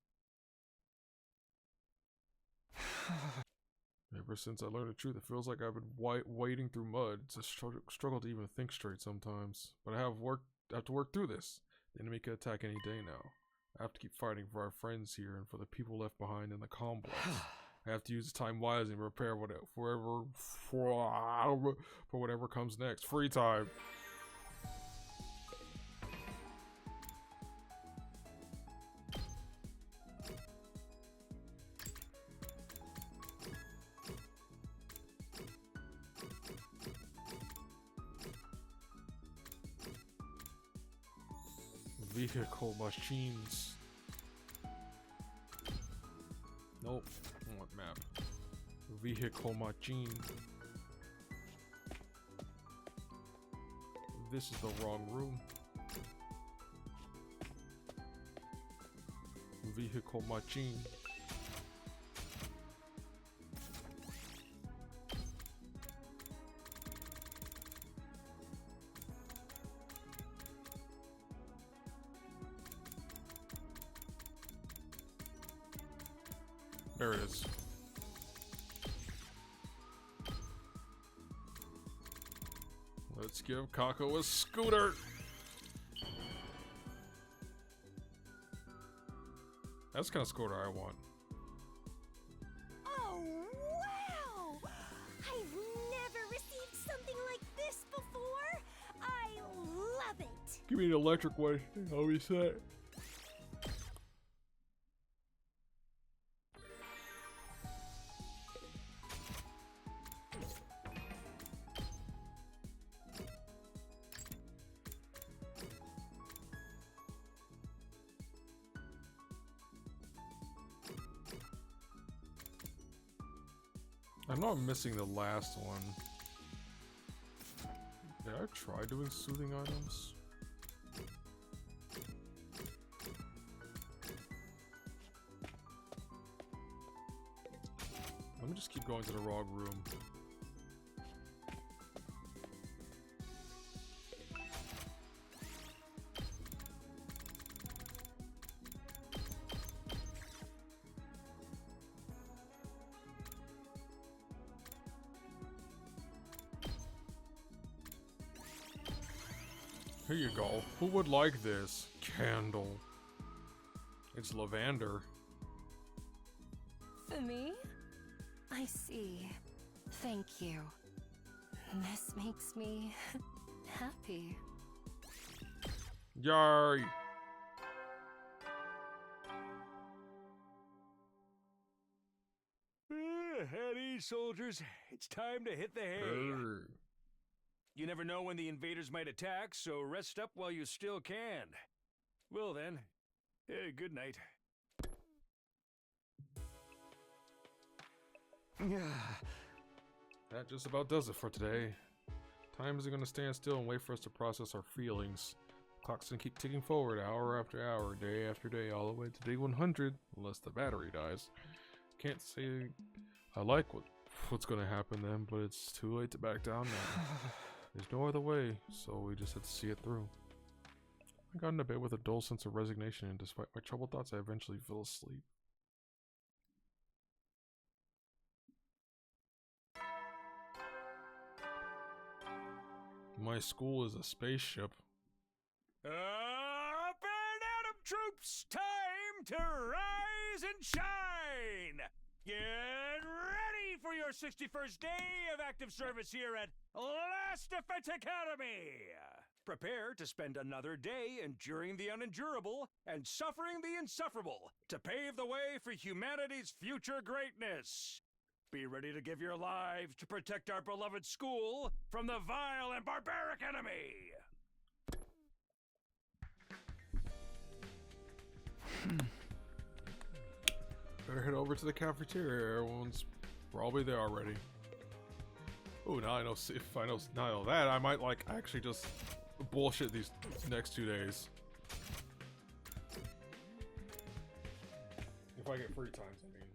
Ever since I learned the truth, it feels like I've been wading through mud. It's a struggle to even think straight sometimes. But I have to work through this. The enemy could attack any day now. I have to keep fighting for our friends here and for the people left behind in the complex. I have to use the time wisely and prepare for whatever comes next. Free time. Vehicle machines. Nope. I want map. Vehicle machine. This is the wrong room. Vehicle machine. There it is. Let's give Kako a scooter. That's the kind of scooter I want. Oh, wow! I've never received something like this before. I love it. Give me an electric one. I'll be set. I know I'm missing the last one. Did I try doing soothing items? Let me just keep going to the wrong room. Here you go. Who would like this? Candle. It's lavender. For me? I see. Thank you. This makes me happy. Yay! At ease, soldiers. It's time to hit the hay. You never know when the invaders might attack, so rest up while you still can. Well then, good night. That just about does it for today. Time isn't gonna stand still and wait for us to process our feelings. Clock's gonna keep ticking forward hour after hour, day after day, all the way to day 100, unless the battery dies. Can't say I like what's gonna happen then, but it's too late to back down now. There's no other way, so we just have to see it through. I got into bed with a dull sense of resignation, and despite my troubled thoughts, I eventually fell asleep. My school is a spaceship. Up and atom troops! Time to rise and shine! Get ready for your 61st day of active service here at Last Defense Academy! Prepare to spend another day enduring the unendurable and suffering the insufferable to pave the way for humanity's future greatness. Be ready to give your lives to protect our beloved school from the vile and barbaric enemy! Better head over to the cafeteria. Everyone's probably there already. Oh, now I know. If I know that, I might like actually just bullshit these next 2 days. If I get free times, I mean.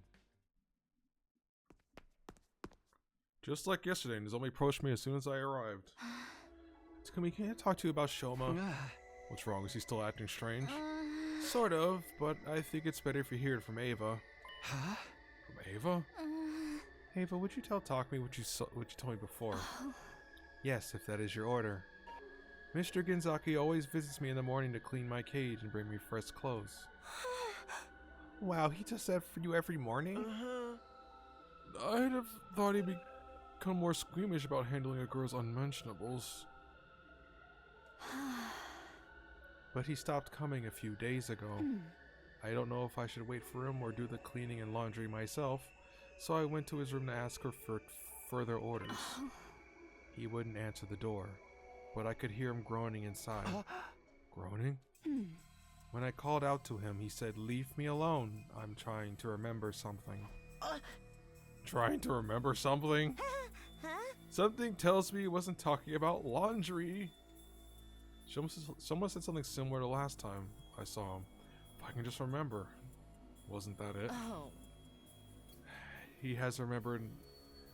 Just like yesterday, Nozomi approached me as soon as I arrived. Takumi, can I talk to you about Shoma? What's wrong? Is he still acting strange? Sort of, but I think it's better if you hear it from Ava. Huh? From Ava? Ava, would you tell Takumi what you told me before? Yes, if that is your order. Mr. Ginzaki always visits me in the morning to clean my cage and bring me fresh clothes. Wow, he does that for you every morning? I'd have thought he'd become more squeamish about handling a girl's unmentionables. But he stopped coming a few days ago. I don't know if I should wait for him or do the cleaning and laundry myself, so I went to his room to ask her for further orders. He wouldn't answer the door, but I could hear him groaning inside. Groaning? When I called out to him, he said, "Leave me alone. I'm trying to remember something." Trying to remember something? Something tells me he wasn't talking about laundry. Someone said something similar to last time I saw him. If I can just remember. Wasn't that it? Oh. He has remembered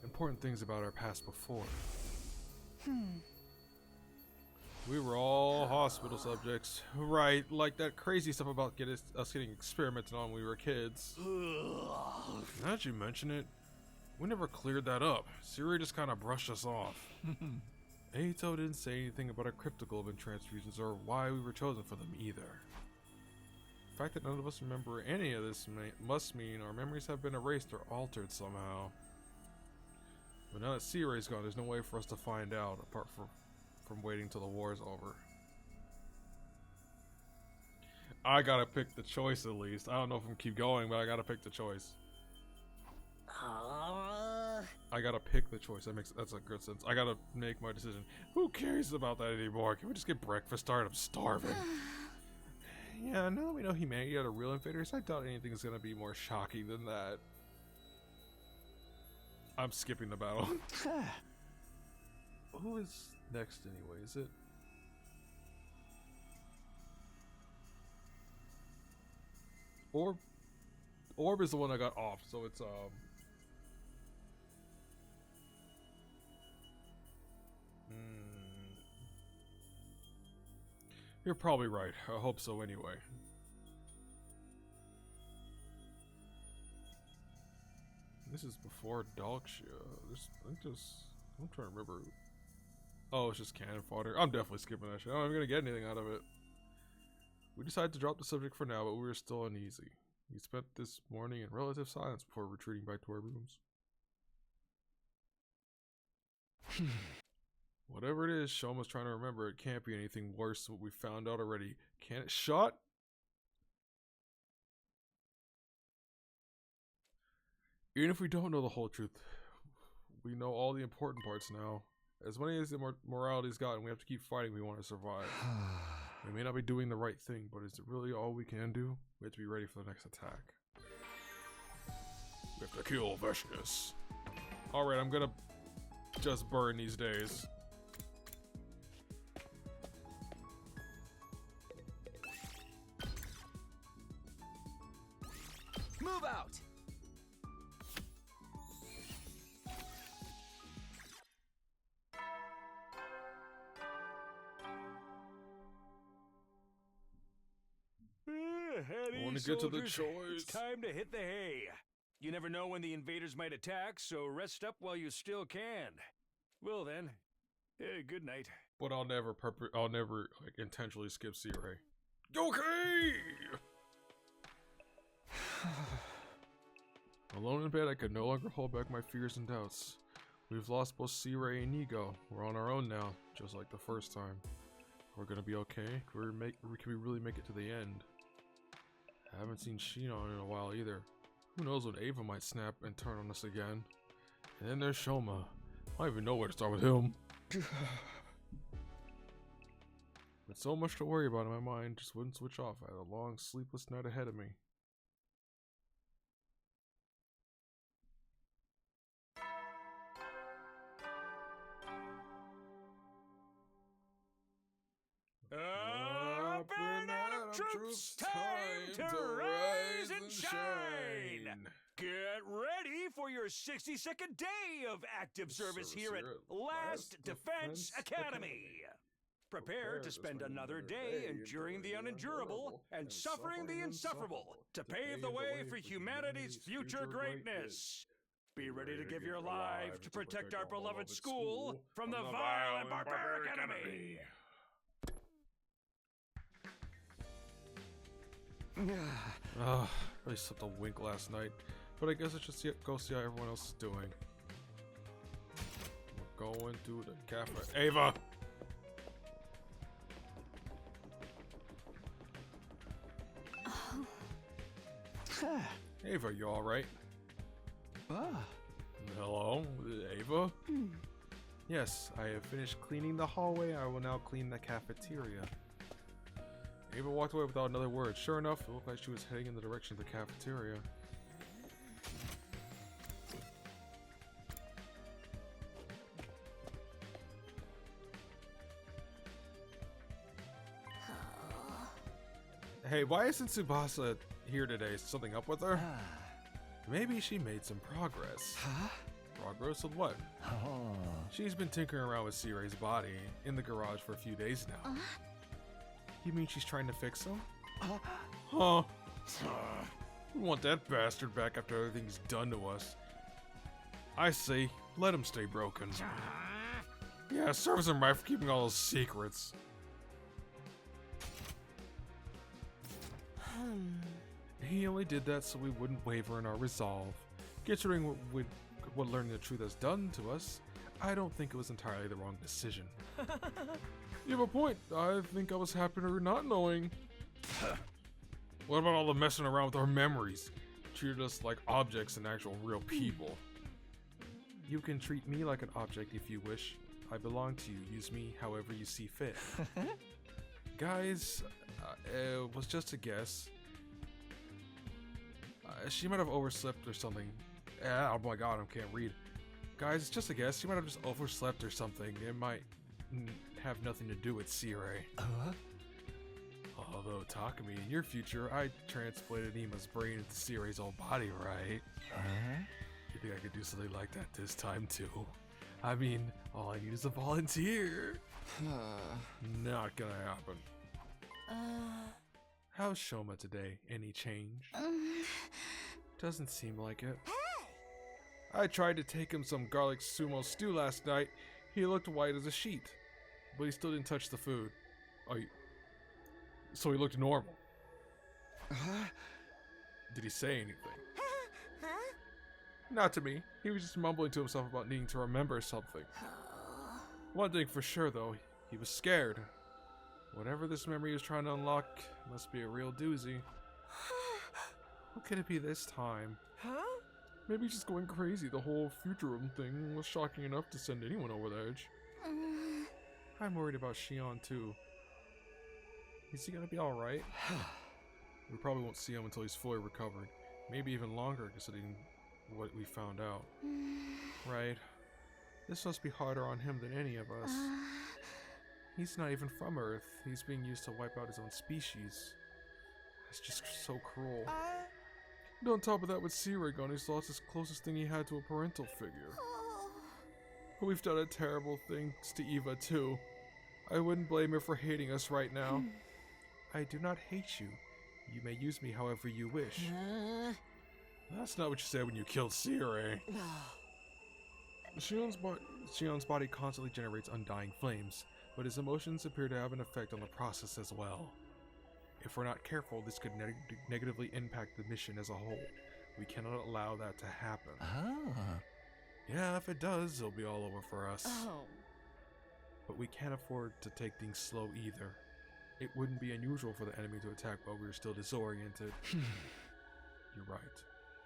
important things about our past before. We were all hospital subjects. Right, like that crazy stuff about us getting experimented on when we were kids. Now that you mention it, we never cleared that up. Siri just kind of brushed us off. Eito didn't say anything about our cryptoglobin transfusions or why we were chosen for them either. The fact that none of us remember any of this must mean our memories have been erased or altered somehow. But now that C-Ray's gone, there's no way for us to find out apart from waiting till the war's over. I gotta pick the choice at least. I don't know if I'm gonna keep going, but I gotta pick the choice. I gotta pick the choice. That's a good sense. I gotta make my decision. Who cares about that anymore? Can we just get breakfast started? I'm starving. Yeah, now that we know humanity are the real invaders, I doubt anything is gonna be more shocking than that. I'm skipping the battle. Who is next anyway? Is it? Orb is the one I got off, so it's You're probably right. I hope so anyway. This is before Dalkia. I'm trying to remember. Oh, it's just cannon fodder. I'm definitely skipping that shit. I'm not even gonna get anything out of it. We decided to drop the subject for now, but we were still uneasy. We spent this morning in relative silence before retreating back to our rooms. Whatever it is, Shoma's trying to remember. It can't be anything worse than what we found out already. Can it? Shut! Even if we don't know the whole truth, we know all the important parts now. As many as the morality's gotten, we have to keep fighting if we want to survive. We may not be doing the right thing, but is it really all we can do? We have to be ready for the next attack. We have to kill Vicious. Alright, I'm gonna just burn these days. Move out! I want to get to the choice. It's time to hit the hay. You never know when the invaders might attack, so rest up while you still can. Well then, good night. But I'll never like intentionally skip C-Ray. Okay. Alone in bed, I could no longer hold back my fears and doubts. We've lost both C-Ray and Nigo. We're on our own now, just like the first time. We're gonna be okay. Can we really make it to the end? I haven't seen Shinon in a while either. Who knows when Ava might snap and turn on us again. And then there's Shoma. I don't even know where to start with him. With so much to worry about in my mind, just wouldn't switch off. I had a long, sleepless night ahead of me. Up and out of troops, time to rise and shine! Get ready for your 62nd day of active service here at Last Defense Academy. Prepare to spend another day enduring the unendurable and suffering the insufferable to pave the way for humanity's future greatness. Be ready to give your life to protect our beloved school from the vile and barbaric enemy. Really slept a wink last night, but I guess I should go see how everyone else is doing. We're going to the cafe. Ava! Ava, you alright? Hello, Ava? Yes, I have finished cleaning the hallway. I will now clean the cafeteria. Ava walked away without another word. Sure enough, it looked like she was heading in the direction of the cafeteria. Hey, why isn't Tsubasa here today? Is something up with her? Maybe she made some progress. Huh? Progress with what? Oh. She's been tinkering around with C-Ray's body in the garage for a few days now. You mean she's trying to fix him? Huh? We want that bastard back after everything's done to us. I say, let him stay broken. Yeah, serves him right for keeping all those secrets. He only did that so we wouldn't waver in our resolve. Considering what learning the truth has done to us, I don't think it was entirely the wrong decision. You have a point. I think I was happier not knowing. What about all the messing around with our memories? Treated us like objects and actual real people. You can treat me like an object if you wish. I belong to you. Use me however you see fit. Guys, it was just a guess. She might have overslept or something. Oh my god, I can't read. Guys, it's just a guess. She might have just overslept or something. It might have nothing to do with C-Ray. Although, Takumi, in your future, I transplanted Ima's brain into C-Ray's old body, right? You think I could do something like that this time, too? I mean, all I need is a volunteer. Not gonna happen. How's Shoma today? Any change? Doesn't seem like it. I tried to take him some garlic sumo stew last night. He looked white as a sheet, but he still didn't touch the food. So he looked normal. Did he say anything? Not to me. He was just mumbling to himself about needing to remember something. One thing for sure, though, he was scared. Whatever this memory is trying to unlock must be a real doozy. What could it be this time? Maybe he's just going crazy. The whole Futurum thing was shocking enough to send anyone over the edge. I'm worried about Shion too. Is he gonna be alright? We probably won't see him until he's fully recovered. Maybe even longer, considering what we found out. Right. This must be harder on him than any of us. He's not even from Earth. He's being used to wipe out his own species. It's just so cruel. And on top of that, with C-Ray gone, he's lost his closest thing he had to a parental figure. We've done a terrible thing to Eva too. I wouldn't blame her for hating us right now. I do not hate you. You may use me however you wish. That's not what you said when you killed C-Ray. Shion's body constantly generates undying flames, but his emotions appear to have an effect on the process as well. If we're not careful, this could negatively impact the mission as a whole. We cannot allow that to happen. Yeah, if it does, it'll be all over for us. But we can't afford to take things slow either. It wouldn't be unusual for the enemy to attack while we are still disoriented. You're right.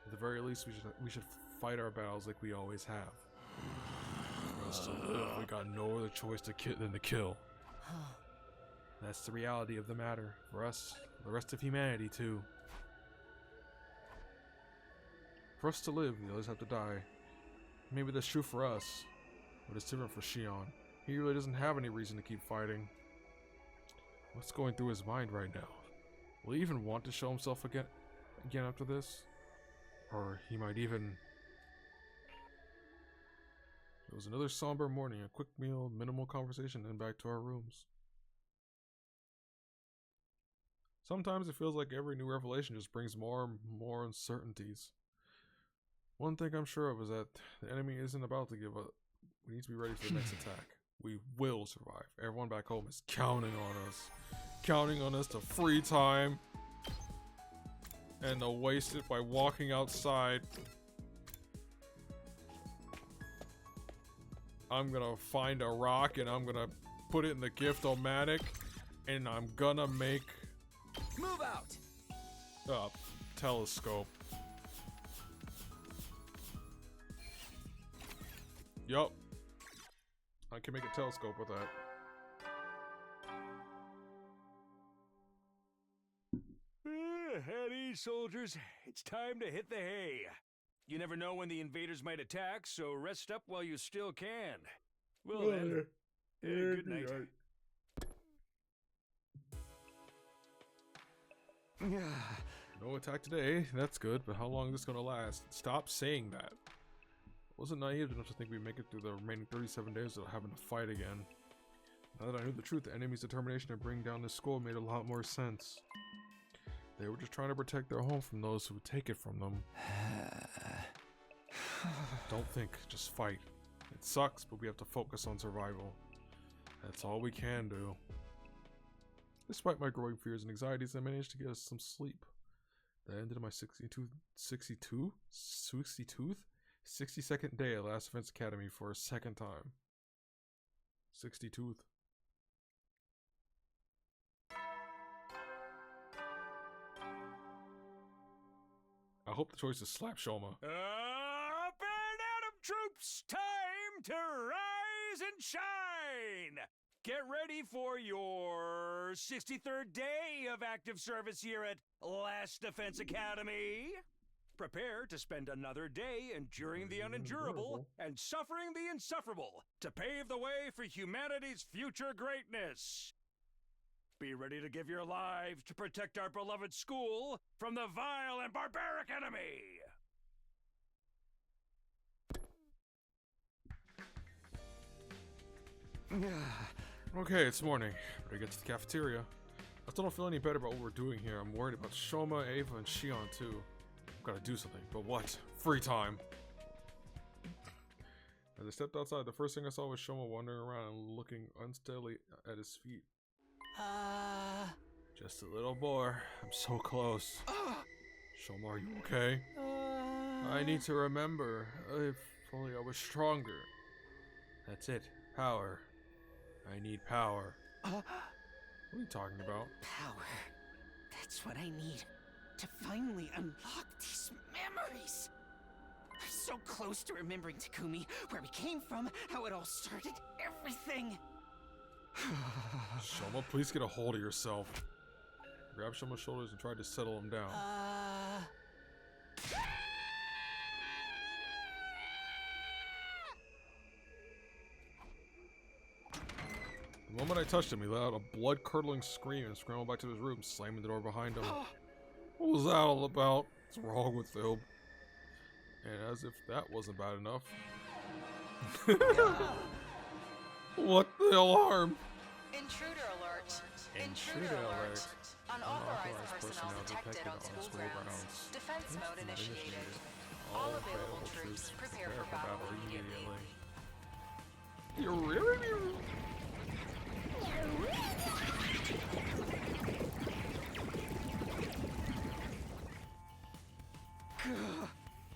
At the very least, we should fight our battles like we always have. For us to live, we got no other choice than to kill. That's the reality of the matter for us, the rest of humanity too. For us to live, the others have to die. Maybe that's true for us, but it's different for Shion. He really doesn't have any reason to keep fighting. What's going through his mind right now? Will he even want to show himself again after this? Or he might even... It was another somber morning, a quick meal, minimal conversation, and back to our rooms. Sometimes it feels like every new revelation just brings more and more uncertainties. One thing I'm sure of is that the enemy isn't about to give up. We need to be ready for the next attack. We will survive. Everyone back home is counting on us. Counting on us to free time. And to waste it by walking outside. I'm gonna find a rock and I'm gonna put it in the gift-o-matic. And I'm gonna make Move out! a telescope. Yup. I can make a telescope with that. At ease, soldiers. It's time to hit the hay. You never know when the invaders might attack, so rest up while you still can. Well then, good night. No attack today. That's good, but how long is this gonna last? Stop saying that. Wasn't naive enough to think we'd make it through the remaining 37 days without having to fight again. Now that I knew the truth, the enemy's determination to bring down this school made a lot more sense. They were just trying to protect their home from those who would take it from them. Don't think, just fight. It sucks, but we have to focus on survival. That's all we can do. Despite my growing fears and anxieties, I managed to get us some sleep. That ended my 62nd day at Last Defense Academy for a second time. 62th. I hope the choice is slap Shoma. Up and Atom troops! Time to rise and shine! Get ready for your 63rd day of active service here at Last Defense Academy. Prepare to spend another day enduring the unendurable and suffering the insufferable to pave the way for humanity's future greatness. Be ready to give your lives to protect our beloved school from the vile and barbaric enemy. Okay, it's morning. Better get to the cafeteria. I still don't feel any better about what we're doing here. I'm worried about Shoma, Ava, and Shion too. I've got to do something, but what? Free time. As I stepped outside, the first thing I saw was Shoma wandering around and looking unsteadily at his feet. Just a little more. I'm so close. Shoma, are you okay? I need to remember. If only I was stronger. That's it. Power. I need power. What are you talking about? Power. That's what I need to finally unlock these memories. I'm so close to remembering Takumi, where we came from, how it all started, everything. Shoma, please get a hold of yourself. Grab Shoma's shoulders and try to settle him down. The moment I touched him, he let out a blood-curdling scream and scrambled back to his room, slamming the door behind him. What was that all about? What's wrong with him? And as if that wasn't bad enough. What the alarm? Intruder alert. Intruder alert. Unauthorized personnel detected on school grounds. Defense mode initiated. All available troops prepare for battle immediately.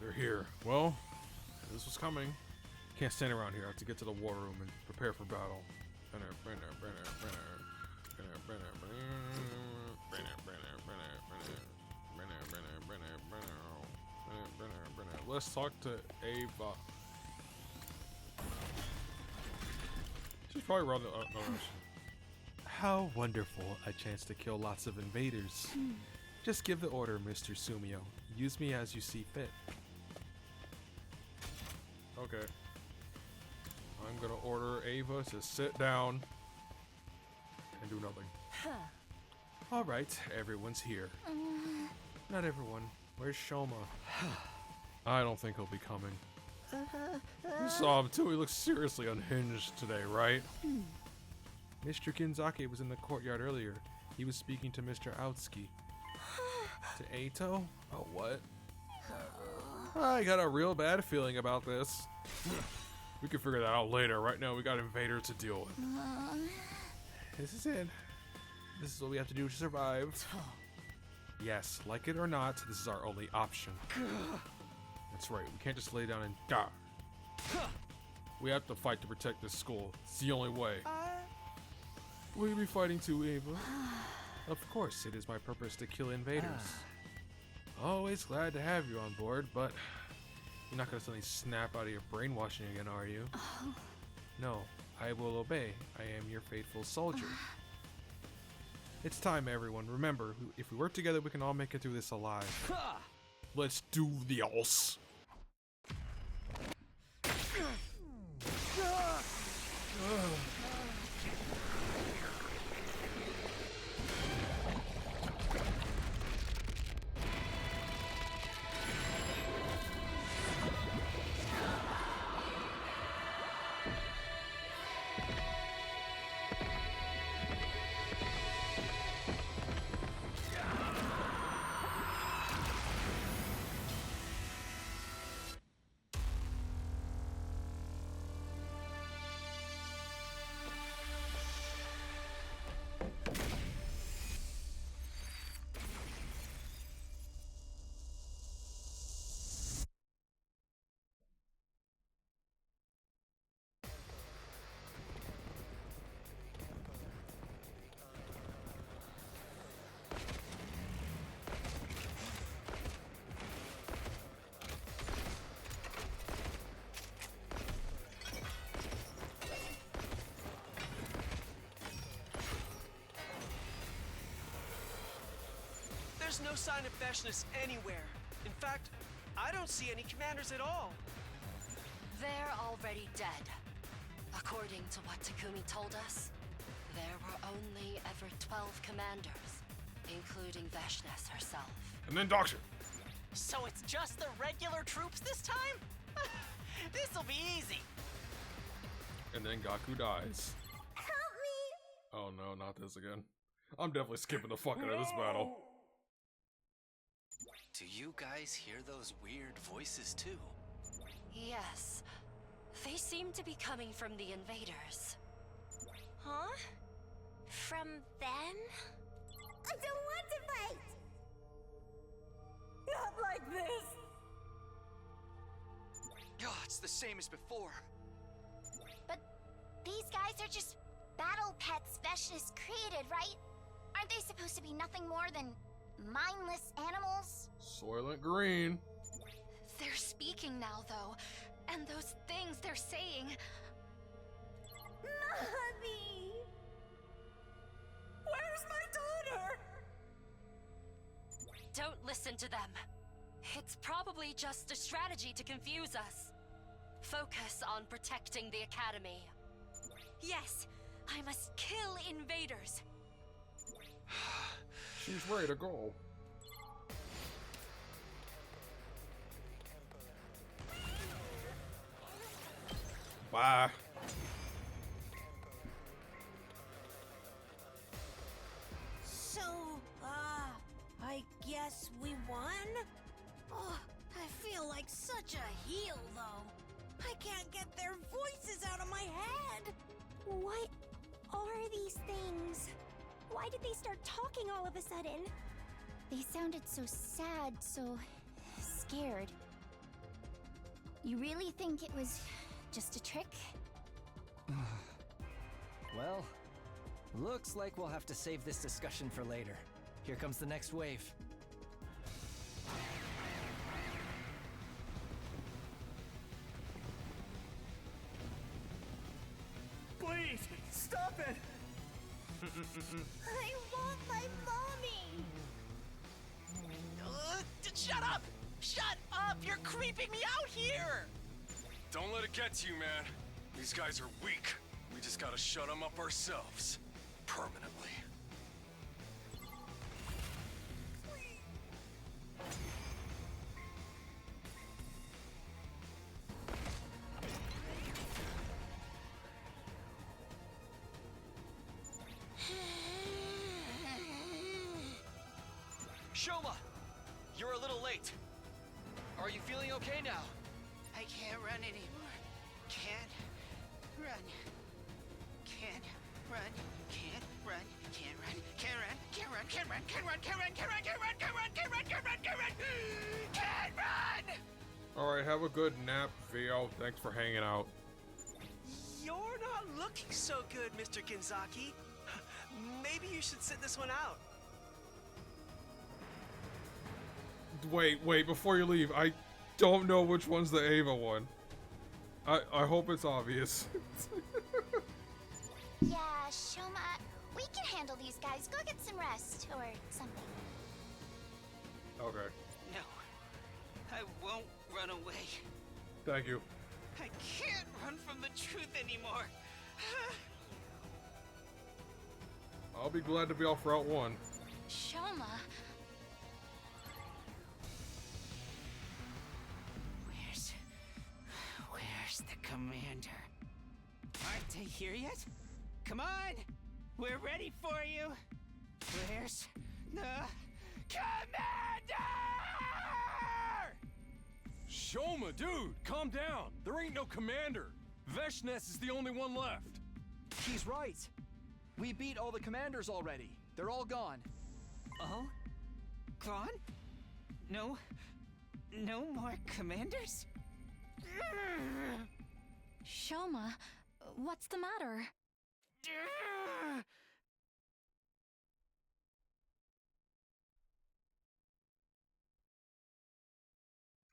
They're here. Well, this was coming. Can't stand around here. I have to get to the war room and prepare for battle. Let's talk to Ava. She's probably rather. How wonderful a chance to kill lots of invaders. Just give the order, Mr. Sumio. Use me as you see fit. Okay. I'm gonna order Ava to sit down and do nothing. Alright, everyone's here. Not everyone. Where's Shoma? I don't think he'll be coming. You saw him too. He looks seriously unhinged today, right? Mr. Kinzake was in the courtyard earlier. He was speaking to Mr. Aotsuki. To Eito? Oh, what? I got a real bad feeling about this. We can figure that out later. Right now, we got invaders to deal with. This is it. This is what we have to do to survive. Yes, like it or not, this is our only option. That's right, we can't just lay down and die. We have to fight to protect this school. It's the only way. Will you be fighting too, Ava? Of course, it is my purpose to kill invaders. Always glad to have you on board, but you're not gonna suddenly snap out of your brainwashing again, are you? No, I will obey. I am your faithful soldier. It's time, everyone. Remember, if we work together, we can all make it through this alive. Let's do this. There's no sign of Veshness anywhere. In fact, I don't see any commanders at all. They're already dead. According to what Takumi told us, there were only ever 12 commanders, including Veshness herself. And then Doctor. So it's just the regular troops this time? This'll be easy. And then Gaku dies. Help me! Oh no, not this again. I'm definitely skipping the fuck out of this battle. Do you guys hear those weird voices too? Yes. They seem to be coming from the invaders. Huh? From them? I don't want to fight! Not like this! God, it's the same as before. But these guys are just battle pets Veshness created, right? Aren't they supposed to be nothing more than mindless animals? Soylent Green. They're speaking now, though, and those things they're saying... Mommy! Where's my daughter? Don't listen to them. It's probably just a strategy to confuse us. Focus on protecting the Academy. Yes, I must kill invaders. She's ready to go. Bye. So, I guess we won? Oh, I feel like such a heel, though. I can't get their voices out of my head. What are these things? Why did they start talking all of a sudden? They sounded so sad, so scared. You really think it was just a trick? Well, looks like we'll have to save this discussion for later. Here comes the next wave. Please, stop it! I want my mommy! Shut up! Shut up! You're creeping me out here! Don't let it get to you, man. These guys are weak. We just gotta shut them up ourselves. Permanently. Shoma! You're a little late. Are you feeling okay now? I can't run anymore. Can't run. Can't run. Can't run. Can't run. Can't run. Can't run. Can't run. Can't run. Can't run. Can't run. Can't run. Can't run. Can't run. Can't run. Can't run. Can't run. Alright, have a good nap, Vio. Thanks for hanging out. You're not looking so good, Mr. Kinzaki. Maybe you should sit this one out. Wait, before you leave, I don't know which one's the Ava one. I hope it's obvious. Yeah, Shoma, we can handle these guys. Go get some rest or something. Okay. No. I won't run away. Thank you. I can't run from the truth anymore. I'll be glad to be off Route 1. Shoma. Where's the commander? Aren't they here yet? Come on! We're ready for you! Where's the commander? Shoma, dude, calm down. There ain't no commander. Veshnes is the only one left. He's right. We beat all the commanders already. They're all gone. Oh? Gone? No more commanders? Shoma, what's the matter?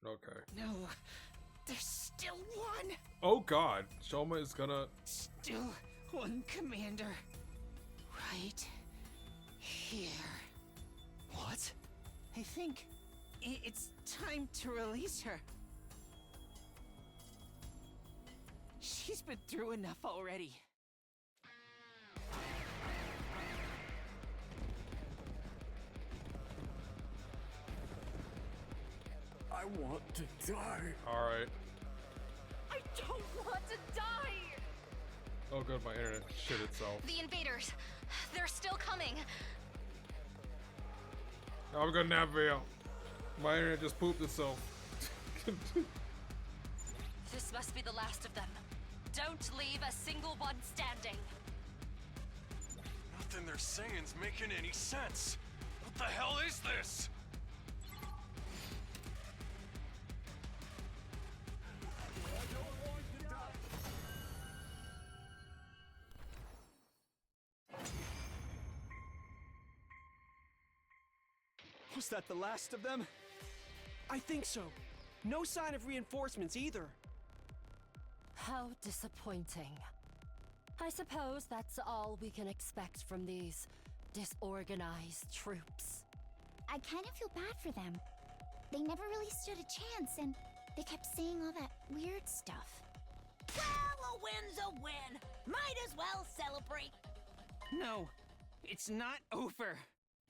Okay. No, there's still one. Oh god, Shoma is gonna... Still one commander. Right here. What? I think it's time to release her. She's been through enough already. I want to die. Alright. I don't want to die! Oh good, my internet shit itself. The invaders, they're still coming. Have a good nap, Vio. My internet just pooped itself. This must be the last of them. Don't leave a single one standing. Nothing they're saying's making any sense. What the hell is this? Was that the last of them? I think so. No sign of reinforcements either. How disappointing. I suppose that's all we can expect from these disorganized troops. I kind of feel bad for them. They never really stood a chance, and they kept saying all that weird stuff. Well, a win's a win. Might as well celebrate. No, it's not over.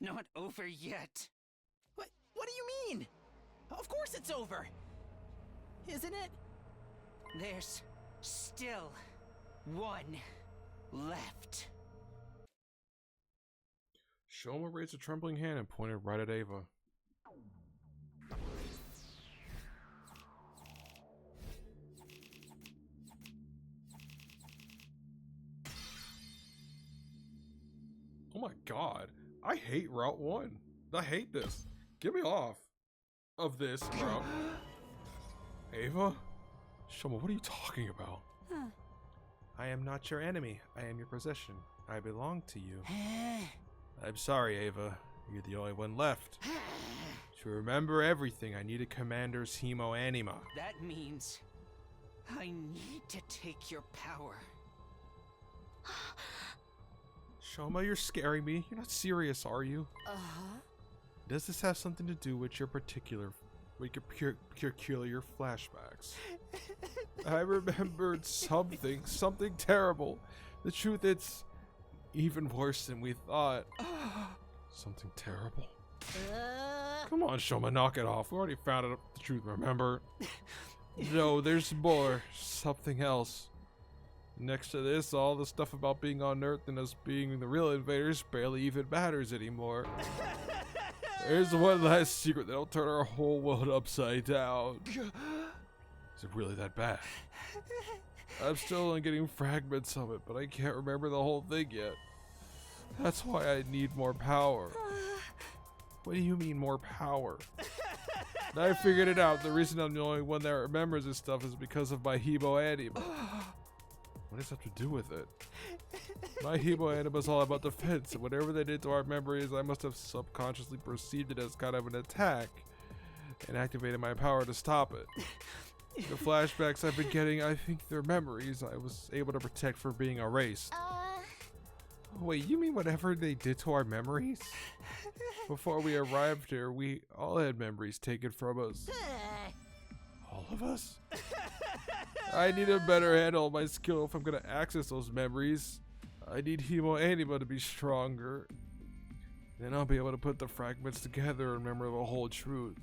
Not over yet. What do you mean? Of course it's over. Isn't it? There's still one left. Shoma raised a trembling hand and pointed right at Ava. Oh my god. I hate Route 1. I hate this. Get me off of this, bro. Ava? Shoma, what are you talking about? Huh. I am not your enemy. I am your possession. I belong to you. I'm sorry, Ava. You're the only one left. To remember everything, I need a commander's hemo anima. That means I need to take your power. Shoma, you're scaring me. You're not serious, are you? Uh-huh. Does this have something to do with your peculiar flashbacks? I remembered something terrible. The truth, it's even worse than we thought. Something terrible? Come on, Shoma, knock it off. We already found out the truth, remember? No, there's more. Something else. Next to this, all the stuff about being on Earth and us being the real invaders barely even matters anymore. There's one last secret that'll turn our whole world upside down. Is it really that bad? I'm still only getting fragments of it, but I can't remember the whole thing yet. That's why I need more power. What do you mean more power? I figured it out. The reason I'm the only one that remembers this stuff is because of my Hebo Anima. What does that have to do with it? My Hebo Anima is all about defense, and whatever they did to our memories, I must have subconsciously perceived it as kind of an attack and activated my power to stop it. The flashbacks I've been getting, I think they're memories I was able to protect from being erased. Wait, you mean whatever they did to our memories? Before we arrived here, we all had memories taken from us. All of us? I need a better handle on my skill if I'm gonna access those memories. I need Hebo Anima to be stronger. Then I'll be able to put the fragments together and remember the whole truth.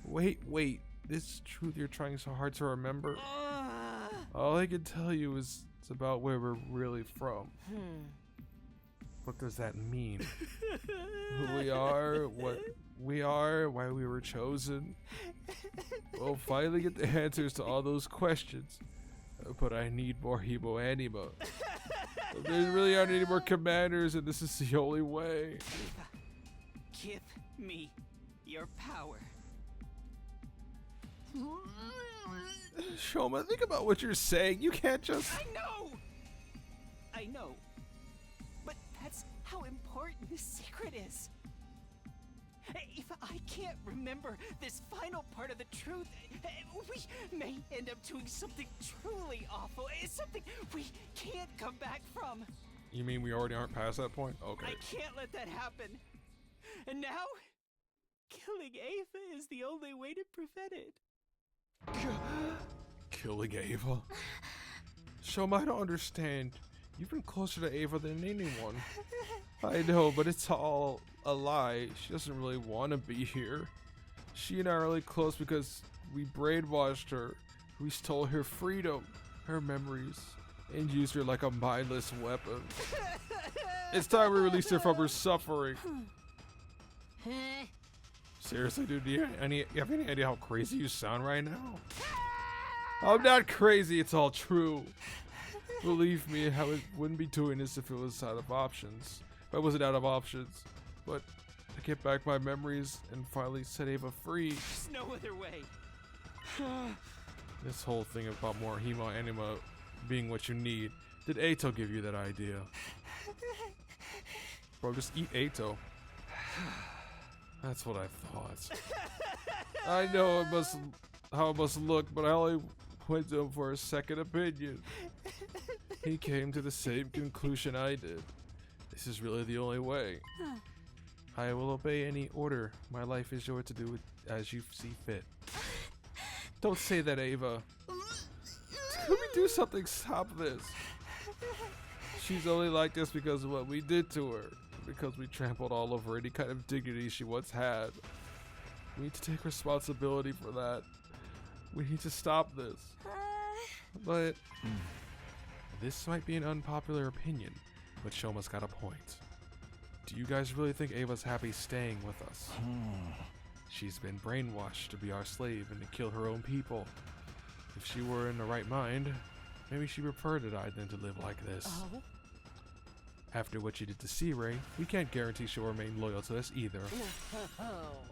Wait. This truth you're trying so hard to remember? All I can tell you is it's about where we're really from. What does that mean? Who we are, what we are, why we were chosen? We'll finally get the answers to all those questions. But I need more Hebo Anima. There really aren't any more commanders, and this is the only way. Give me your power. Shoma, think about what you're saying. You can't just... I know. But that's how important this secret is. If I can't remember this final part of the truth, we may end up doing something truly awful. It's something we can't come back from. You mean we already aren't past that point? Okay. I can't let that happen. And now, killing Ava is the only way to prevent it. Killing Ava? Shoma, I don't understand. You've been closer to Ava than anyone. I know, but it's all a lie. She doesn't really want to be here. She and I are really close because we brainwashed her. We stole her freedom, her memories, and used her like a mindless weapon. It's time we release her from her suffering. Seriously, dude, do you have any idea how crazy you sound right now? I'm not crazy, it's all true. Believe me, I wouldn't be doing this if it was out of options. If I wasn't out of options. But to get back my memories and finally set Ava free. There's no other way. This whole thing about more Hebo Anima being what you need. Did Ato give you that idea? Bro, just eat Ato. That's what I thought. I know how it must look, but I only went to him for a second opinion. He came to the same conclusion I did. This is really the only way. I will obey any order. My life is yours to do as you see fit. Don't say that, Ava. Can we do something? Stop this. She's only like this because of what we did to her. Because we trampled all over any kind of dignity she once had. We need to take responsibility for that. We need to stop this. But this might be an unpopular opinion, but Shoma's got a point. Do you guys really think Ava's happy staying with us? She's been brainwashed to be our slave and to kill her own people. If she were in the right mind, maybe she'd prefer to die than to live like this. After what she did to C-Ray, we can't guarantee she'll remain loyal to us either.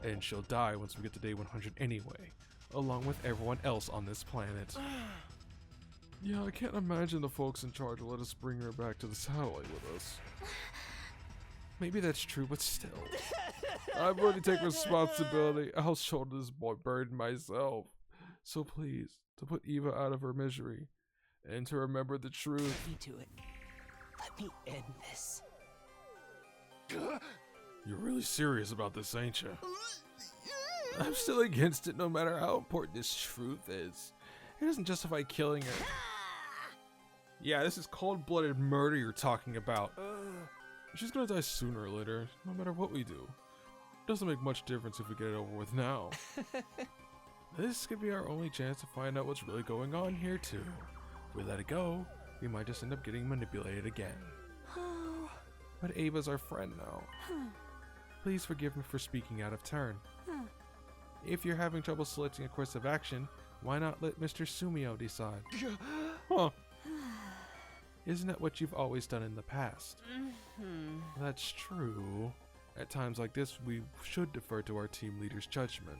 And she'll die once we get to day 100 anyway, along with everyone else on this planet. Yeah, I can't imagine the folks in charge will let us bring her back to the satellite with us. Maybe that's true, but still. I'm going to take responsibility. I'll shoulder this burden myself. So please, to put Eva out of her misery, and to remember the truth. Let me do it. Let me end this. You're really serious about this, ain't you? I'm still against it no matter how important this truth is. It doesn't justify killing her. Yeah, this is cold-blooded murder you're talking about. She's gonna die sooner or later, no matter what we do. It doesn't make much difference if we get it over with now. This could be our only chance to find out what's really going on here too. If we let it go, we might just end up getting manipulated again. But Ava's our friend now. Please forgive me for speaking out of turn. Huh. If you're having trouble selecting a course of action, why not let Mr. Sumio decide? Huh. Isn't that what you've always done in the past? That's true. At times like this, we should defer to our team leader's judgment.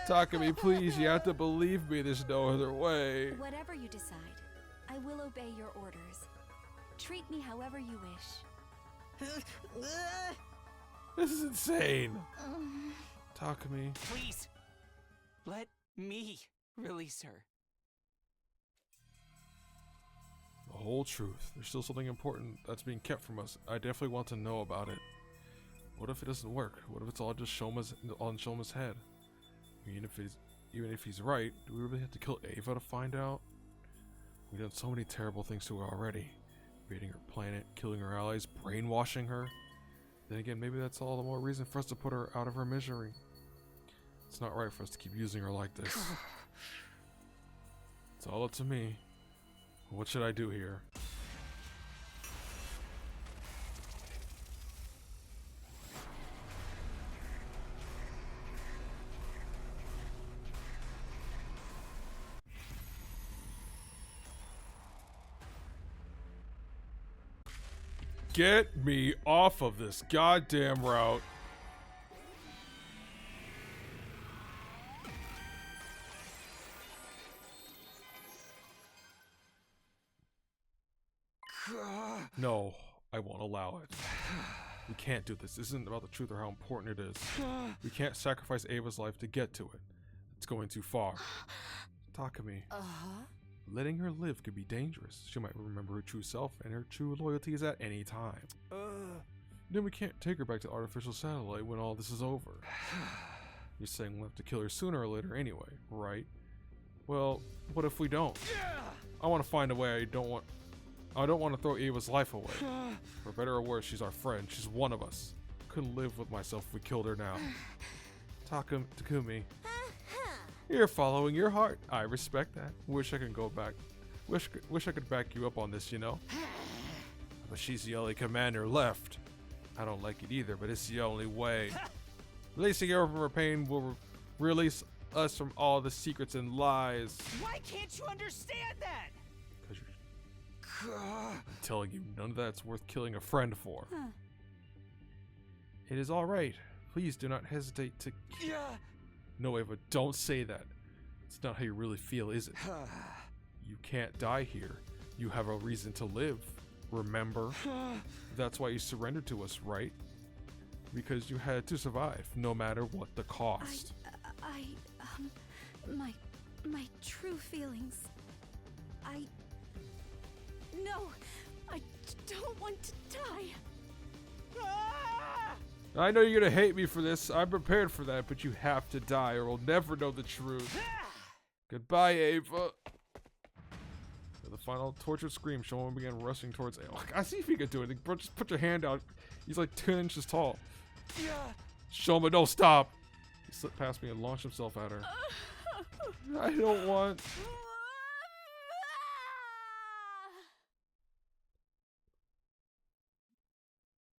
Takumi, please, you have to believe me, there's no other way. Whatever you decide, I will obey your orders. Treat me however you wish. This is insane. Takumi. Please, let me release her. The whole truth. There's still something important that's being kept from us. I definitely want to know about it. What if it doesn't work? What if it's all just on Shoma's head? Even if he's right, do we really have to kill Ava to find out? We've done so many terrible things to her already. Invading her planet, killing her allies, brainwashing her. Then again, maybe that's all the more reason for us to put her out of her misery. It's not right for us to keep using her like this. It's all up to me. What should I do here? Get me off of this goddamn route. No, I won't allow it. We can't do this. This isn't about the truth or how important it is. We can't sacrifice Ava's life to get to it. It's going too far. Takumi. Letting her live could be dangerous. She might remember her true self and her true loyalties at any time. Then we can't take her back to the artificial satellite when all this is over. You're saying we'll have to kill her sooner or later anyway, right? Well, what if we don't? I want to find a way. I don't want to throw Ava's life away. For better or worse, she's our friend. She's one of us. Couldn't live with myself if we killed her now. Takumi. You're following your heart. I respect that. Wish I could go back. Wish I could back you up on this, you know? But she's the only commander left. I don't like it either, but it's the only way. Releasing her from her pain will release us from all the secrets and lies. Why can't you understand that? I'm telling you, none of that's worth killing a friend for. It is all right. Please do not hesitate to... No, Ava, don't say that. It's not how you really feel, is it? You can't die here. You have a reason to live. Remember? That's why you surrendered to us, right? Because you had to survive, no matter what the cost. My true feelings. No, I don't want to die. I know you're gonna hate me for this. I'm prepared for that, but you have to die or we'll never know the truth. Goodbye, Ava. With the final tortured scream, Shoma began rushing towards Ava. I see if he could do it. Bro, just put your hand out. He's like 10 inches tall. Shoma, don't stop. He slipped past me and launched himself at her. I don't want...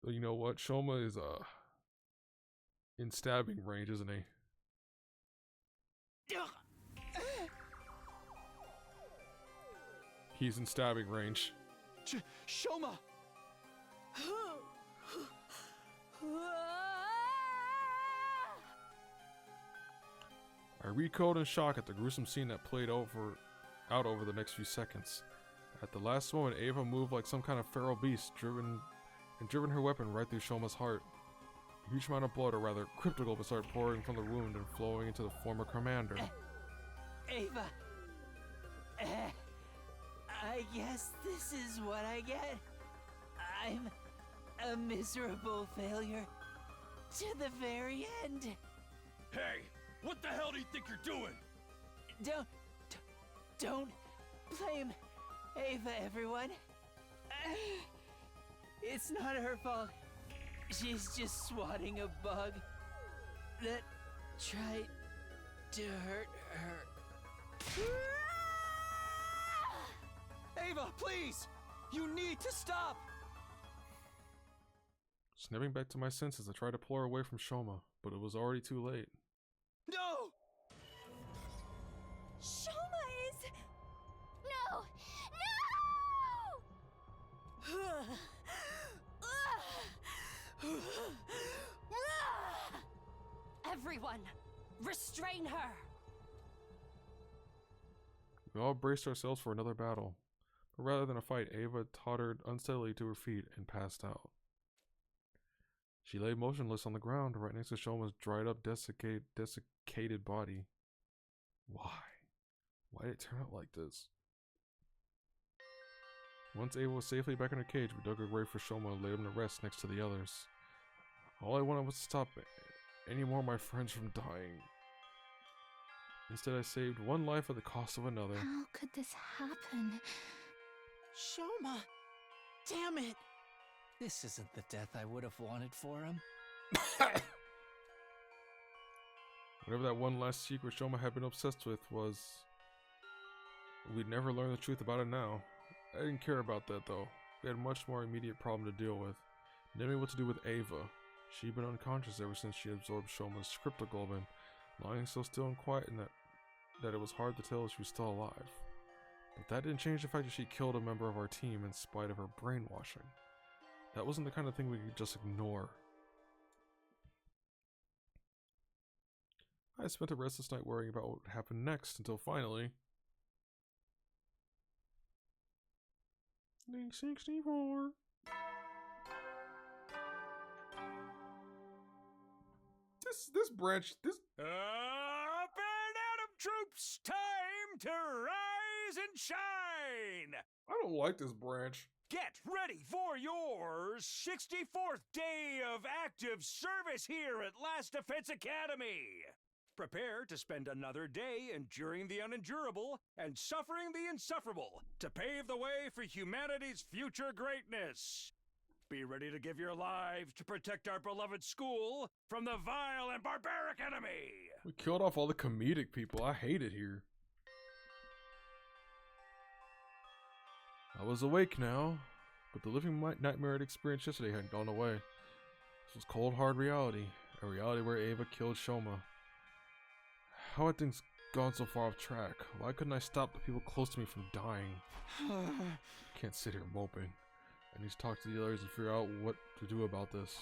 But you know what? Shoma is in stabbing range, isn't he? He's in stabbing range. Shoma! I recoiled in shock at the gruesome scene that played out over the next few seconds. At the last moment, Ava moved like some kind of feral beast, driven her weapon right through Shoma's heart. A huge amount of blood, or rather cryptoglobin, started pouring from the wound and flowing into the former commander. Ava! I guess this is what I get. I'm a miserable failure to the very end. Hey, what the hell do you think you're doing? Don't blame Ava, everyone. It's not her fault. She's just swatting a bug that tried to hurt her. Ava, please! You need to stop! Snapping back to my senses, I tried to pull her away from Shoma, but it was already too late. No! Shoma is... No! Everyone, restrain her! We all braced ourselves for another battle, but rather than a fight, Ava tottered unsteadily to her feet and passed out. She lay motionless on the ground right next to Shoma's dried up, desiccated body. Why? Why did it turn out like this? Once Ava was safely back in her cage, we dug a grave for Shoma and laid him to rest next to the others. All I wanted was to stop any more of my friends from dying. Instead, I saved one life at the cost of another. How could this happen? Shoma! Damn it! This isn't the death I would have wanted for him. Whatever that one last secret Shoma had been obsessed with was... We'd never learn the truth about it now. I didn't care about that though. We had a much more immediate problem to deal with. Naming what to do with Ava. She'd been unconscious ever since she absorbed Shoma's cryptoglobin, lying so still and quiet in that it was hard to tell if she was still alive. But that didn't change the fact that she killed a member of our team in spite of her brainwashing. That wasn't the kind of thing we could just ignore. I spent the rest of this night worrying about what would happen next until finally... Link 64. This branch, Up and Atom troops, time to rise and shine! I don't like this branch. Get ready for your 64th day of active service here at Last Defense Academy. Prepare to spend another day enduring the unendurable and suffering the insufferable to pave the way for humanity's future greatness. Be ready to give your lives to protect our beloved school from the vile and barbaric enemy. We killed off all the comedic people. I hate it here. I was awake now, but the living nightmare I'd experienced yesterday had gone away. This was cold, hard reality. A reality where Ava killed Shoma. How had things gone so far off track? Why couldn't I stop the people close to me from dying? Can't sit here moping. I need to talk to the others and figure out what to do about this.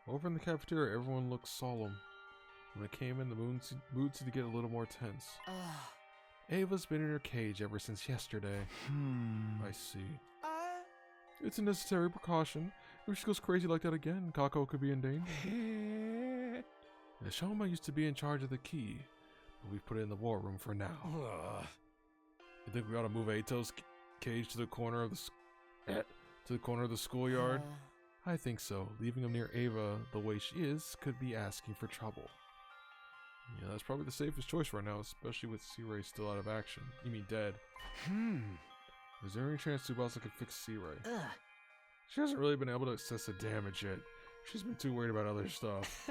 Over in the cafeteria, everyone looked solemn. When I came in, the mood seemed to get a little more tense. Ava's been in her cage ever since yesterday. I see. It's a necessary precaution. If she goes crazy like that again, Kako could be in danger. The Shoma used to be in charge of the key, but we've put it in the war room for now. You think we ought to move Ato's cage to the corner of the schoolyard? I think so. Leaving him near Ava the way she is could be asking for trouble. Yeah, that's probably the safest choice right now, especially with C-Ray still out of action. You mean dead. Is there any chance Tsubasa could fix C-Ray? She hasn't really been able to assess the damage yet. She's been too worried about other stuff.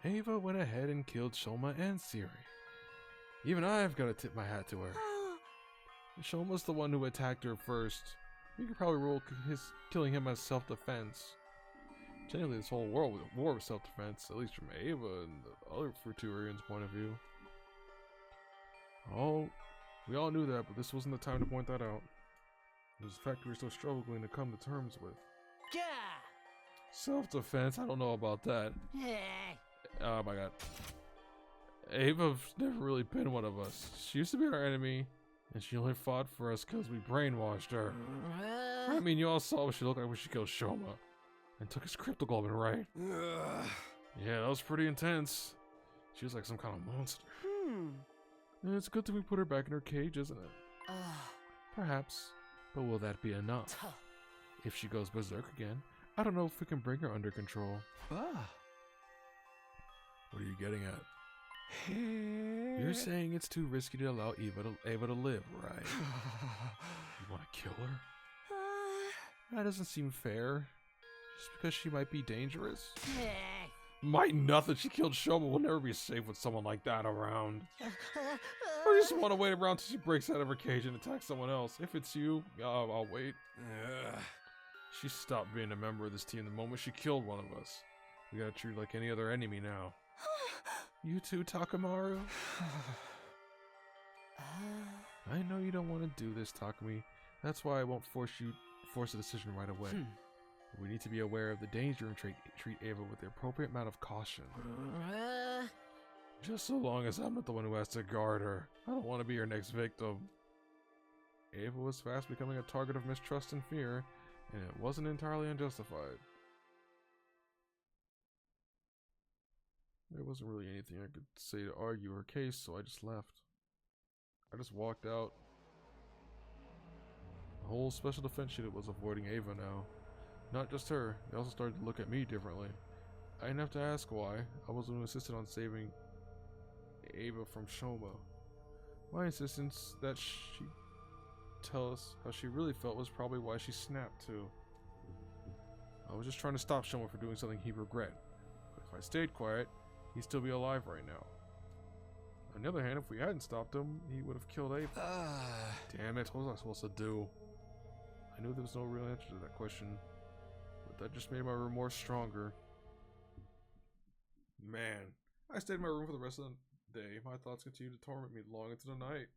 Ava went ahead and killed Shoma and C-Ray. Even I've got to tip my hat to her. Shoma's the one who attacked her first. We could probably rule killing him as self-defense. Technically, this whole world was a war of self-defense, at least from Ava and the other Futurians' point of view. Oh, we all knew that, but this wasn't the time to point that out. It was the fact we were still struggling to come to terms with. Yeah. Self-defense? I don't know about that. Oh my god. Ava's never really been one of us. She used to be our enemy, and she only fought for us because we brainwashed her. I mean, you all saw what she looked like when she killed Shoma. And took his cryptoglobin, right? Yeah, that was pretty intense. She was like some kind of monster. And it's good that we put her back in her cage, isn't it? Perhaps. But will that be enough? If she goes berserk again, I don't know if we can bring her under control. What are you getting at? You're saying it's too risky to allow Ava to live, right? You want to kill her? That doesn't seem fair. Just because she might be dangerous? Might nothing. She killed Shoma. We'll never be safe with someone like that around. I just want to wait around till she breaks out of her cage and attacks someone else. If it's you, I'll wait. She stopped being a member of this team the moment she killed one of us. We gotta treat her like any other enemy now. You too, Takamaru? I know you don't want to do this, Takumi. That's why I won't force a decision right away. We need to be aware of the danger and treat Ava with the appropriate amount of caution. Just so long as I'm not the one who has to guard her. I don't want to be her next victim. Ava was fast becoming a target of mistrust and fear, and it wasn't entirely unjustified. There wasn't really anything I could say to argue her case, so I just left. I just walked out. The whole special defense unit was avoiding Ava now. Not just her, they also started to look at me differently. I didn't have to ask why. I was the one who insisted on saving Ava from Shoma. My insistence that she tell us how she really felt was probably why she snapped too. I was just trying to stop Shoma from doing something he'd regret. But if I stayed quiet, he'd still be alive right now. On the other hand, if we hadn't stopped him, he would have killed Ava. Damn it, what was I supposed to do? I knew there was no real answer to that question, but that just made my remorse stronger. Man, I stayed in my room for the rest of the day. My thoughts continued to torment me long into the night.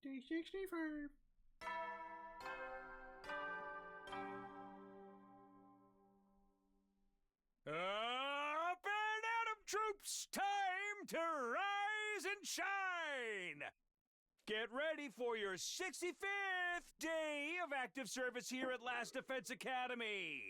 Day 65. Up and Atom troops, time to rise and shine! Get ready for your 65th day of active service here at Last Defense Academy.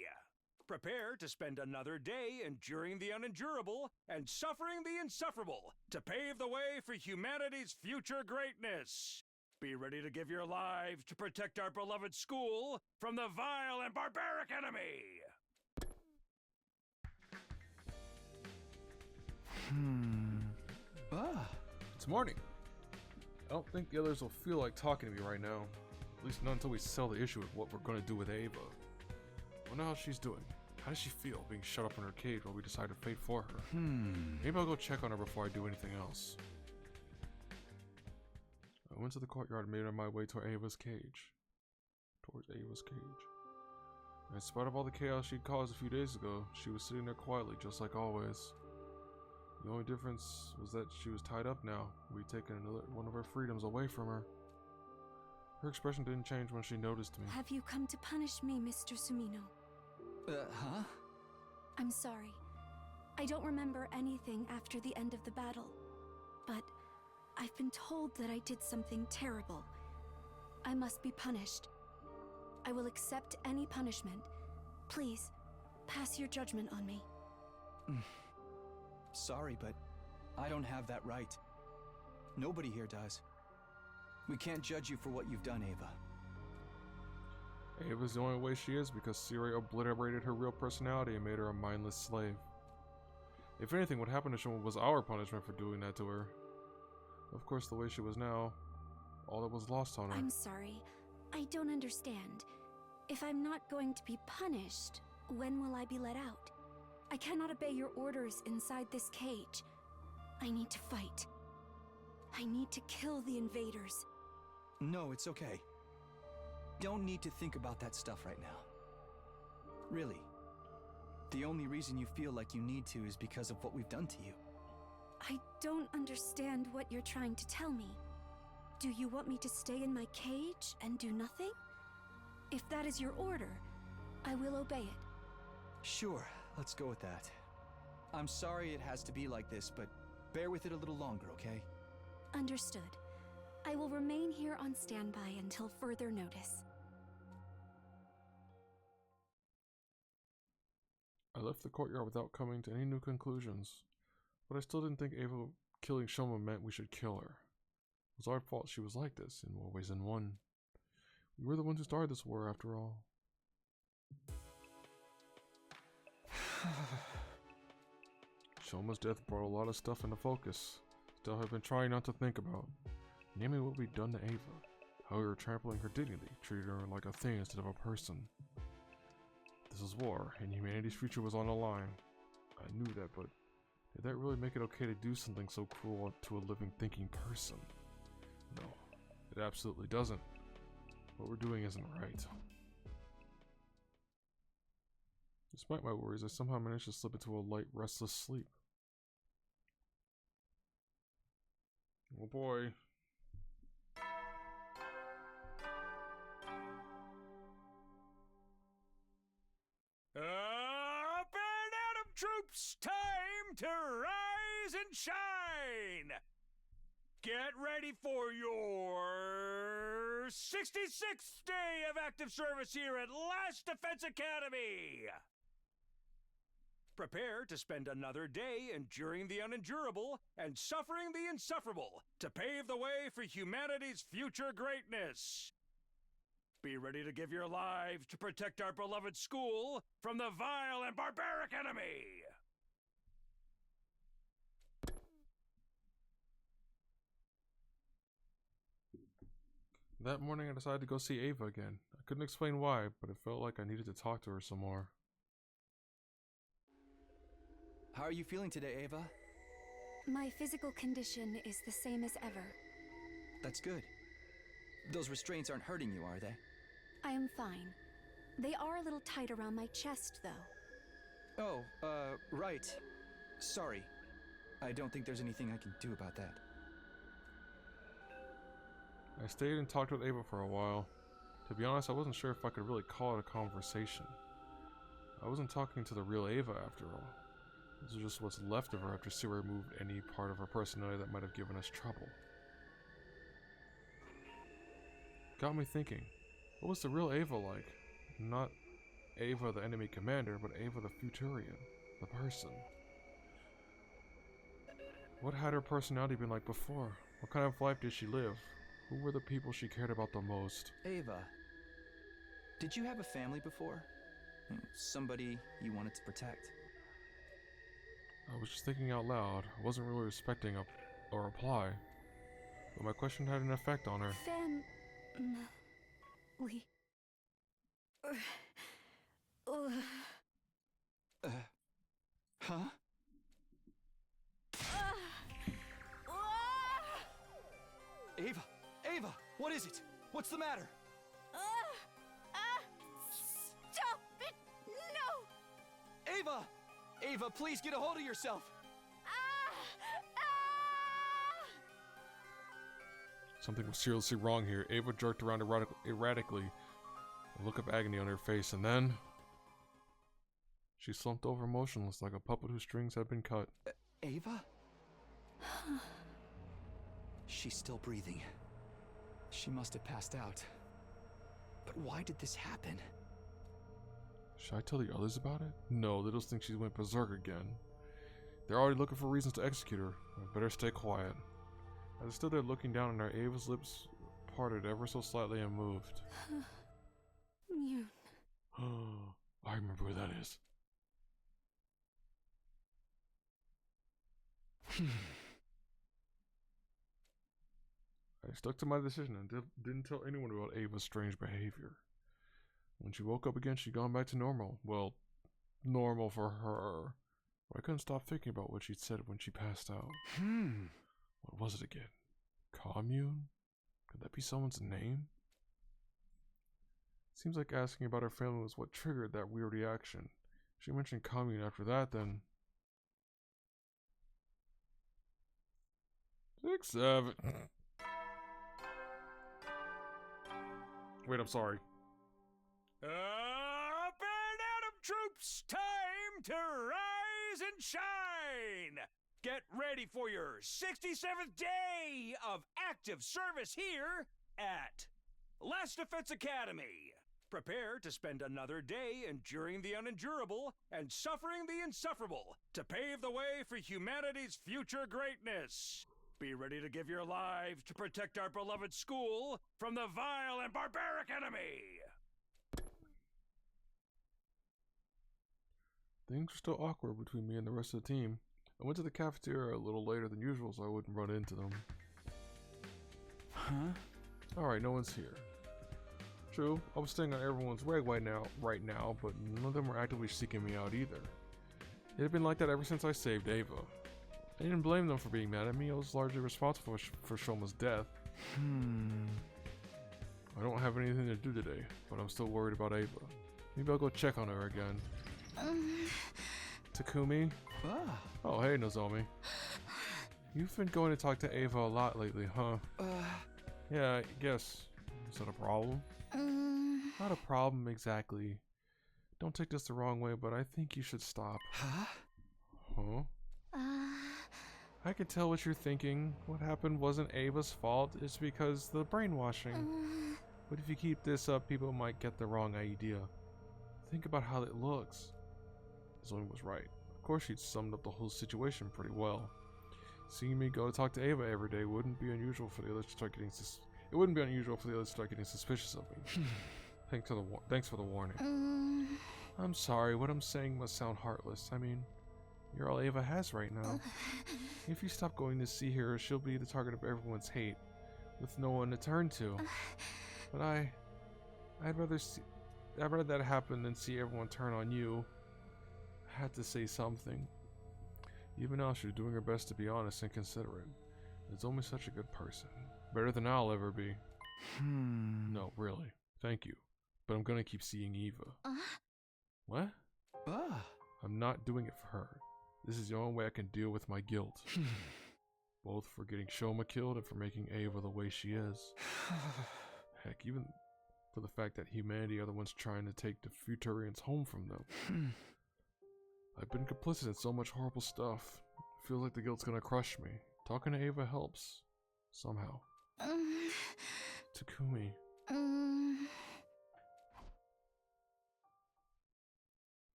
Prepare to spend another day enduring the unendurable and suffering the insufferable to pave the way for humanity's future greatness. Be ready to give your lives to protect our beloved school from the vile and barbaric enemy. It's morning. I don't think the others will feel like talking to me right now. At least not until we settle the issue of what we're going to do with Ava. I wonder how she's doing. How does she feel being shut up in her cage while we decide to fate for her? Maybe I'll go check on her before I do anything else. I went to the courtyard and made my way to Ava's cage. In spite of all the chaos she'd caused a few days ago, she was sitting there quietly, just like always. The only difference was that she was tied up now. We'd taken one of her freedoms away from her. Her expression didn't change when she noticed me. Have you come to punish me, Mr. Sumino? Huh? I'm sorry. I don't remember anything after the end of the battle. But I've been told that I did something terrible. I must be punished. I will accept any punishment. Please, pass your judgment on me. Sorry, but I don't have that right. Nobody here does. We can't judge you for what you've done, Ava. Ava's the only way she is because Siri obliterated her real personality and made her a mindless slave. If anything, what happened to Shoma was our punishment for doing that to her. Of course, the way she was now, all that was lost on her. I'm sorry. I don't understand. If I'm not going to be punished, when will I be let out? I cannot obey your orders inside this cage. I need to fight. I need to kill the invaders. No, it's okay. Don't need to think about that stuff right now. Really. The only reason you feel like you need to is because of what we've done to you. I don't understand what you're trying to tell me. Do you want me to stay in my cage and do nothing? If that is your order, I will obey it. Sure, let's go with that. I'm sorry it has to be like this, but bear with it a little longer, okay? Understood. I will remain here on standby until further notice. I left the courtyard without coming to any new conclusions, but I still didn't think Ava killing Shoma meant we should kill her. It was our fault she was like this, in more ways than one. We were the ones who started this war, after all. Shoma's death brought a lot of stuff into focus. Still, I've been trying not to think about. Namely what we'd done to Ava. How we were trampling her dignity, treating her like a thing instead of a person. At the This was war, and humanity's future was on the line. I knew that, but did that really make it okay to do something so cruel to a living, thinking person? No, it absolutely doesn't. What we're doing isn't right. Despite my worries, I somehow managed to slip into a light, restless sleep. Oh boy. Up and Atom troops, time to rise and shine! Get ready for your 66th day of active service here at Last Defense Academy! Prepare to spend another day enduring the unendurable and suffering the insufferable to pave the way for humanity's future greatness. Be ready to give your lives to protect our beloved school from the vile and barbaric enemy! That morning I decided to go see Ava again. I couldn't explain why, but it felt like I needed to talk to her some more. How are you feeling today, Ava? My physical condition is the same as ever. That's good. Those restraints aren't hurting you, are they? I am fine. They are a little tight around my chest, though. Oh, right. Sorry. I don't think there's anything I can do about that. I stayed and talked with Ava for a while. To be honest, I wasn't sure if I could really call it a conversation. I wasn't talking to the real Ava after all. This was just what's left of her after Siri removed any part of her personality that might have given us trouble. Got me thinking, what was the real Ava like? Not Ava the enemy commander, but Ava the Futurian, the person. What had her personality been like before? What kind of life did she live? Who were the people she cared about the most? Ava, did you have a family before? Somebody you wanted to protect? I was just thinking out loud. I wasn't really expecting a reply. But my question had an effect on her. Family. Huh? Ava! Ava! What is it? What's the matter? Stop it! No! Ava! Ava, please get a hold of yourself! Something was seriously wrong here. Ava jerked around erratically, a look of agony on her face, and then she slumped over motionless like a puppet whose strings had been cut. Ava? She's still breathing. She must have passed out. But why did this happen? Should I tell the others about it? No, they just think she went berserk again. They're already looking for reasons to execute her. I better stay quiet. As I stood there looking down on her, Ava's lips parted ever so slightly and moved. Mune. I remember where that is. I stuck to my decision and didn't tell anyone about Ava's strange behavior. When she woke up again, she'd gone back to normal. Well, normal for her. But I couldn't stop thinking about what she'd said when she passed out. What was it again? Commune? Could that be someone's name? Seems like asking about her family was what triggered that weird reaction. If she mentioned commune after that, then 6, 7. Wait, I'm sorry. Up and Atom troops, time to rise and shine! Get ready for your 67th day of active service here at Last Defense Academy. Prepare to spend another day enduring the unendurable and suffering the insufferable to pave the way for humanity's future greatness. Be ready to give your lives to protect our beloved school from the vile and barbaric enemy. Things were still awkward between me and the rest of the team. I went to the cafeteria a little later than usual so I wouldn't run into them. Huh? Alright, no one's here. True, I was staying on everyone's way right now, but none of them were actively seeking me out either. It had been like that ever since I saved Ava. I didn't blame them for being mad at me. I was largely responsible for Shoma's death. I don't have anything to do today, but I'm still worried about Ava. Maybe I'll go check on her again. Takumi? Oh, hey, Nozomi. You've been going to talk to Ava a lot lately, huh? Yeah, I guess. Is that a problem? Not a problem exactly. Don't take this the wrong way, but I think you should stop. Huh? I can tell what you're thinking. What happened wasn't Ava's fault. It's because the brainwashing. But if you keep this up, people might get the wrong idea. Think about how it looks. Zoe was right. Of course, she'd summed up the whole situation pretty well. Seeing me go talk to Ava every day wouldn't be unusual for the others to start getting suspicious of me. Thanks for the warning. I'm sorry, what I'm saying must sound heartless. I mean, you're all Ava has right now. If you stop going to see her, she'll be the target of everyone's hate, with no one to turn to. But I'd rather that happen than see everyone turn on you. I had to say something. Even now, she's doing her best to be honest and considerate. Nozomi's such a good person. Better than I'll ever be. No, really. Thank you. But I'm gonna keep seeing Eva. What? I'm not doing it for her. This is the only way I can deal with my guilt. Both for getting Shoma killed and for making Ava the way she is. Heck, even for the fact that humanity are the ones trying to take the Futurians home from them. I've been complicit in so much horrible stuff. It feels like the guilt's gonna crush me. Talking to Ava helps. Somehow. Takumi.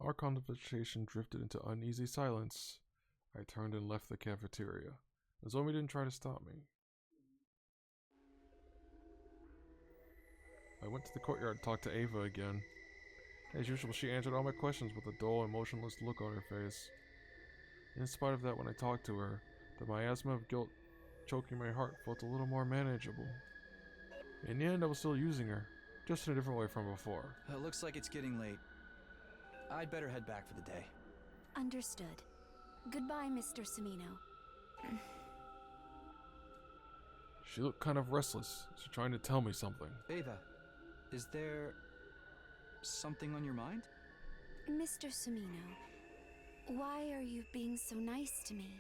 Our conversation drifted into uneasy silence. I turned and left the cafeteria. Nozomi didn't try to stop me. I went to the courtyard and talked to Ava again. As usual, she answered all my questions with a dull, emotionless look on her face. In spite of that, when I talked to her, the miasma of guilt choking my heart felt a little more manageable. In the end, I was still using her, just in a different way from before. It looks like it's getting late. I'd better head back for the day. Understood. Goodbye, Mr. Samino. She looked kind of restless. She's trying to tell me something. Ava, is there something on your mind? Mr. Samino, why are you being so nice to me?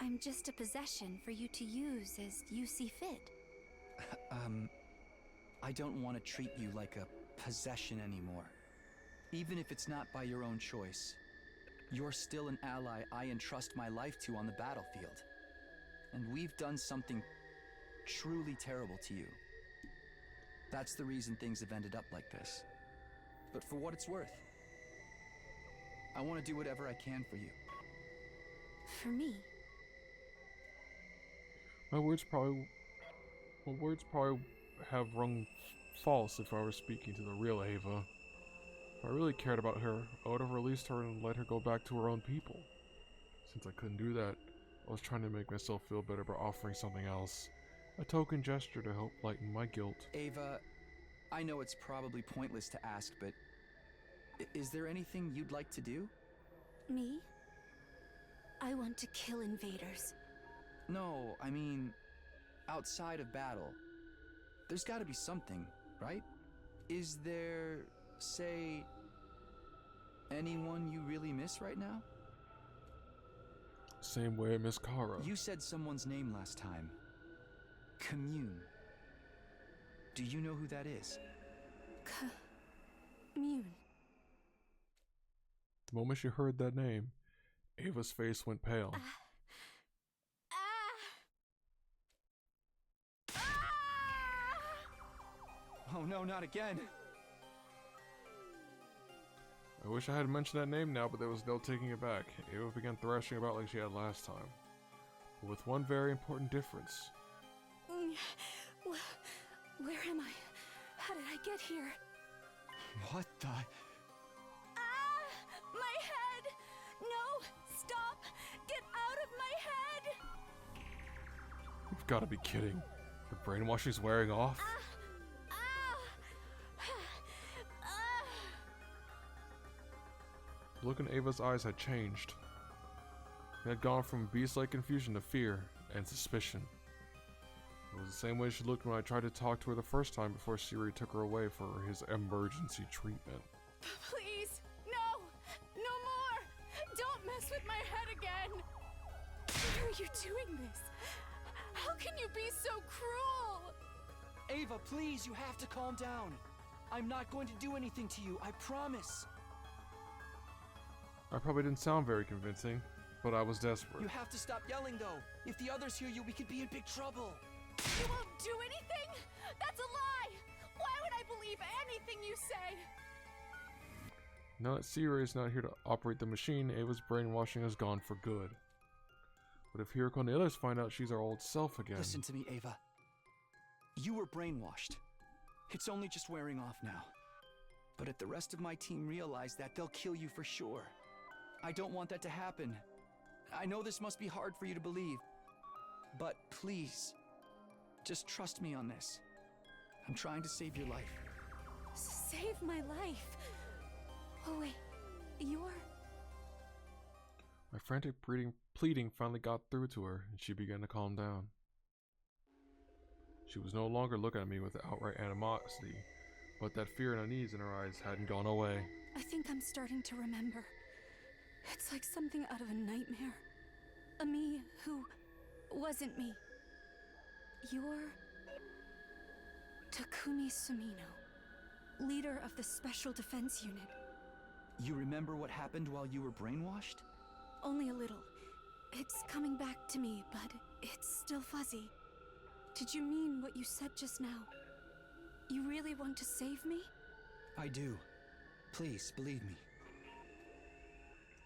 I'm just a possession for you to use as you see fit. I don't want to treat you like a possession anymore. Even if it's not by your own choice. You're still an ally I entrust my life to on the battlefield. And we've done something truly terrible to you. That's the reason things have ended up like this. But for what it's worth, I want to do whatever I can for you. For me? My words probably have rung false if I were speaking to the real Ava. If I really cared about her, I would have released her and let her go back to her own people. Since I couldn't do that, I was trying to make myself feel better by offering something else. A token gesture to help lighten my guilt. Ava, I know it's probably pointless to ask, but is there anything you'd like to do? Me? I want to kill invaders. No, I mean, outside of battle. There's gotta be something, right? Is there, say, anyone you really miss right now? Same way I miss Kara. You said someone's name last time. Commune. Do you know who that is? Commune. The moment she heard that name, Ava's face went pale. Oh no, not again! I wish I had mentioned that name now, but there was no taking it back. Ava began thrashing about like she had last time. But with one very important difference. Where am I? How did I get here? What the? My head! No! Stop! Get out of my head! You've got to be kidding. The brainwashing's wearing off? The look in Ava's eyes had changed. It had gone from beast-like confusion to fear and suspicion. It was the same way she looked when I tried to talk to her the first time before Siri took her away for his emergency treatment. Please, no! No more! Don't mess with my head again! Why are you doing this? How can you be so cruel? Ava, please, you have to calm down. I'm not going to do anything to you, I promise. I probably didn't sound very convincing, but I was desperate. You have to stop yelling, though. If the others hear you, we could be in big trouble. You won't do anything? That's a lie! Why would I believe anything you say? Now that Siri is not here to operate the machine, Ava's brainwashing is gone for good. But if Hiroko and the others find out she's our old self again... Listen to me, Ava. You were brainwashed. It's only just wearing off now. But if the rest of my team realize that, they'll kill you for sure. I don't want that to happen. I know this must be hard for you to believe. But please, just trust me on this. I'm trying to save your life. Save my life? Oh wait, you're... My frantic pleading finally got through to her, and she began to calm down. She was no longer looking at me with outright animosity, but that fear and unease in her eyes hadn't gone away. I think I'm starting to remember. It's like something out of a nightmare. A me who wasn't me. You're... Takumi Sumino, leader of the Special Defense Unit. You remember what happened while you were brainwashed? Only a little. It's coming back to me, but it's still fuzzy. Did you mean what you said just now? You really want to save me? I do. Please, believe me.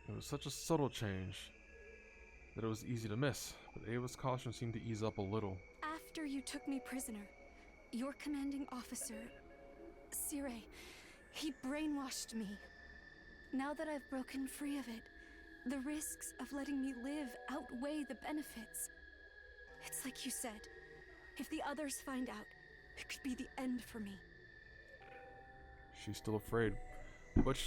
It was such a subtle change that it was easy to miss, but Ava's caution seemed to ease up a little. After you took me prisoner, your commanding officer, Sire, he brainwashed me. Now that I've broken free of it, the risks of letting me live outweigh the benefits. It's like you said, if the others find out, it could be the end for me. She's still afraid, but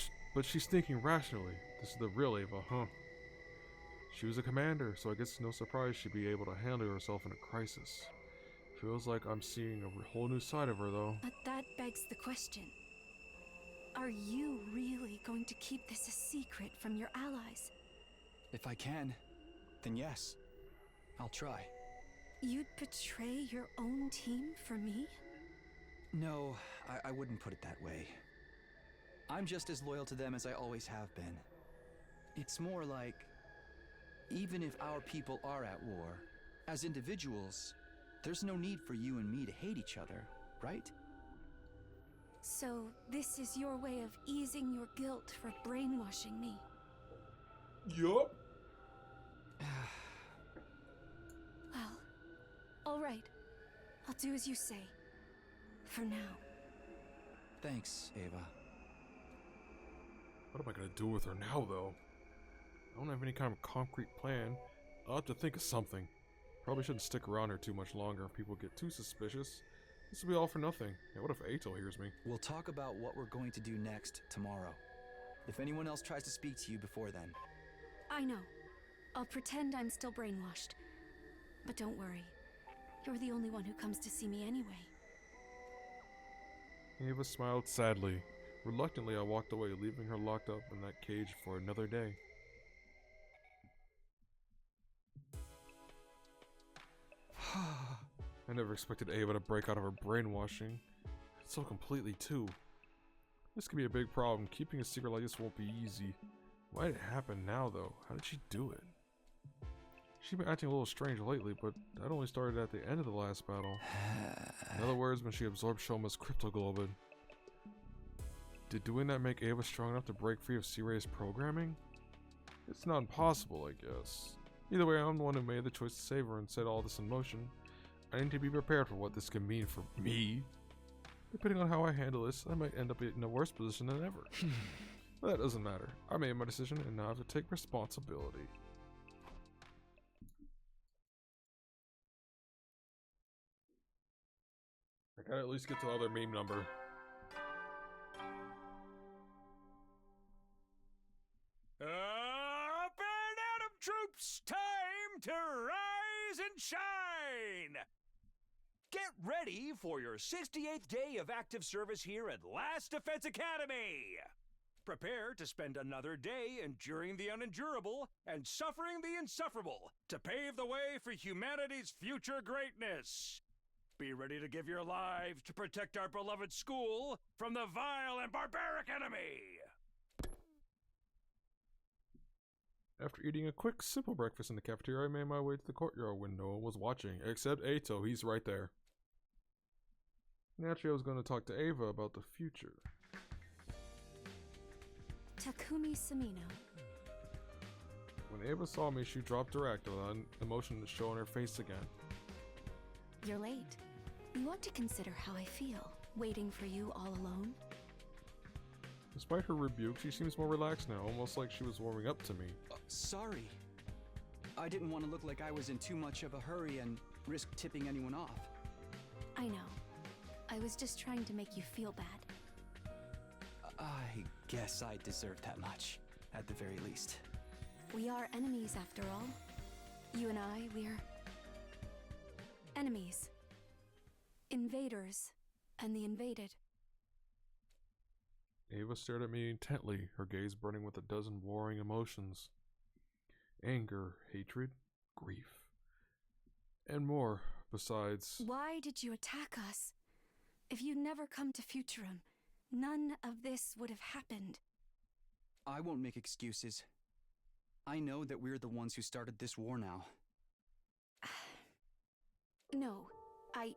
she's thinking rationally. This is the real Ava, huh? She was a commander, so I guess it's no surprise she'd be able to handle herself in a crisis. Feels like I'm seeing a whole new side of her, though. But that begs the question. Are you really going to keep this a secret from your allies? If I can, then yes. I'll try. You'd betray your own team for me? No, I wouldn't put it that way. I'm just as loyal to them as I always have been. It's more like, even if our people are at war, as individuals, there's no need for you and me to hate each other, right? So, this is your way of easing your guilt for brainwashing me? Yup. Well, alright. I'll do as you say. For now. Thanks, Ava. What am I gonna do with her now, though? I don't have any kind of concrete plan. I'll have to think of something. Probably shouldn't stick around here too much longer if people get too suspicious. This will be all for nothing. Yeah, what if Ato hears me? We'll talk about what we're going to do next tomorrow. If anyone else tries to speak to you before then. I know. I'll pretend I'm still brainwashed. But don't worry. You're the only one who comes to see me anyway. Ava smiled sadly. Reluctantly, I walked away, leaving her locked up in that cage for another day. I never expected Ava to break out of her brainwashing. So completely, too. This could be a big problem. Keeping a secret like this won't be easy. Why did it happen now, though? How did she do it? She's been acting a little strange lately, but that only started at the end of the last battle. In other words, when she absorbed Shoma's cryptoglobin. Did doing that make Ava strong enough to break free of C-Ray's programming? It's not impossible, I guess. Either way, I'm the one who made the choice to save her and set all this in motion. I need to be prepared for what this can mean for me. Depending on how I handle this, I might end up in a worse position than ever. But that doesn't matter. I made my decision and now I have to take responsibility. I gotta at least get to the other meme number. troops, time to rise and shine! Get ready for your 68th day of active service here at Last Defense Academy! Prepare to spend another day enduring the unendurable and suffering the insufferable to pave the way for humanity's future greatness. Be ready to give your lives to protect our beloved school from the vile and barbaric enemy! After eating a quick, simple breakfast in the cafeteria, I made my way to the courtyard when no one was watching, except Ato. He's right there. Naturally, I was going to talk to Ava about the future. Takumi Samino. When Ava saw me, she dropped her act, an emotion to show on her face again. You're late. You ought to consider how I feel, waiting for you all alone. Despite her rebuke, she seems more relaxed now, almost like she was warming up to me. Sorry. I didn't want to look like I was in too much of a hurry and risk tipping anyone off. I know. I was just trying to make you feel bad. I guess I deserve that much, at the very least. We are enemies after all. You and I, we're enemies. Invaders, and the invaded. Ava stared at me intently, her gaze burning with a dozen warring emotions. Anger, hatred, grief, and more, besides... Why did you attack us? If you'd never come to Futurum, none of this would have happened. I won't make excuses. I know that we're the ones who started this war now. No, I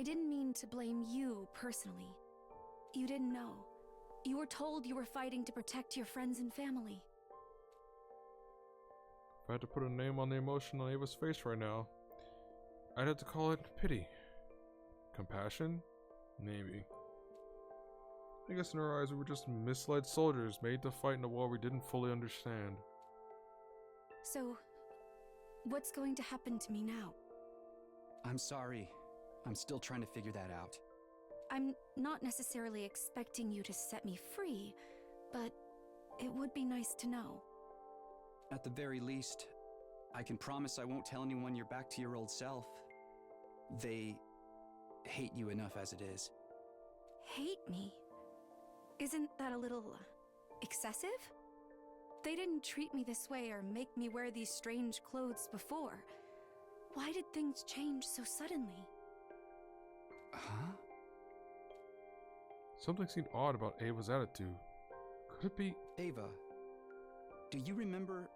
didn't mean to blame you personally. You didn't know. You were told you were fighting to protect your friends and family. If I had to put a name on the emotion on Ava's face right now, I'd have to call it pity. Compassion? Maybe. I guess in her eyes we were just misled soldiers made to fight in a war we didn't fully understand. So, what's going to happen to me now? I'm sorry. I'm still trying to figure that out. I'm not necessarily expecting you to set me free, but it would be nice to know. At the very least, I can promise I won't tell anyone you're back to your old self. They hate you enough as it is. Hate me? Isn't that a little excessive? They didn't treat me this way or make me wear these strange clothes before. Why did things change so suddenly? Huh? Something seemed odd about Ava's attitude. Could it be... Ava, do you remember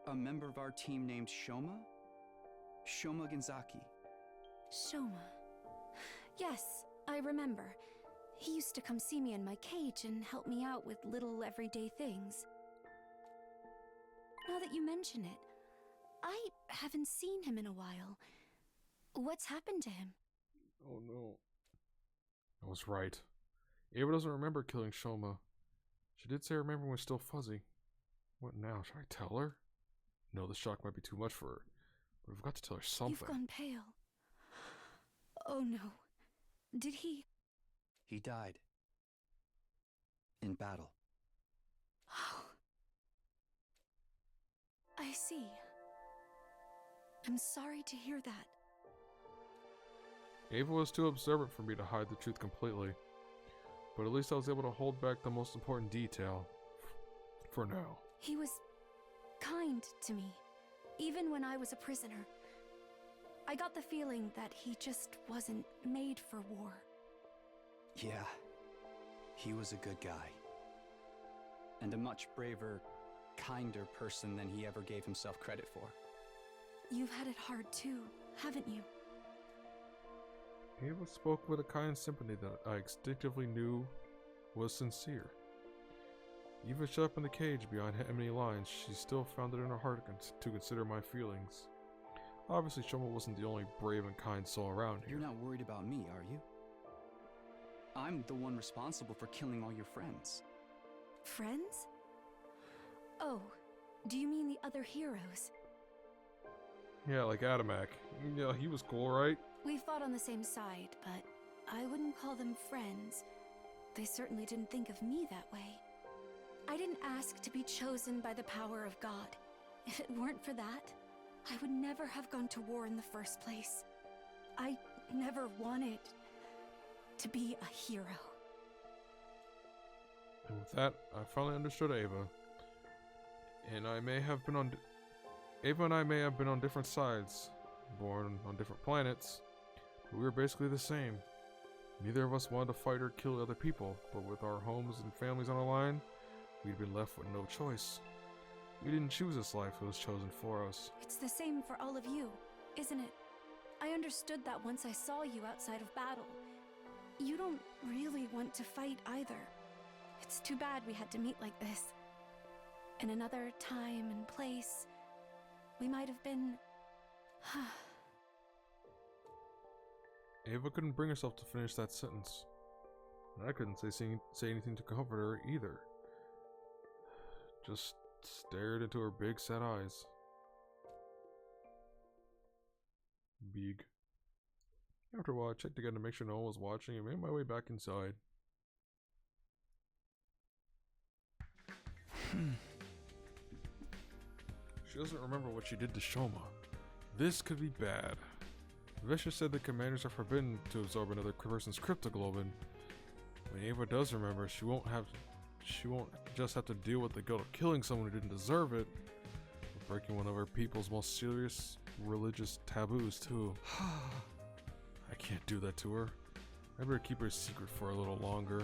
a member of our team named Shoma? Shoma Genzaki. Shoma. Yes, I remember. He used to come see me in my cage and help me out with little everyday things. Now that you mention it, I haven't seen him in a while. What's happened to him? Oh no. I was right. Ava doesn't remember killing Shoma. She did say her memory was still fuzzy. What now? Should I tell her? No, the shock might be too much for her. But we've got to tell her something. You've gone pale. Oh no. Did he? He died. In battle. Oh. I see. I'm sorry to hear that. Ava was too observant for me to hide the truth completely. But at least I was able to hold back the most important detail. For now. He was kind to me, even when I was a prisoner. I got the feeling that he just wasn't made for war. Yeah, he was a good guy. And a much braver, kinder person than he ever gave himself credit for. You've had it hard too, haven't you? Ava spoke with a kind sympathy that I instinctively knew was sincere. Even shut up in the cage behind enemy lines, she still found it in her heart to consider my feelings. Obviously, Shoma wasn't the only brave and kind soul around here. You're not worried about me, are you? I'm the one responsible for killing all your friends. Friends? Oh, do you mean the other heroes? Yeah, like Adamak. Yeah, he was cool, right? We fought on the same side, but I wouldn't call them friends. They certainly didn't think of me that way. I didn't ask to be chosen by the power of God. If it weren't for that, I would never have gone to war in the first place. I never wanted to be a hero. And with that, I finally understood Ava. And Ava and I may have been on different sides, born on different planets, but we were basically the same. Neither of us wanted to fight or kill other people, but with our homes and families on the line, we'd been left with no choice. We didn't choose this life, it was chosen for us. It's the same for all of you, isn't it? I understood that once I saw you outside of battle. You don't really want to fight either. It's too bad we had to meet like this. In another time and place, we might have been... Ava couldn't bring herself to finish that sentence. And I couldn't say anything to comfort her either. Just stared into her big sad eyes. Big. After a while, I checked again to make sure no one was watching and made my way back inside. She doesn't remember what she did to Shoma. This could be bad. Vesha said the commanders are forbidden to absorb another person's cryptoglobin. When Ava does remember, she won't just have to deal with the guilt of killing someone who didn't deserve it, but breaking one of her people's most serious religious taboos too. I can't do that to her. I better keep her a secret for a little longer.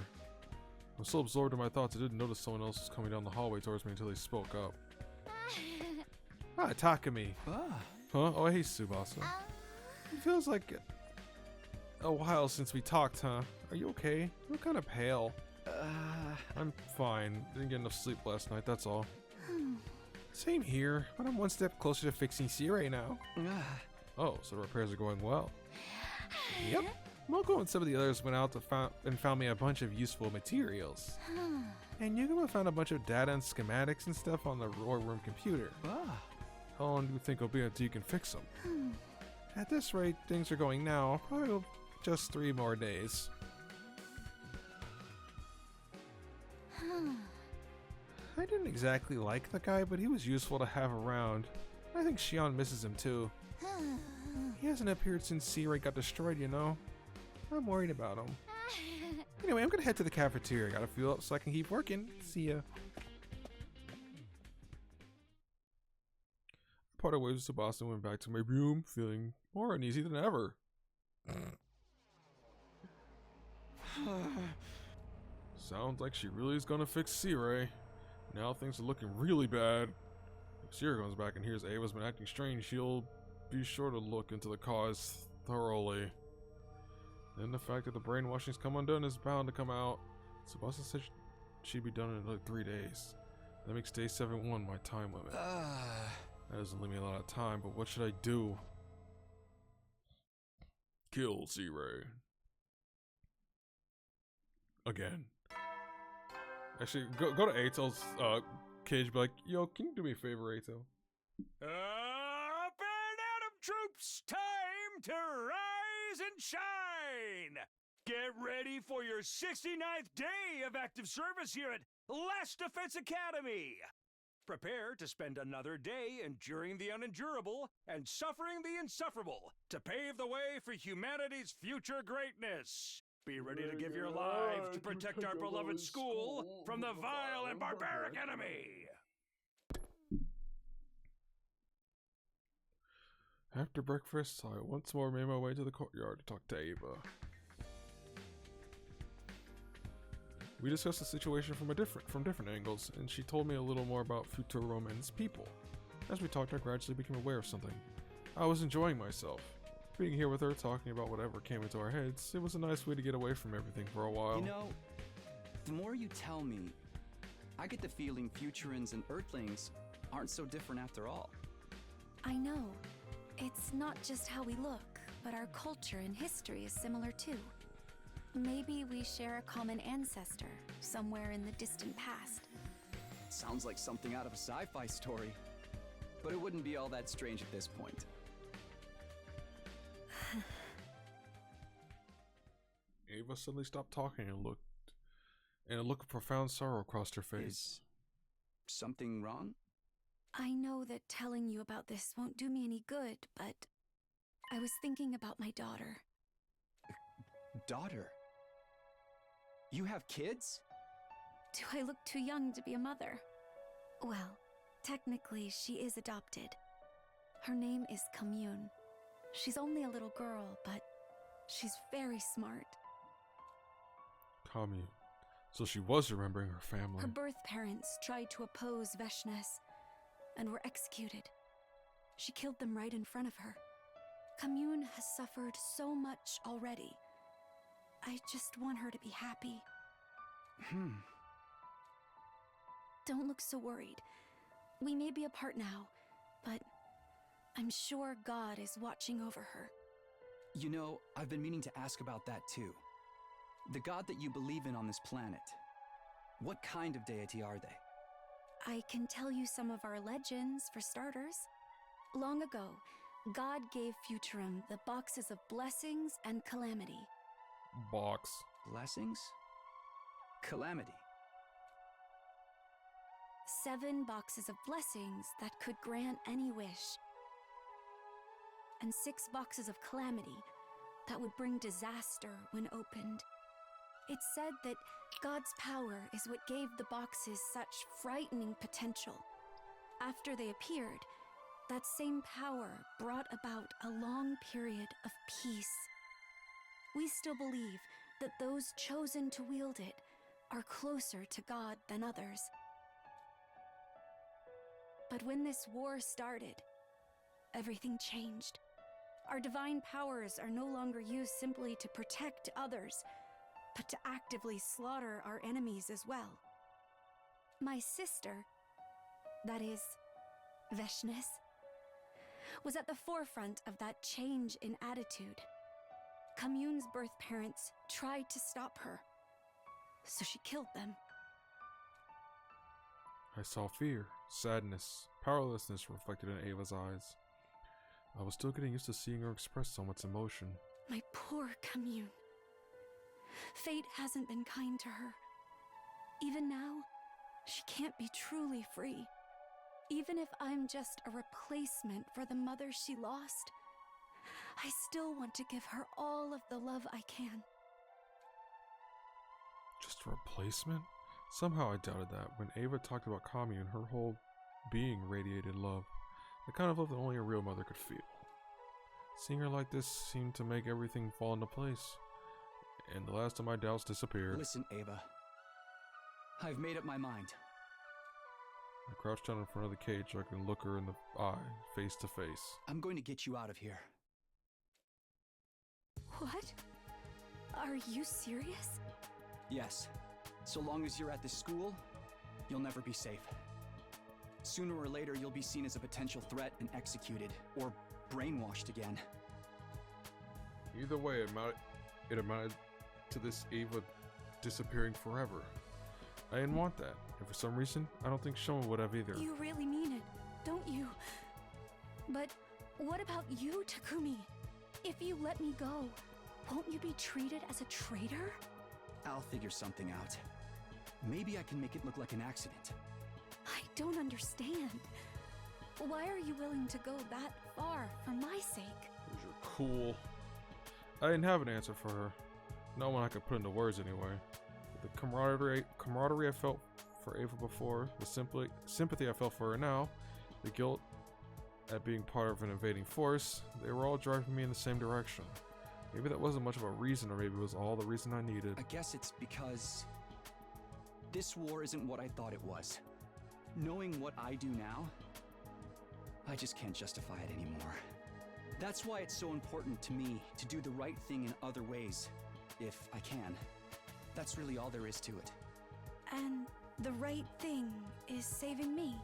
I'm so absorbed in my thoughts I didn't notice someone else was coming down the hallway towards me until they spoke up. Ah, Takumi. Huh? Oh, hey, Tsubasa. It feels like a while since we talked, huh? Are you okay? You're kind of pale. I'm fine. Didn't get enough sleep last night, that's all. Same here, but I'm one step closer to fixing Cirei now. Oh, so the repairs are going well. Yep. Moko and some of the others went out and found me a bunch of useful materials. And Yugama found a bunch of data and schematics and stuff on the war room computer. How long do you think it'll be until you can fix them? At this rate things are going now, probably just 3 more days. I didn't exactly like the guy, but he was useful to have around. I think Shion misses him too. He hasn't appeared since Cirei got destroyed, you know. I'm worried about him. Anyway, I'm gonna head to the cafeteria. Gotta fuel up so I can keep working. See ya. I parted ways with Tsubasa and went back to my room, feeling more uneasy than ever. Sounds like she really is gonna fix Cirei. Now things are looking really bad. If Cirei comes back and hears Ava's been acting strange, she'll be sure to look into the cause thoroughly. Then the fact that the brainwashing's come undone is bound to come out. Tsubasa said she'd be done in like 3 days. That makes day 7-1 my time limit. That doesn't leave me a lot of time, but what should I do? Kill Cirei. Again. Actually, go to Ato's cage, be like, yo, can you do me a favor, Ato? Up and Atom troops! Time to rise and shine! Get ready for your 69th day of active service here at Last Defense Academy! Prepare to spend another day enduring the unendurable and suffering the insufferable to pave the way for humanity's future greatness. Be ready to give your life to protect our beloved school from the vile and barbaric enemy! After breakfast, I once more made my way to the courtyard to talk to Ava. We discussed the situation from different angles, and she told me a little more about Futuro and its people. As we talked, I gradually became aware of something. I was enjoying myself. Being here with her, talking about whatever came into our heads, it was a nice way to get away from everything for a while. You know, the more you tell me, I get the feeling Futurans and Earthlings aren't so different after all. I know. It's not just how we look, but our culture and history is similar too. Maybe we share a common ancestor, somewhere in the distant past. Sounds like something out of a sci-fi story. But it wouldn't be all that strange at this point. Ava suddenly stopped talking and a look of profound sorrow crossed her face. Is something wrong? I know that telling you about this won't do me any good, but I was thinking about my daughter. Daughter? You have kids? Do I look too young to be a mother? Well, technically, she is adopted. Her name is Commune. She's only a little girl, but she's very smart. Commune. So she was remembering her family. Her birth parents tried to oppose Veshness and were executed. She killed them right in front of her. Commune has suffered so much already. I just want her to be happy. Don't look so worried. We may be apart now, but I'm sure God is watching over her. You know, I've been meaning to ask about that too. The god that you believe in on this planet, what kind of deity are they? I can tell you some of our legends, for starters. Long ago, God gave Futurum the boxes of blessings and calamity. Box. Blessings? Calamity. 7 boxes of blessings that could grant any wish. And 6 boxes of calamity that would bring disaster when opened. It's said that God's power is what gave the boxes such frightening potential. After they appeared, that same power brought about a long period of peace. We still believe that those chosen to wield it are closer to God than others. But when this war started, everything changed. Our divine powers are no longer used simply to protect others, but to actively slaughter our enemies as well. My sister, that is, Veshness, was at the forefront of that change in attitude. Commune's birth parents tried to stop her, so she killed them. I saw fear, sadness, powerlessness reflected in Ava's eyes. I was still getting used to seeing her express so much emotion. My poor Commune. Fate hasn't been kind to her. Even now, she can't be truly free. Even if I'm just a replacement for the mother she lost, I still want to give her all of the love I can. Just a replacement? Somehow I doubted that. When Ava talked about Commune, her whole being radiated love. The kind of love that only a real mother could feel. Seeing her like this seemed to make everything fall into place. And the last of my doubts disappeared. Listen, Ava. I've made up my mind. I crouched down in front of the cage so I can look her in the eye, face to face. I'm going to get you out of here. What? Are you serious? Yes. So long as you're at this school, you'll never be safe. Sooner or later, you'll be seen as a potential threat and executed, or brainwashed again. Either way, it amounted to this Ava disappearing forever. I didn't want that, and for some reason, I don't think Shoma would have either. You really mean it, don't you? But what about you, Takumi? If you let me go, won't you be treated as a traitor? I'll figure something out. Maybe I can make it look like an accident. I don't understand. Why are you willing to go that far for my sake? Because you're cool. I didn't have an answer for her. Not one I could put into words anyway. The camaraderie I felt for Ava before, the sympathy I felt for her now, the guilt at being part of an invading force, they were all driving me in the same direction. Maybe that wasn't much of a reason, or maybe it was all the reason I needed. I guess it's because this war isn't what I thought it was. Knowing what I do now, I just can't justify it anymore. That's why it's so important to me to do the right thing in other ways, if I can. That's really all there is to it. And the right thing is saving me.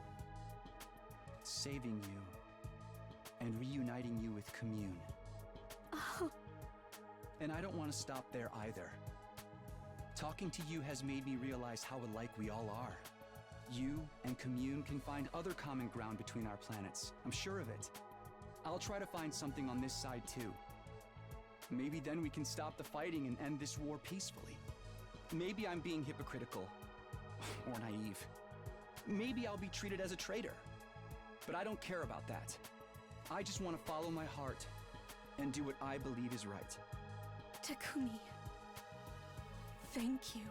Saving you. And reuniting you with Commune. Oh. And I don't want to stop there either. Talking to you has made me realize how alike we all are. You and Commune can find other common ground between our planets. I'm sure of it. I'll try to find something on this side too. Maybe then we can stop the fighting and end this war peacefully. Maybe I'm being hypocritical. Or naive. Maybe I'll be treated as a traitor. But I don't care about that. I just want to follow my heart and do what I believe is right. Takumi, thank you.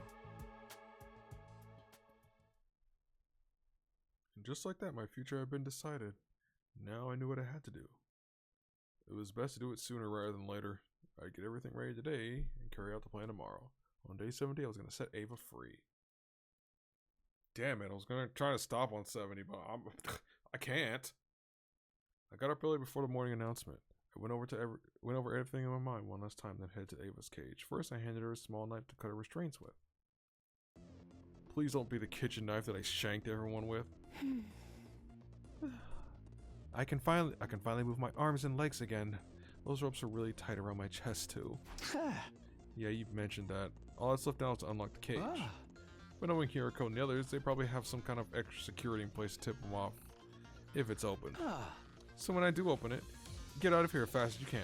And just like that, my future had been decided. Now I knew what I had to do. It was best to do it sooner rather than later. I'd get everything ready today and carry out the plan tomorrow. On day 70, I was going to set Ava free. Damn it, I was going to try to stop on 70, but I can't. I got up early before the morning announcement. I went over everything in my mind one last time, then headed to Ava's cage. First, I handed her a small knife to cut her restraints with. Please don't be the kitchen knife that I shanked everyone with. I can finally move my arms and legs again. Those ropes are really tight around my chest too. Yeah, you mentioned that. All that's left now is to unlock the cage. But knowing Hiroko and the others, they probably have some kind of extra security in place to tip them off if it's open. So when I do open it, get out of here as fast as you can.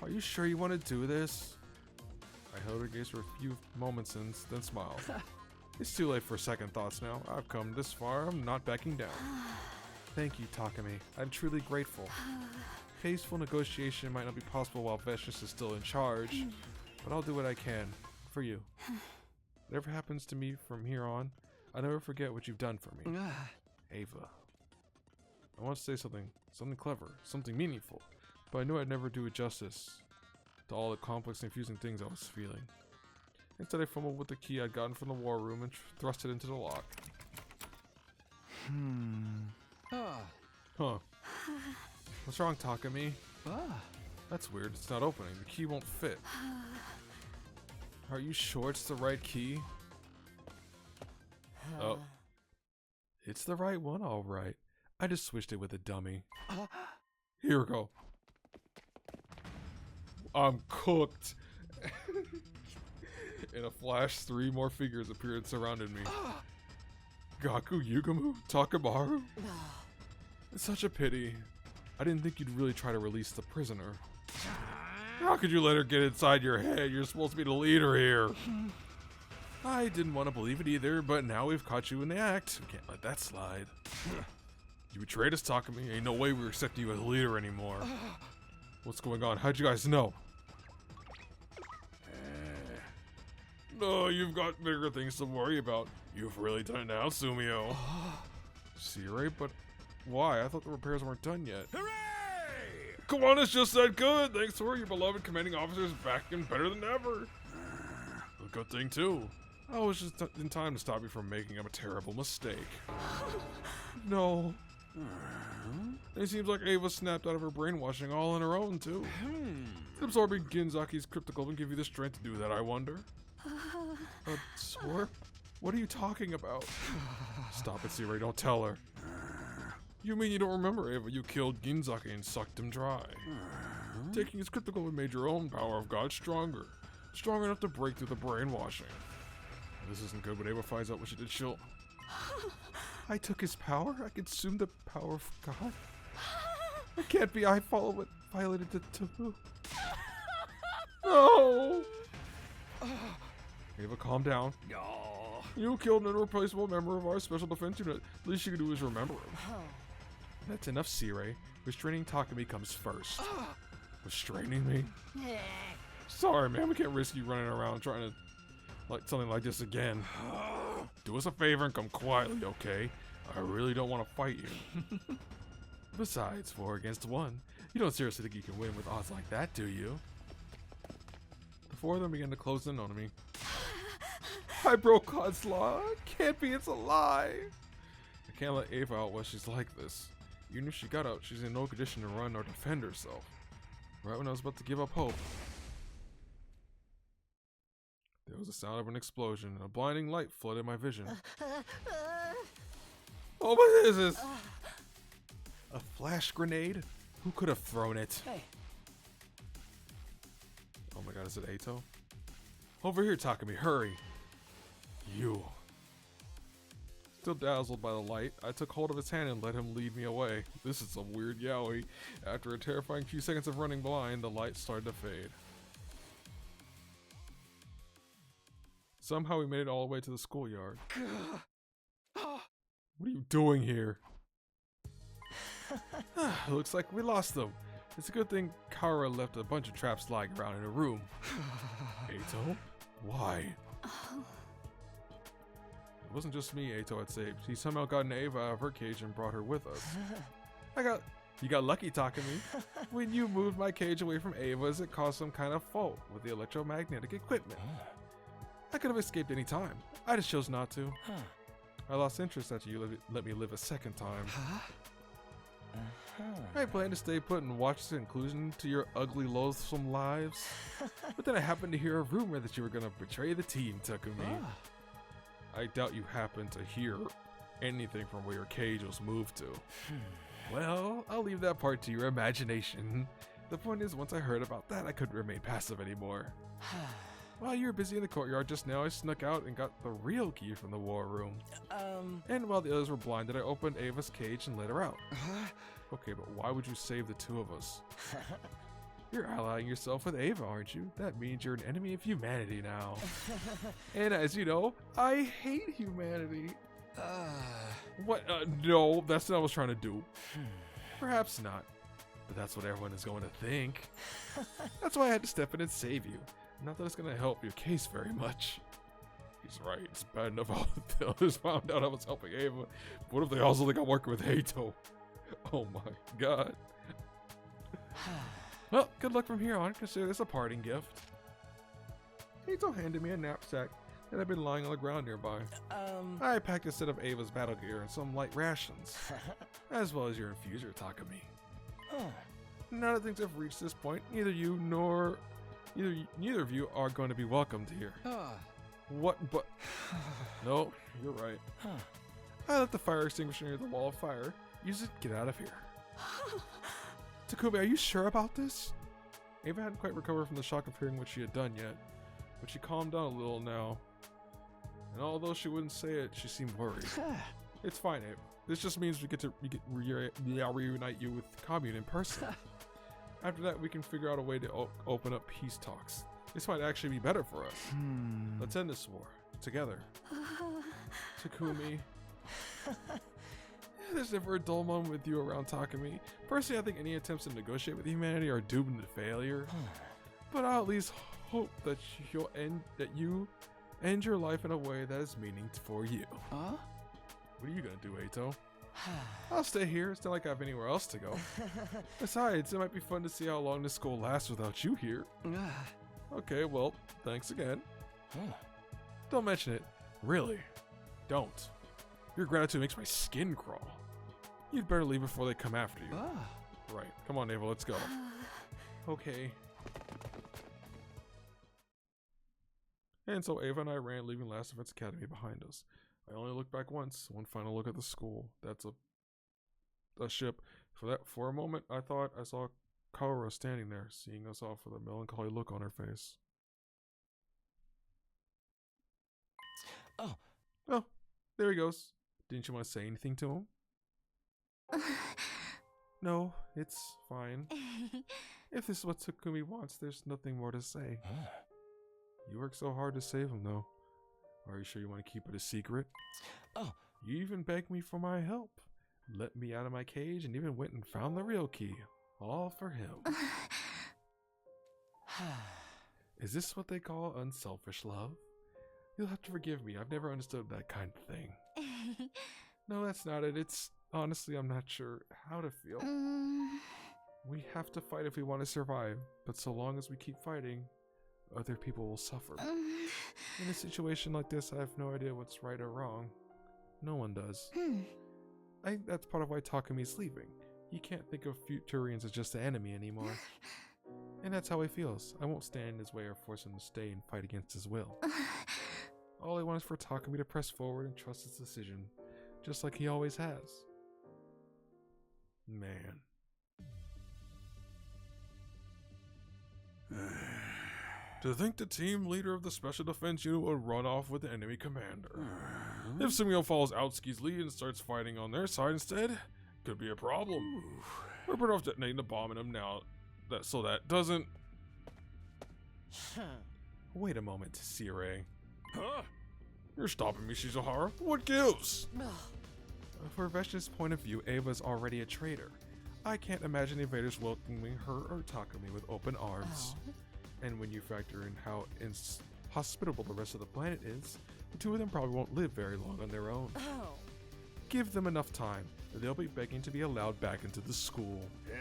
Are you sure you want to do this? I held her gaze for a few moments and then smiled. It's too late for second thoughts now. I've come this far, I'm not backing down. Thank you, Takumi. I'm truly grateful. Peaceful negotiation might not be possible while Vecious is still in charge, but I'll do what I can for you. Whatever happens to me from here on, I'll never forget what you've done for me. Ava. I want to say something clever, something meaningful, but I knew I'd never do it justice to all the complex and confusing things I was feeling. Instead, I fumbled with the key I'd gotten from the war room and thrust it into the lock. Huh. What's wrong, Takumi? That's weird. It's not opening. The key won't fit. Are you sure it's the right key? Oh. It's the right one, all right. I just switched it with a dummy. Here we go. I'm cooked. In a flash, 3 more figures appeared and surrounded me. Gaku, Yugamu, Takamaru. It's such a pity. I didn't think you'd really try to release the prisoner. How could you let her get inside your head? You're supposed to be the leader here. I didn't want to believe it either, but now we've caught you in the act. We can't let that slide. You betrayed us, Takumi. Ain't no way we're accepting you as a leader anymore. What's going on? How'd you guys know? No, you've got bigger things to worry about. You've really done it now, Sumio. Sirei, but why? I thought the repairs weren't done yet. Hooray! Kiwanis just said good. Thanks for your beloved commanding officers back and better than ever. A good thing, too. I was just in time to stop you from making a terrible mistake. No. It seems like Ava snapped out of her brainwashing all on her own, too. Absorbing Ginzaki's cryptical and give you the strength to do that, I wonder. Sword? What are you talking about? Stop it, Sirei, don't tell her. You mean you don't remember, Ava? You killed Ginzaki and sucked him dry. Taking his cryptical and made your own power of God stronger. Strong enough to break through the brainwashing. This isn't good, but Ava finds out what she did, she'll... I took his power? I consumed the power of God? It can't be I violated the taboo. No! Ava, calm down. You killed an irreplaceable member of our special defense unit. Least you can do is remember him. That's enough, Sirei. Restraining Takumi comes first. Restraining me? Sorry, man. We can't risk you running around trying to like something like this again. Do us a favor and come quietly, okay? I really don't want to fight you. Besides, 4 against 1. You don't seriously think you can win with odds like that, do you? The 4 of them began to close in on me. I broke God's law. It can't be, it's a lie. I can't let Ava out while she's like this. Even if she got out, she's in no condition to run or defend herself. Right when I was about to give up hope, there was the sound of an explosion and a blinding light flooded my vision. Oh, what is this? A flash grenade? Who could have thrown it? Hey. Oh my god, is it Ato? Over here, Takumi, hurry! You. Still dazzled by the light, I took hold of his hand and let him lead me away. This is some weird yaoi. After a terrifying few seconds of running blind, the light started to fade. Somehow we made it all the way to the schoolyard. What are you doing here? Looks like we lost them. It's a good thing Kara left a bunch of traps lying around in her room. Eito? Why? It wasn't just me Eito had saved. He somehow got Ava out of her cage and brought her with us. You got lucky, Takumi. When you moved my cage away from Ava's, it caused some kind of fault with the electromagnetic equipment. I could have escaped any time. I just chose not to. I lost interest after you let me live a second time. I planned to stay put and watch the conclusion to your ugly, loathsome lives. But then I happened to hear a rumor that you were going to betray the team, Takumi. I doubt you happened to hear anything from where your cage was moved to. Well, I'll leave that part to your imagination. The point is, once I heard about that, I couldn't remain passive anymore. While you were busy in the courtyard just now, I snuck out and got the real key from the war room. And while the others were blinded, I opened Ava's cage and let her out. Okay, but why would you save the two of us? You're allying yourself with Ava, aren't you? That means you're an enemy of humanity now. And as you know, I hate humanity. What? No, that's not what I was trying to do. Perhaps not, but that's what everyone is going to think. That's why I had to step in and save you. Not that it's going to help your case very much. He's right, it's bad enough all the others found out I was helping Ava. What if they also think I'm working with Eito? Oh my god. Well, good luck from here on. Consider this a parting gift. Eito handed me a knapsack that had been lying on the ground nearby. I packed a set of Ava's battle gear and some light rations, as well as your infuser, Takumi. Now that things have reached this point, neither of you are going to be welcomed here. What? But no, you're right. I left the fire extinguisher near the wall of fire. Use it. Get out of here. Takumi, are you sure about this? Ava hadn't quite recovered from the shock of hearing what she had done yet, but she calmed down a little now. And although she wouldn't say it, she seemed worried. It's fine, Ava. This just means we get to reunite you with Commune in person. After that, we can figure out a way to open up peace talks. This might actually be better for us. Let's end this war together. Takumi. There's never a dull moment with you around, Takumi. Personally, I think any attempts to negotiate with humanity are doomed to failure. But I'll at least hope that you end your life in a way that is meaning for you. What are you gonna do, Eito? I'll stay here. It's not like I have anywhere else to go. Besides, it might be fun to see how long this school lasts without you here. Okay, well, thanks again. Don't mention it. Really. Don't. Your gratitude makes my skin crawl. You'd better leave before they come after you. Right. Come on, Ava, let's go. Okay. And so Ava and I ran, leaving Last Defense Academy behind us. I only looked back once, one final look at the school. That's a ship. For a moment, I thought I saw Kara standing there, seeing us off with a melancholy look on her face. Oh, there he goes. Didn't you want to say anything to him? No, it's fine. If this is what Takumi wants, there's nothing more to say. You worked so hard to save him, though. Are you sure you want to keep it a secret? You even begged me for my help. Let me out of my cage and even went and found the real key. All for him. Is this what they call unselfish love? You'll have to forgive me. I've never understood that kind of thing. No, that's not it. It's honestly, I'm not sure how to feel. We have to fight if we want to survive, but so long as we keep fighting, other people will suffer. In a situation like this, I have no idea what's right or wrong. No one does. I think that's part of why Takumi's leaving. He can't think of Futurians as just an enemy anymore. And that's how he feels. I won't stand in his way or force him to stay and fight against his will. All I want is for Takumi to press forward and trust his decision, just like he always has. Man. To think the team leader of the Special Defense Unit would run off with the enemy commander. If Sumio follows Aotsuki's lead and starts fighting on their side instead, could be a problem. We're better off detonating the bomb in him now, so that doesn't... Wait a moment, Sirei. Huh? You're stopping me, Shizuhara. What gives? For Veshna's point of view, Ava's already a traitor. I can't imagine the invaders welcoming her or Takumi with open arms. And when you factor in how inhospitable the rest of the planet is, the two of them probably won't live very long on their own. Give them enough time, they'll be begging to be allowed back into the school. Yeah.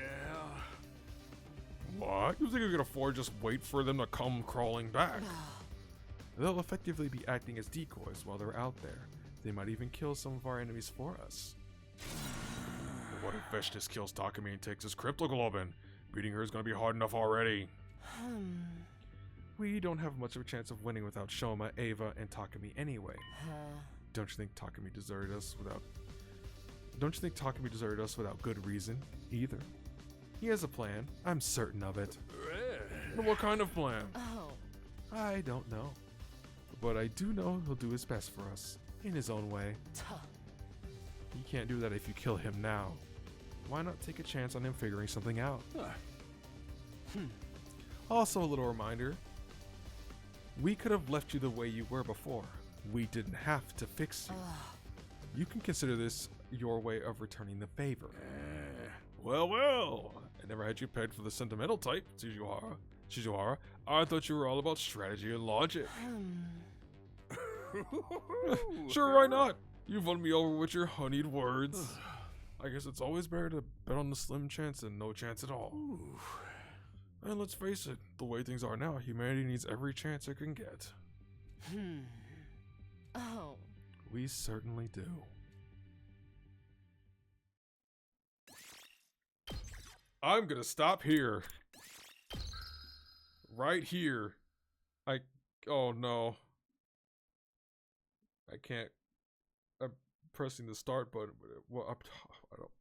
What? You think you can afford to just wait for them to come crawling back? They'll effectively be acting as decoys while they're out there. They might even kill some of our enemies for us. What if Veshna kills Takumi and takes his cryptoglobin? Beating her is going to be hard enough already. We don't have much of a chance of winning without Shoma, Ava, and Takumi anyway. Don't you think Takumi deserted us without... Don't you think Takumi deserted us without good reason, either? He has a plan. I'm certain of it. But what kind of plan? I don't know. But I do know he'll do his best for us, in his own way. You can't do that if you kill him now. Why not take a chance on him figuring something out? Also, a little reminder. We could have left you the way you were before. We didn't have to fix you. You can consider this your way of returning the favor. Well. I never had you pegged for the sentimental type, Shizuhara. I thought you were all about strategy and logic. Sure, why not? You've won me over with your honeyed words. I guess it's always better to bet on the slim chance than no chance at all. And let's face it, the way things are now, humanity needs every chance it can get. We certainly do. I'm gonna stop here. Right here. Oh no. I can't. I'm pressing the start button. Well, I don't.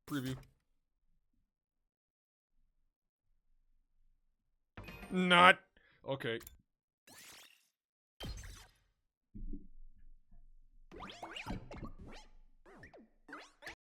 Preview. Not. Okay.